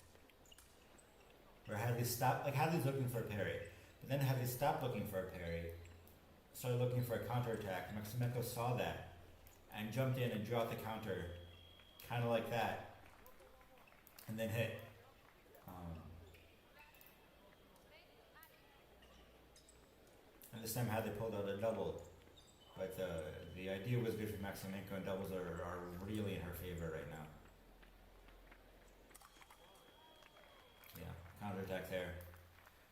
Where Hadley stopped, like Hadley's looking for a parry. But then Hadley stopped looking for a parry, started looking for a counterattack. Maksymenko saw that and jumped in and drew out the counter, kind of like that, and then hit. And this time Hadley pulled out a double. But the idea was good for Maksymenko, and doubles are really in her favor right now. Yeah, counterattack there.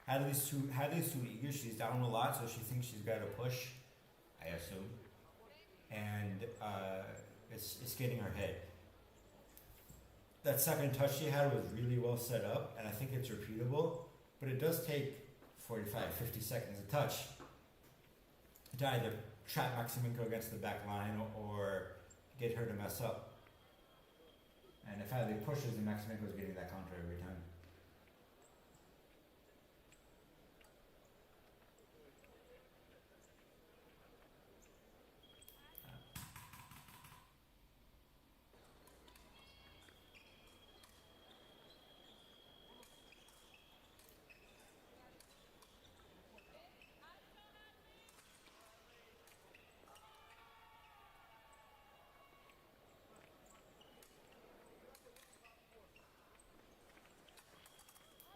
Hadley's too eager. She's down a lot, so she thinks she's got to push, I assume. And it's getting her hit. That second touch she had was really well set up, and I think it's repeatable. But it does take 45, 50 seconds a touch to either trap Maksymenko against the back line or get her to mess up. And if Hadley pushes, then Maksymenko is getting that counter every time.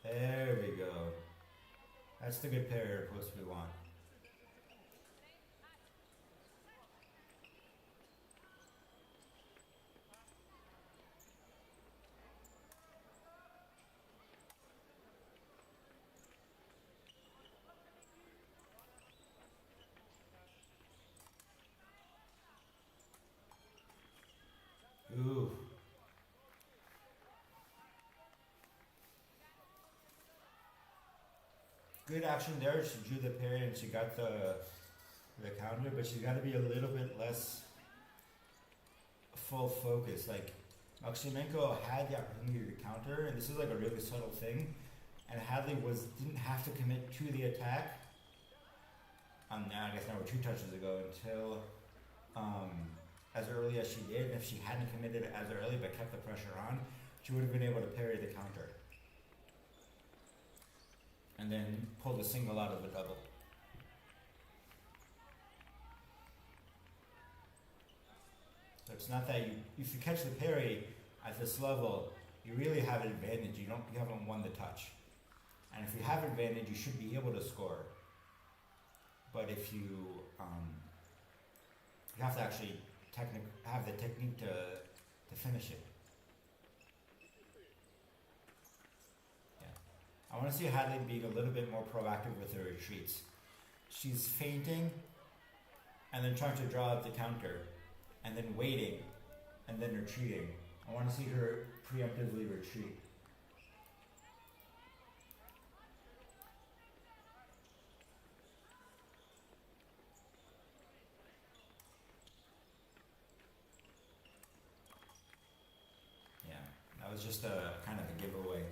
There we go. That's the good parrier post we want. good action there. She drew the parry and she got the counter, but she's got to be a little bit less full focus. Like Maksymenko had the opportunity to counter, and this is like a really subtle thing. And Hadley didn't have to commit to the attack. Now I guess now we're 2 touches ago until as early as she did. And if she hadn't committed as early but kept the pressure on, she would have been able to parry the counter. And then pull the single out of the double. So it's not that if you catch the parry at this level, you really have an advantage. You haven't won the touch. And if you have advantage, you should be able to score. But if you have to actually have the technique to finish it. I want to see Hadley being a little bit more proactive with her retreats. She's feinting and then trying to draw up the counter and then waiting and then retreating. I want to see her preemptively retreat. Yeah, that was just a kind of a giveaway.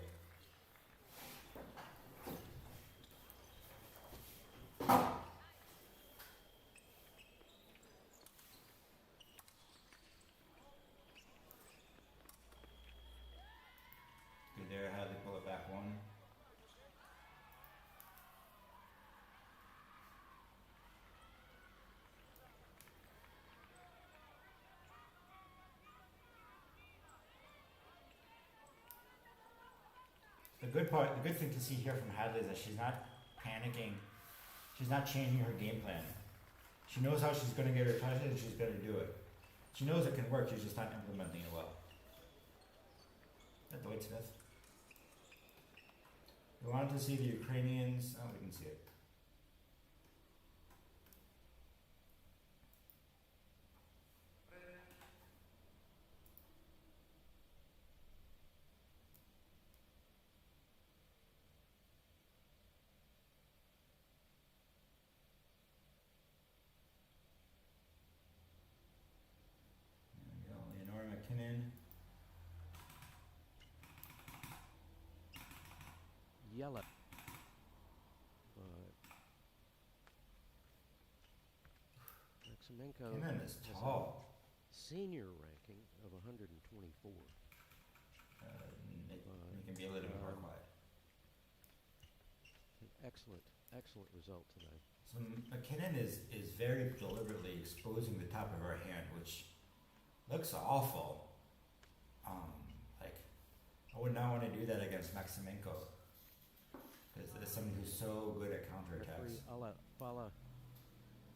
There, how they pull it back one. The good thing to see here from Hadley is that she's not panicking. She's not changing her game plan. She knows how she's going to get her touch and she's going to do it. She knows it can work, she's just not implementing it well. Is that Dwight Smith? We wanted to see the Ukrainians. Oh, we can see it. There we go. Leonora McKinnon. Yellow. Maksymenko McKinnon is has tall. a senior ranking of 124. It can be a little bit more quiet. An excellent result today. So McKinnon is very deliberately exposing the top of her hand, which looks awful. Like, I would not want to do that against Maksymenko. Because there's somebody who's so good at counterattacks. Referee Ala Fala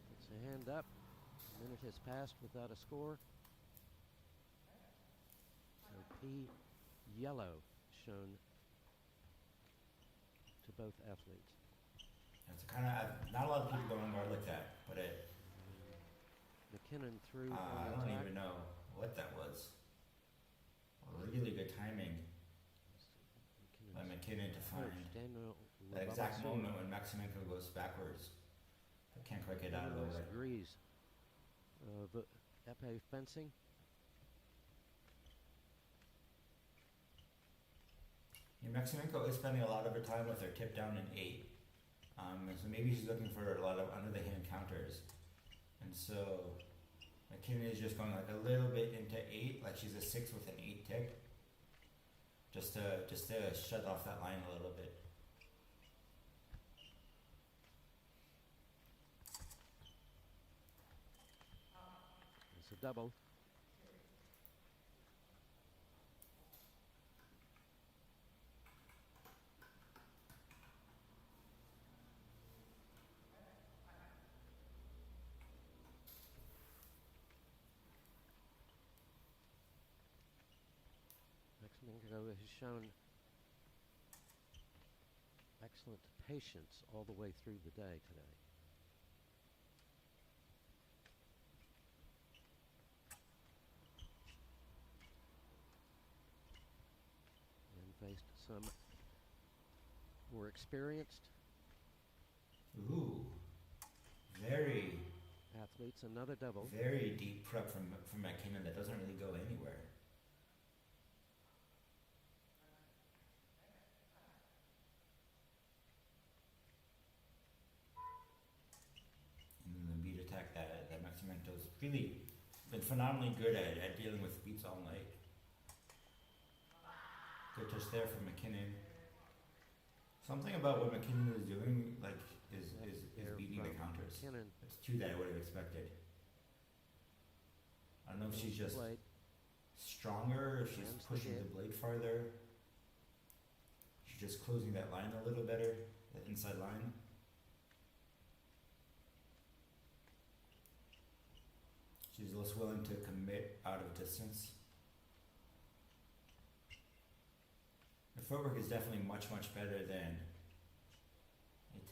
puts a hand up. A minute has passed without a score. So P yellow shown to both athletes. It's kind of not a lot of people go on guard like that, but it. McKinnon through on I the don't attack. even know what that was. Really good timing by McKinnon to find that exact moment when Maksymenko goes backwards, but can't quite get out of the way. Degrees of épée fencing. Yeah, Maksymenko is spending a lot of her time with her tip down in 8. So maybe she's looking for a lot of under the hand counters. And so McKinnon is just going like a little bit into 8, like she's a 6 with an 8 tip. Just to shut off that line a little bit. It's a double. Maksymenko has shown excellent patience all the way through the day today. And faced some more experienced Ooh. Very, Athletes, another double. very deep prep from McKinnon that doesn't really go anywhere. And then the beat attack that Maksymenko's really been phenomenally good at dealing with beats all night. Good touch there from McKinnon. Something about what McKinnon is doing, like, is beating the counters. McKinnon. It's two that I would have expected. I don't know if she's just Blade. stronger, if she's Lands the pushing hit. the blade farther. She's just closing that line a little better, that inside line. She's less willing to commit out of distance. The footwork is definitely much, much better than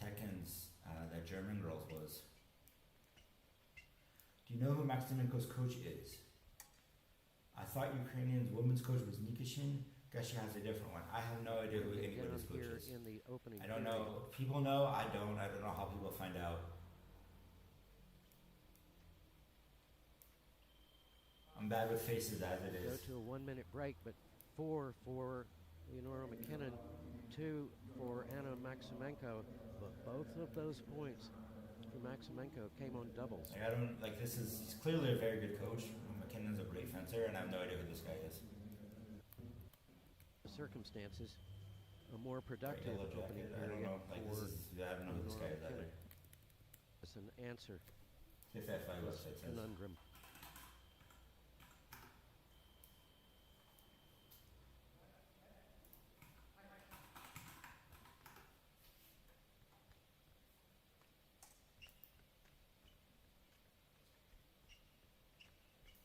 Tekken's that German girls was. Do you know who Maksymenko's coach is? I thought Ukrainian's women's coach was Nikishin. Guess she has a different one. I have no idea who Down anybody's coach here is. in the opening I don't period. know. People know. I don't. I don't know how people find out. I'm bad with faces as it Go is. to a 1 minute break, but 4 for Leonora McKinnon, 2 for Anna Maksymenko. But both of those points for Maksymenko came on doubles. Like I don't like this is he's clearly a very good coach. McKinnon's a great fencer, and I have no idea who this guy is. Circumstances, a more productive Yellow opening jacket. I don't period know. Like this for is I don't know who this guy is either. as an answer If that five to website this says. conundrum.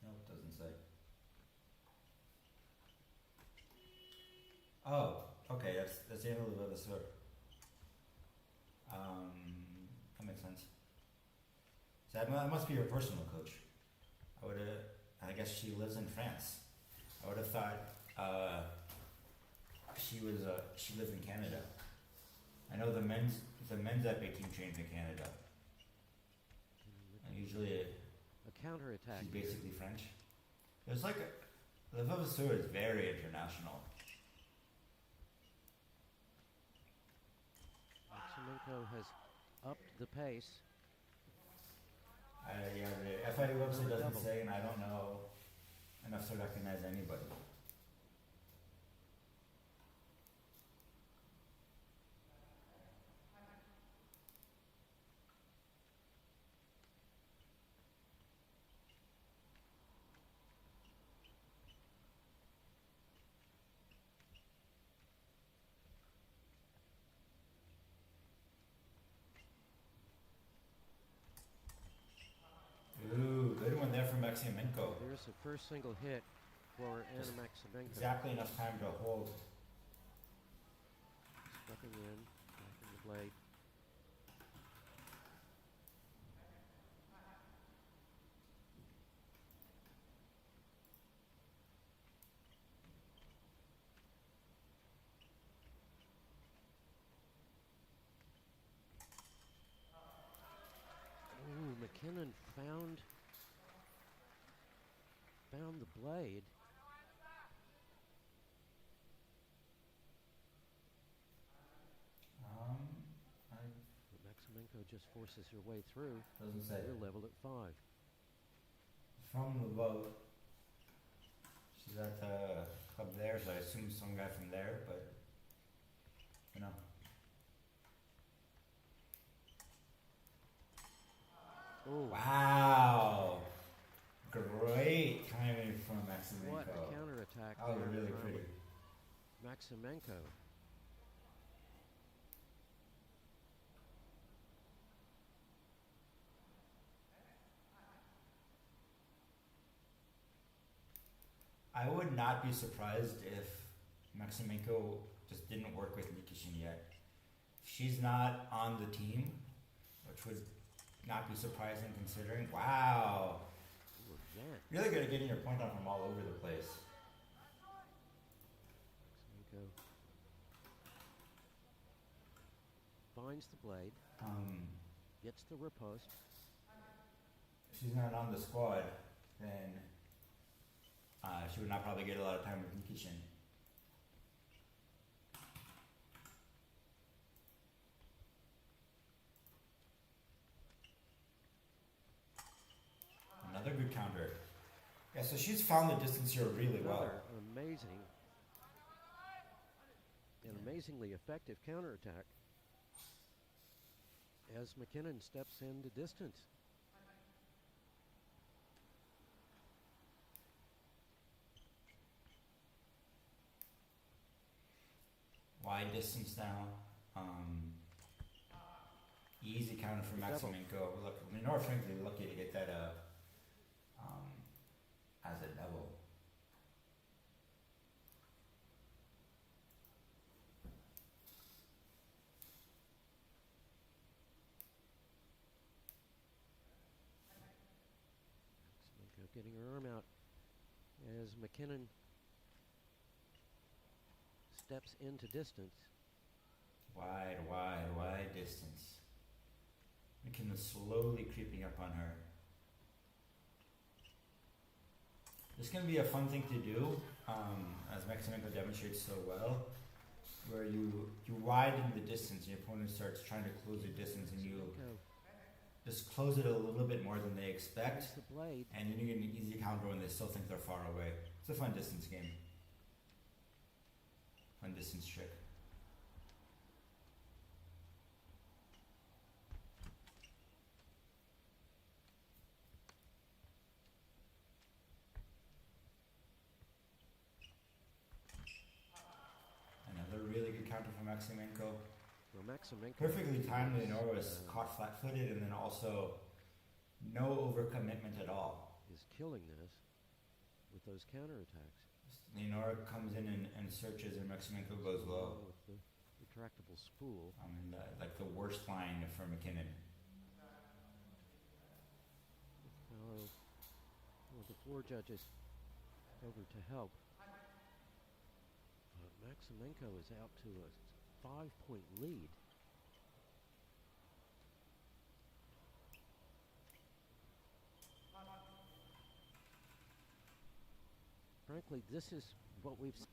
No, it doesn't say. Oh, okay, that's the end of the sort. That makes sense. So that must be her personal coach. I guess she lives in France. I would have thought she lived in Canada. I know the men's epic team trains in Canada, and usually A counterattack. she's basically French. There's like the Vavasur is very international. Maksymenko has upped the pace. Yeah, the FIA website Another doesn't double. say, and I don't know enough to recognize anybody. Ooh, good one there from Maksymenko. There's the first single hit for Anna Maksymenko. Exactly enough time to hold. Stepping in, backing the blade. Ooh, McKinnon found the blade. I But Maksymenko just forces her way through. doesn't say. We're leveled at 5. From the boat. She's at the club there, so I assume some guy from there, but you know. Oh, Wow! Great timing from Maksymenko. what a counterattack That was there really from pretty. Maksymenko. I would not be surprised if Maksymenko just didn't work with Nikishin yet. She's not on the team, which would not be surprising considering. Wow! Ooh, again. Really good at getting your point on from all over the place. Maksymenko finds the blade. Gets the riposte. if she's not on the squad, then she would not probably get a lot of time with Nikishin. Another good counter. Yeah, so she's found the distance here really well. Another an amazingly effective counterattack as McKinnon steps into distance. Wide distance now. Easy counter for Maksymenko. Look, Lenore frankly lucky to get that as a double. Maksymenko getting her arm out as McKinnon steps into distance. Wide distance. McKinnon slowly creeping up on her. This is going to be a fun thing to do, as Maksymenko demonstrates so well, where you widen the distance, your opponent starts trying to close the distance, and you just close it a little bit more than they expect, Use the blade. and then you get an easy counter when they still think they're far away. It's a fun distance game. Fun distance trick. Another really good counter from Maksymenko. Well, Maksymenko Perfectly timed. Lenore was is, caught flat-footed, and then also no overcommitment at all. is killing this with those counterattacks. Lenore comes in and searches, and Maksymenko goes low. With the retractable spool. I mean, like the worst line for McKinnon. Well, the floor judges over to help. Maksymenko is out to a 5-point lead. Frankly, this is what we've seen.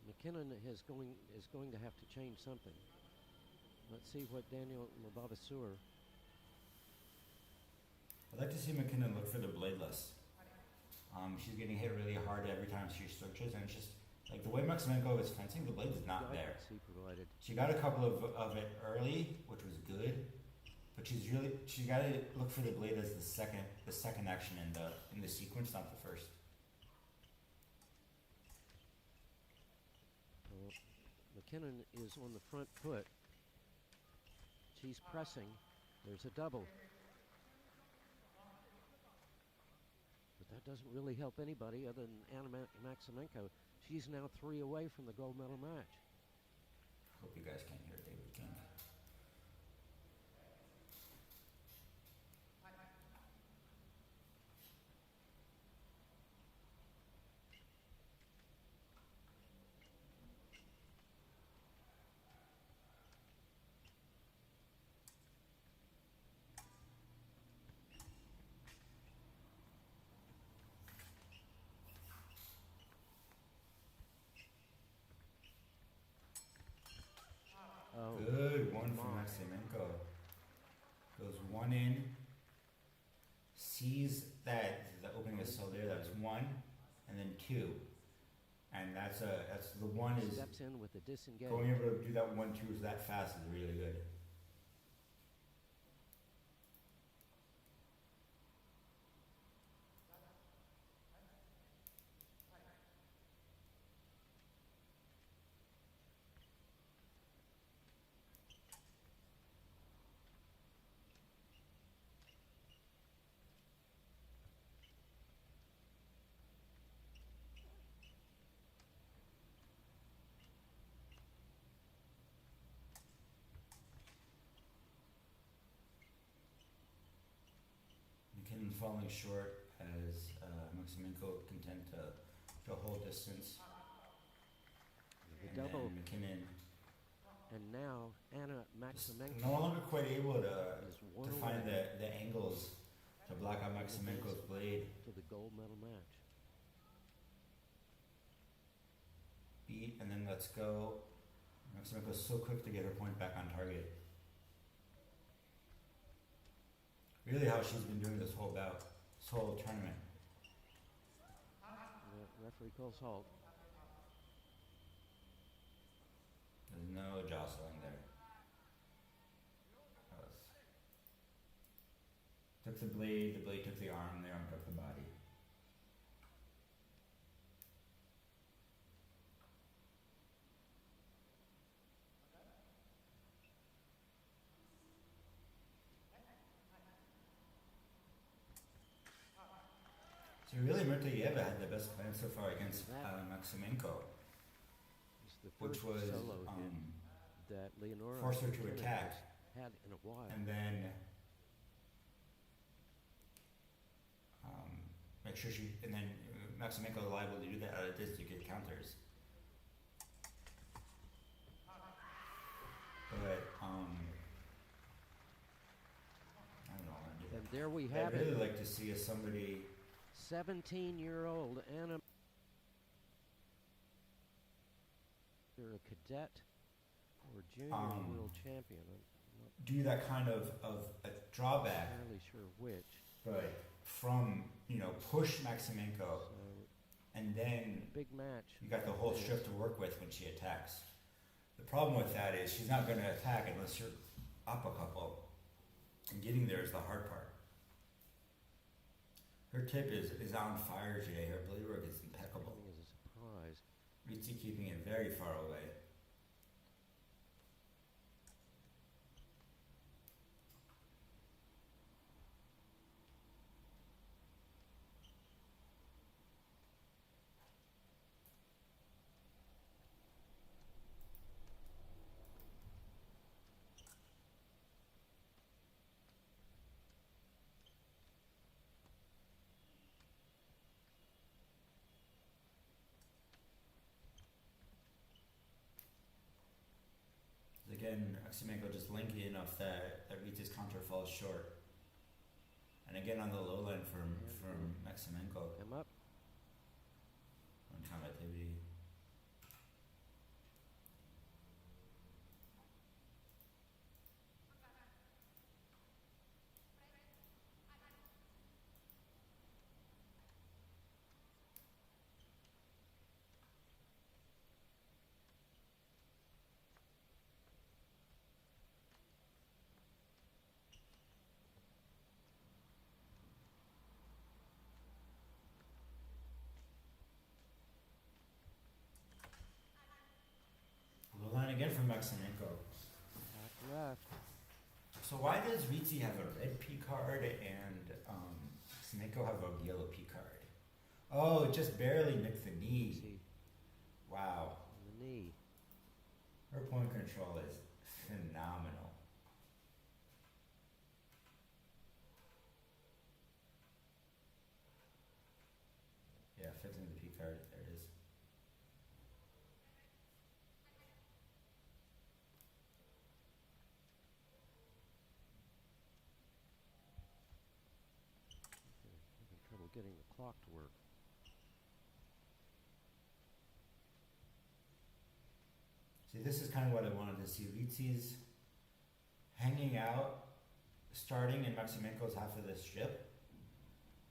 McKinnon is going to have to change something. Let's see what Daniel Mabavasur. I'd like to see McKinnon look for the bladeless. She's getting hit really hard every time she searches, and it's just like the way Maksymenko is fencing, the blade is not there. He provided. She got a couple of it early, which was good, but she's got to look for the blade as the second action in the sequence, not the first. McKinnon is on the front foot. She's pressing. There's a double. But that doesn't really help anybody other than Anna Maksymenko. She's now 3 away from the gold medal match. Hope you guys can't hear David King. Oh, Good one from my. Maksymenko. Goes one in. Sees that the opening is still there. That's one, and then two, and that's the one is Steps in with the disengage. going able to do that 1-2 that fast is really good. McKinnon falling short as Maksymenko content to hold distance. The And double. then McKinnon And now Anna Just Maksymenko no longer quite able to is one find away the angles to block out Maksymenko's blade. to the gold medal match. Beat and then let's go. Maksymenko's so quick to get her point back on target. Really how she's been doing this whole bout, this whole tournament. The referee calls halt. There's no jostling there. Took the blade took the arm took the body. So really Murtaeva had the best plan so far against Maksymenko, It's the which first was solo hit that Leonora force her to Martinez attack. has had in a while. And then make sure and then Maksymenko is liable to do that out of this to get counters. But I don't know. And there we I'd have really it. like to see somebody. 17-year-old Anna, you're a cadet or junior world champion. I'm not Do that kind of a drawback, entirely sure which. but from push Maksymenko, So and then big match. you got the whole strip to work with when she attacks. The problem with that is she's not going to attack unless you're up a couple, and getting there is the hard part. Her tip is on fire today. Her blade work is impeccable. Coming as a surprise. Ritzy keeping it very far away. Again, Maksymenko just linky enough that Ritzy's counter falls short. And again on the low line from Maksymenko. Come up. On combativity. Low line again from Maksymenko. Back left. So why does Ritzy have a red P card and Maksymenko have a yellow P card? Oh, it just barely nicked the knee. See, Wow. on the knee. Her point control is phenomenal. Yeah, fits into the P card. There it is. Having trouble getting the clock to work. See, this is kind of what I wanted to see. Ritzy's hanging out, starting in Maksymenko's half of the strip,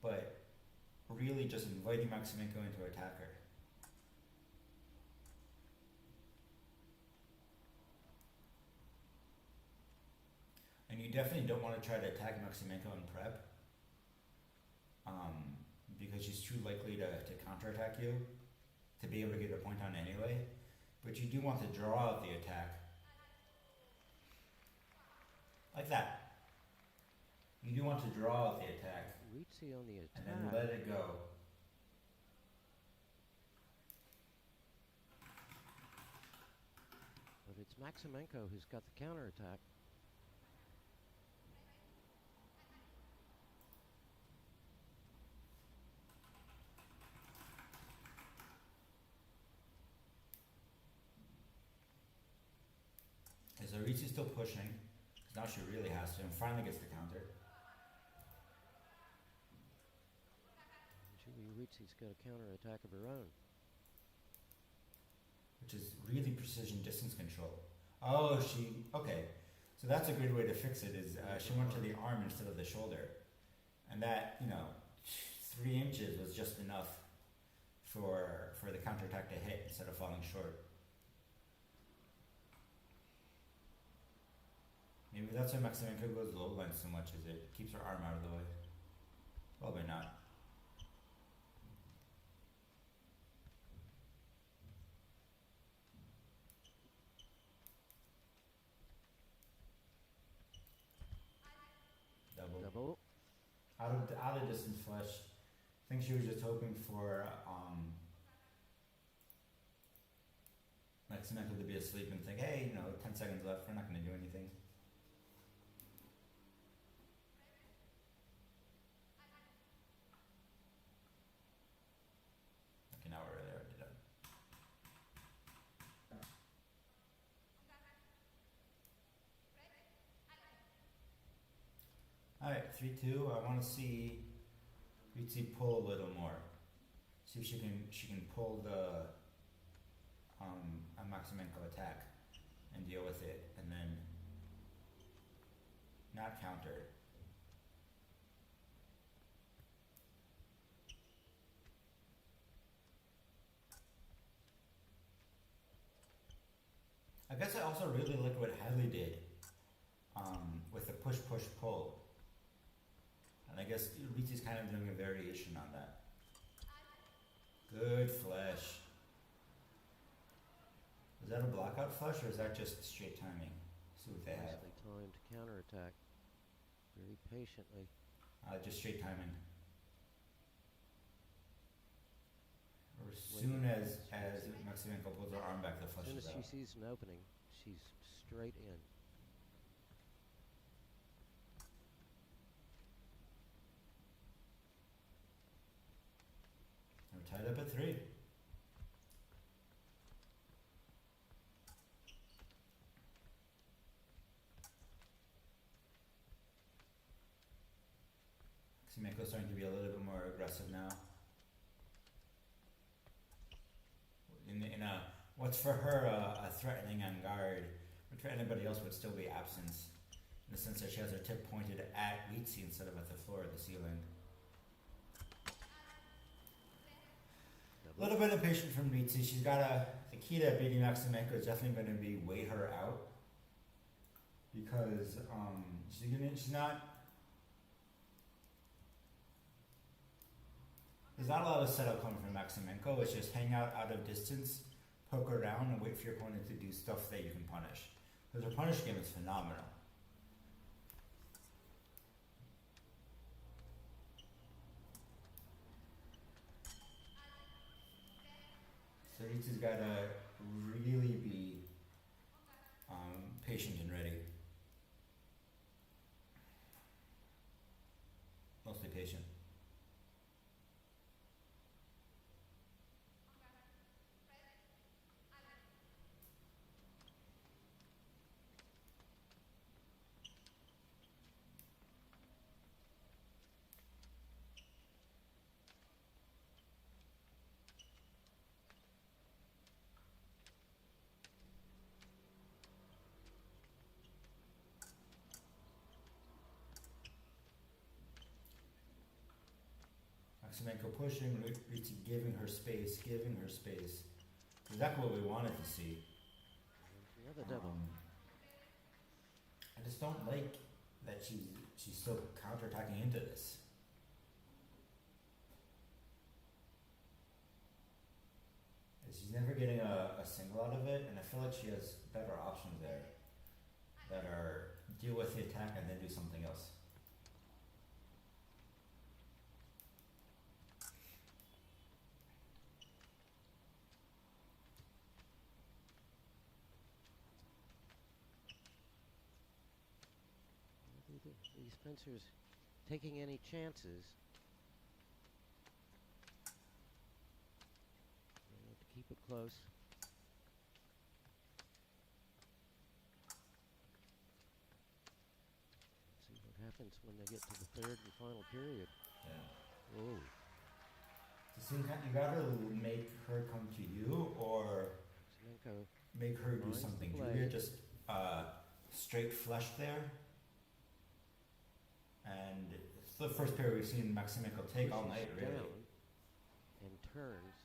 but really just inviting Maksymenko into attack her. And you definitely don't want to try to attack Maksymenko in prep, because she's too likely to counterattack you, to be able to get a point on anyway. But you do want to draw out the attack. Like that. You do want to draw out the attack Ritzy on the and attack. then let it go. But it's Maksymenko who's got the counterattack. Ritsu's still pushing. Now she really has to, and finally gets the counter. Julie Ritzi's got a counter attack of her own. Which is really precision distance control. Oh, okay. So that's a good way to fix it, is she went to the arm instead of the shoulder. And that, 3 inches was just enough for the counterattack to hit instead of falling short. Maybe that's why Maksymenko goes low line so much, is it keeps her arm out of the way. Probably not. Double. Out of distance flush. I think she was just hoping for Maksymenko to be asleep and think, hey, 10 seconds left, we're not going to do anything. Okay, now we're really already done. Alright, 3-2. I want to see Ritsu pull a little more. See if she can pull the a Maksymenko attack and deal with it, and then not counter. I guess I also really liked what Hadley did with the push-push-pull. And I guess Ritsu's kind of doing a variation on that. Good flesh. Is that a blockout flush or is that just straight timing? See what they have. Nicely timed counterattack. Very patiently. Just straight timing. Or as soon as Maksymenko pulls her arm back, the flush As soon is as out. she sees an opening, she's straight in. We're tied up at 3. Maksymenko's starting to be a little bit more aggressive now. In a what's for her a threatening on guard, but for anybody else would still be absence, in the sense that she has her tip pointed at Ritsu instead of at the floor or the ceiling. A little bit impatient from Ritsu. She's got the key to beating Maksymenko is definitely going to be wait her out, because she's not. There's not a lot of setup coming from Maksymenko. It's just hang out of distance, poke her down, and wait for your opponent to do stuff that you can punish. Because her punish game is phenomenal. So Ritsu's got to really be patient and ready. Mostly patient. Maksymenko pushing, Ritsu giving her space. Exactly what we wanted to see. Another double. I just don't like that she's still counterattacking into this. She's never getting a single out of it, and I feel like she has better options there that are deal with the attack and then do something else. These fencers taking any chances. They have to keep it close. seconds when they get to the third and final period. Yeah. Oh, It's the same kind. You gotta make her come to you, or Maksymenko make her do Lines the something. blade. Julia just straight flush there, and it's the first pair we've seen Maksymenko take all pushes night, really. down and turns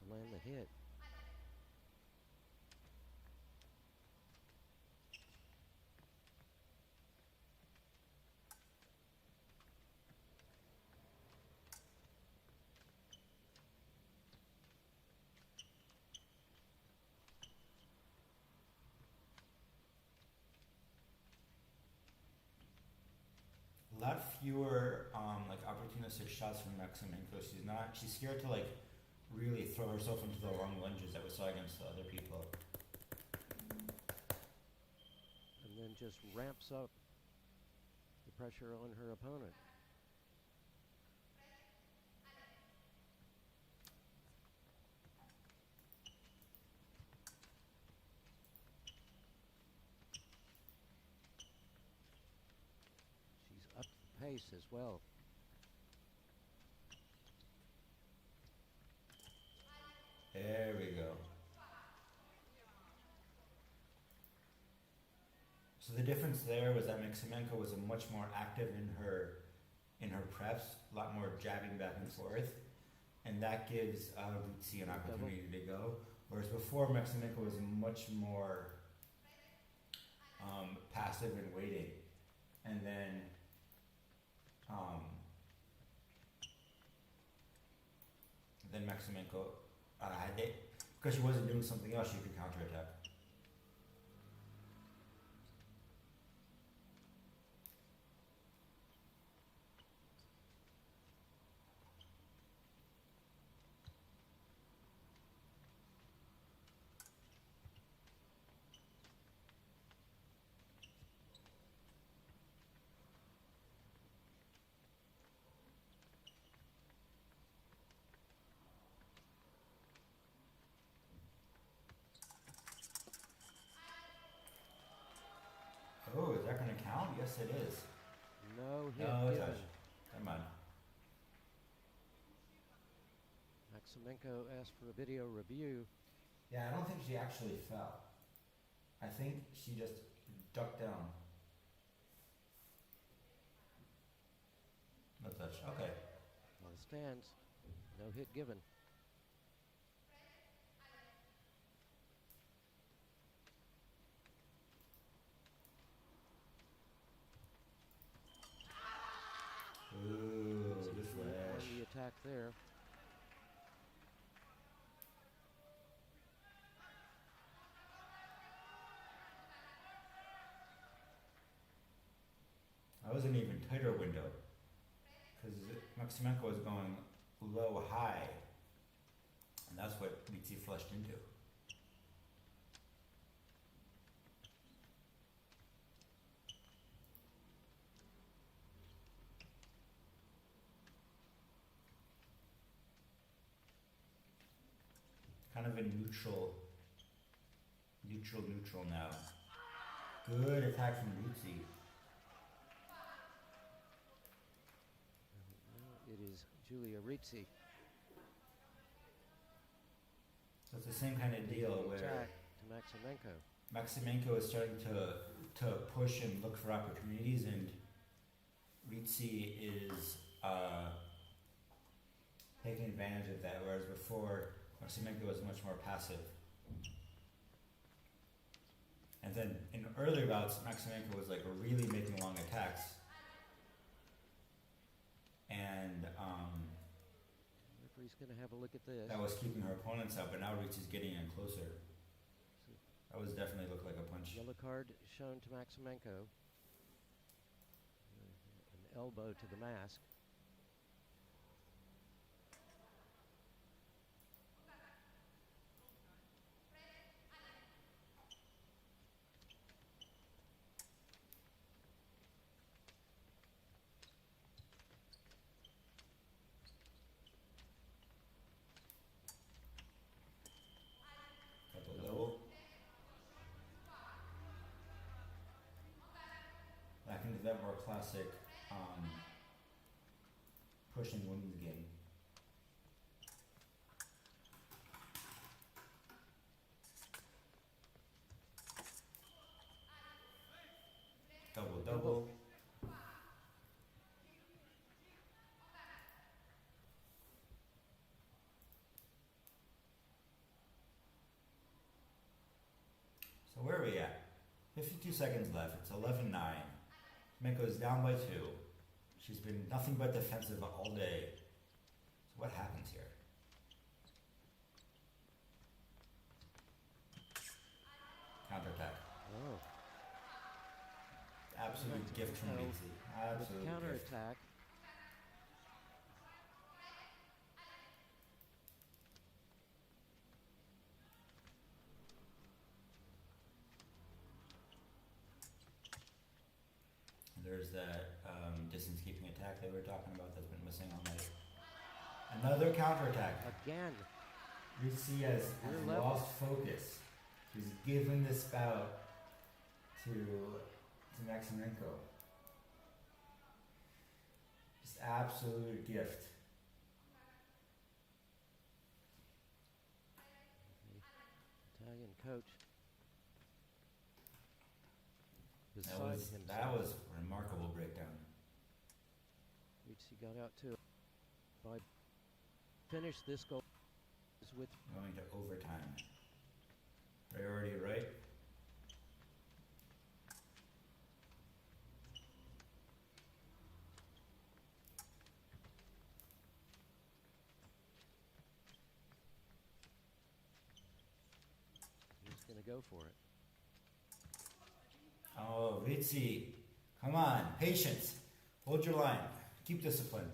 to land the hit. A lot fewer like opportunistic shots from Maksymenko. She's scared to like really throw herself into the long lunges that we saw against the other people. And then just ramps up the pressure on her opponent. She's up the pace as well. There we go. So the difference there was that Maksymenko was much more active in her preps, a lot more jabbing back and forth, and that gives Ruzzi an opportunity to go. Whereas before, Maksymenko was much more passive and waiting, and then Maksymenko had it because she wasn't doing something else. She could counterattack. Oh, is that going to count? Yes, it is. No hit No given. touch. Never mind. Maksymenko asked for a video review. Yeah, I don't think she actually fell. I think she just ducked down. No touch. Okay. Well, it stands. No hit given. Ooh, So good she won flash. the attack there. That was an even tighter window because Maksymenko was going low high, and that's what Ruzzi flushed into. Kind of a neutral now. Good attack from Ruzzi. Now it is Julia Ruzzi. So it's the same kind of deal Taking the where attack to Maksymenko. Maksymenko is starting to push and look for opportunities, and Ruzzi is taking advantage of that, whereas before Maksymenko was much more passive. And then in earlier bouts, Maksymenko was like really making long attacks, and Referee's going to have a look at this. that was keeping her opponents up. But now Ruzzi's getting in closer. That was definitely looked like a punch. Yellow card shown to Maksymenko. An elbow to the mask. Double double. Back into that more classic pushing women's game. Double, double. So where are we at? 52 seconds left. It's 11-9. Menko's down by 2. She's been nothing but defensive all day. So what happens here? Counterattack. Oh, Absolute gift from Oh, Mitzi. Absolute gift. counterattack. There's that distance keeping attack that we were talking about that's been missing all night. Another counterattack. Again. Ritzy has We're level. lost focus. She's given this bout to Maksymenko. Just absolute gift. The Italian coach beside himself. That was a remarkable breakdown. Ricci got out too. By finish this goal is with Going to overtime. Priority right. he's going to go for it. Oh, Ritzy. Come on. Patience. Hold your line. Keep discipline.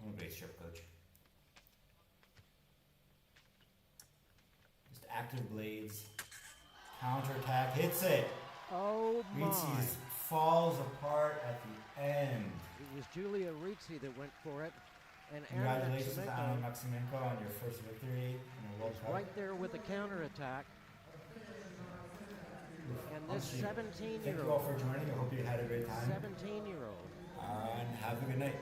I'm a great strip coach. Just active blades. Counterattack. Hits it. Oh my! Ritzy falls apart at the end. It was Julia Ricci that went for it, and Congratulations to Anna Maksymenko Maksymenko on your first victory in a World was Cup. right there with the counterattack. And this Thank you all 17-year-old, for joining. I hope you had a great time. 17-year-old And have a good night.